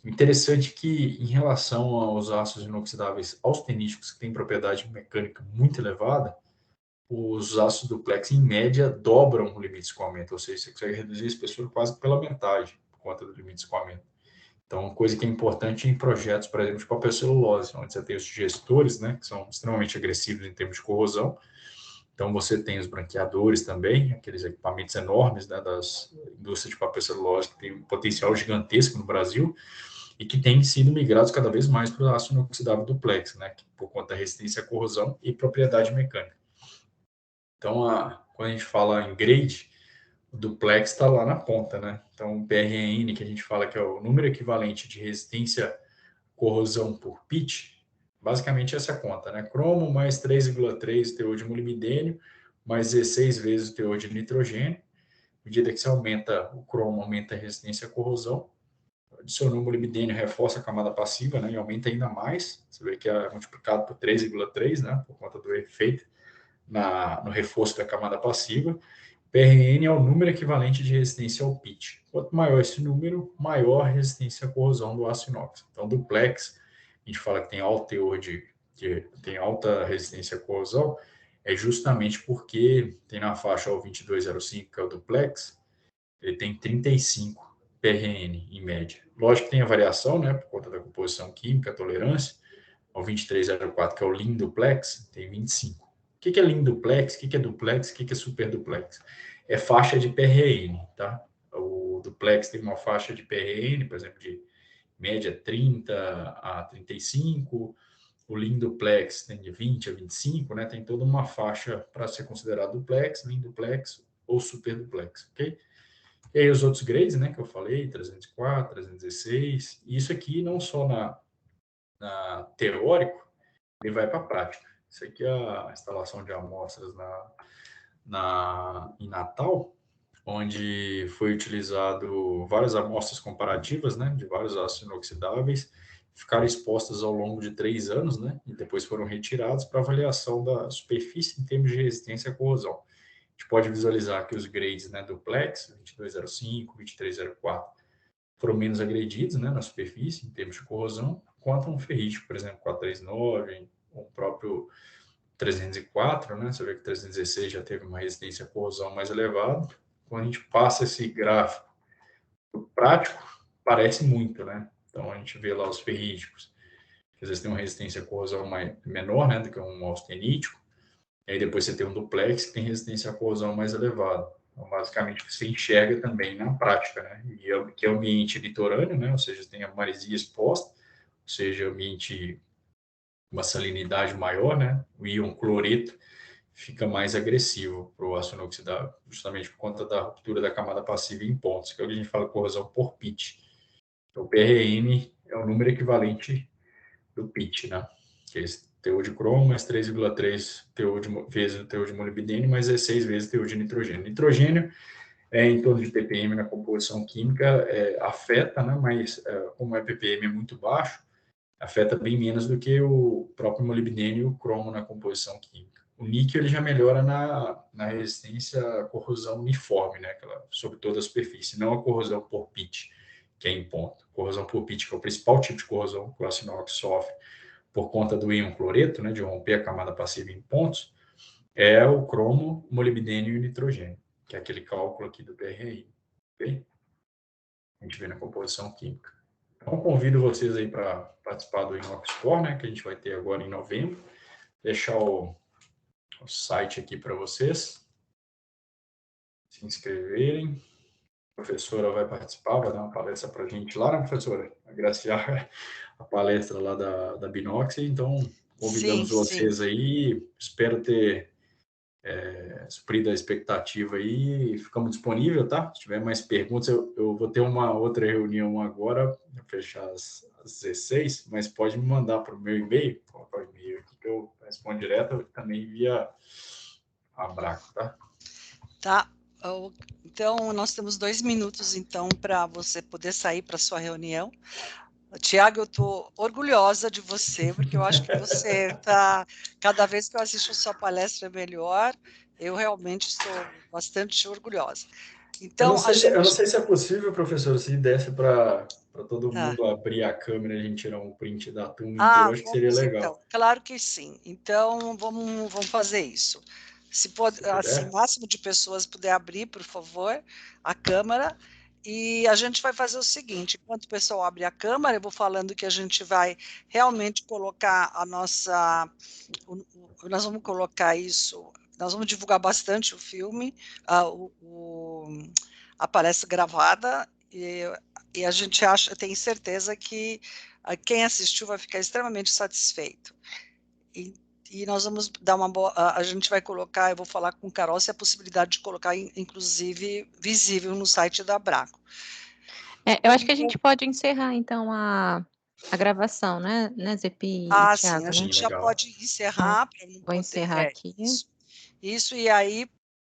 Interessante que, em relação aos aços inoxidáveis austeníticos, que têm propriedade mecânica muito elevada, os aços duplex, em média, dobram o limite de escoamento, ou seja, você consegue reduzir a espessura quase pela metade por conta do limite de escoamento. Então, coisa que é importante em projetos, por exemplo, de papel celulose, onde você tem os digestores, né, que são extremamente agressivos em termos de corrosão. Então, você tem os branqueadores também, aqueles equipamentos enormes, né, das indústrias de papel celulose, que tem um potencial gigantesco no Brasil, e que têm sido migrados cada vez mais para o aço inoxidável duplex, né, por conta da resistência à corrosão e propriedade mecânica. Então, quando a gente fala em grade, o duplex está lá na ponta, né? Então, o PRN, que a gente fala que é o número equivalente de resistência à corrosão por pitch, basicamente essa conta, né? Cromo mais 3,3 teor de molibdênio, mais 16 vezes o teor de nitrogênio. À medida que você aumenta o cromo, aumenta a resistência à corrosão. Adicionou o molibdênio, reforça a camada passiva, né? E aumenta ainda mais. Você vê que é multiplicado por 3,3, né? Por conta do efeito no reforço da camada passiva. PRN é o número equivalente de resistência ao pitch. Quanto maior esse número, maior a resistência à corrosão do aço inox. Então, duplex, a gente fala que tem alto teor tem alta resistência à corrosão, é justamente porque tem na faixa o 2205, que é o duplex, ele tem 35 PRN em média. Lógico que tem a variação, né, por conta da composição química, a tolerância. O 2304, que é o Lean Duplex, tem 25. O que é Lean Duplex? O que é Duplex? O que é Super Duplex? É faixa de PRN, tá? O Duplex tem uma faixa de PRN, por exemplo, de média 30 a 35. O Lean Duplex tem de 20 a 25, né? Tem toda uma faixa para ser considerado Duplex, Lean Duplex ou Super Duplex, ok? E aí os outros grades, né, que eu falei, 304, 316. E isso aqui não só na teórico, ele vai para a prática. Isso aqui é a instalação de amostras em Natal, onde foi utilizado várias amostras comparativas, né, de vários aços inoxidáveis, ficaram expostas ao longo de 3 anos, né, e depois foram retirados para avaliação da superfície em termos de resistência à corrosão. A gente pode visualizar que os grades, né, duplex, 2205, 2304, foram menos agredidos, né, na superfície, em termos de corrosão, quanto um ferrítico, por exemplo, 439, ou o próprio 304, né, você vê que 316 já teve uma resistência à corrosão mais elevada. Quando a gente passa esse gráfico prático, parece muito, né? Então, a gente vê lá os ferríticos, que às vezes tem uma resistência à corrosão menor, né, do que um austenítico, e aí depois você tem um duplex que tem resistência à corrosão mais elevada. Então, basicamente, você enxerga também na prática, né? E que é o ambiente litorâneo, né? Ou seja, tem a maresia exposta, ou seja, ambiente, uma salinidade maior, né? O íon cloreto fica mais agressivo para o aço inoxidável, justamente por conta da ruptura da camada passiva em pontos, que é o que a gente fala corrosão por pitch. Então, o PRN é o número equivalente do pitch, né? Que é esse teor de cromo mais 3,3 vezes o teor de molibdênio mais 16 vezes o teor de nitrogênio. Nitrogênio é em torno de ppm na composição química, afeta, né? Mas como é ppm é muito baixo, afeta bem menos do que o próprio molibdênio e o cromo na composição química. O níquel ele já melhora na resistência à corrosão uniforme, né? Sobre toda a superfície, não a corrosão por pitch, que é em ponto. Corrosão por pitch, que é o principal tipo de corrosão que o aço inox sofre por conta do íon cloreto, né, de romper a camada passiva em pontos, é o cromo, molibdênio e o nitrogênio, que é aquele cálculo aqui do PRI. Okay? A gente vê na composição química. Então, convido vocês aí para participar do Inox Core, né, que a gente vai ter agora em novembro. Deixar o site aqui para vocês se inscreverem. A professora vai participar, vai dar uma palestra para a gente lá, né, professora? Agraciar a palestra lá da Binox. Então, convidamos vocês aí. Espero ter suprido a expectativa aí. Ficamos disponíveis, tá? Se tiver mais perguntas, eu vou ter uma outra reunião agora, fechar às 16, mas pode me mandar para o meu e-mail, colocar o e-mail aqui que eu respondo direto, também via Abraco, tá? Tá. Então, nós temos 2 minutos, então, para você poder sair para sua reunião. Tiago, eu estou orgulhosa de você, porque eu acho que você está, cada vez que eu assisto a sua palestra melhor, eu realmente estou bastante orgulhosa. Então, eu não sei se é possível, professor, se desse para todo Tá. mundo abrir a câmera e a gente tirar um print da turma inteira, acho que seria legal. Então, claro que sim. Então, vamos fazer isso. Se pode, assim, o máximo de pessoas puder abrir, por favor, a câmera. E a gente vai fazer o seguinte: enquanto o pessoal abre a câmera, eu vou falando que a gente vai realmente colocar a nossa. Nós vamos colocar isso. Nós vamos divulgar bastante o filme, a palestra gravada, e a gente tem certeza que quem assistiu vai ficar extremamente satisfeito. E nós vamos dar uma boa. A gente vai colocar, eu vou falar com o Carol se a possibilidade de colocar, inclusive, visível no site da Abraco. Eu acho que a gente pode encerrar, então, a gravação, né, Zepi e Sim, Thiago, a né? gente já pode encerrar. Vou encerrar aqui. Isso, e aí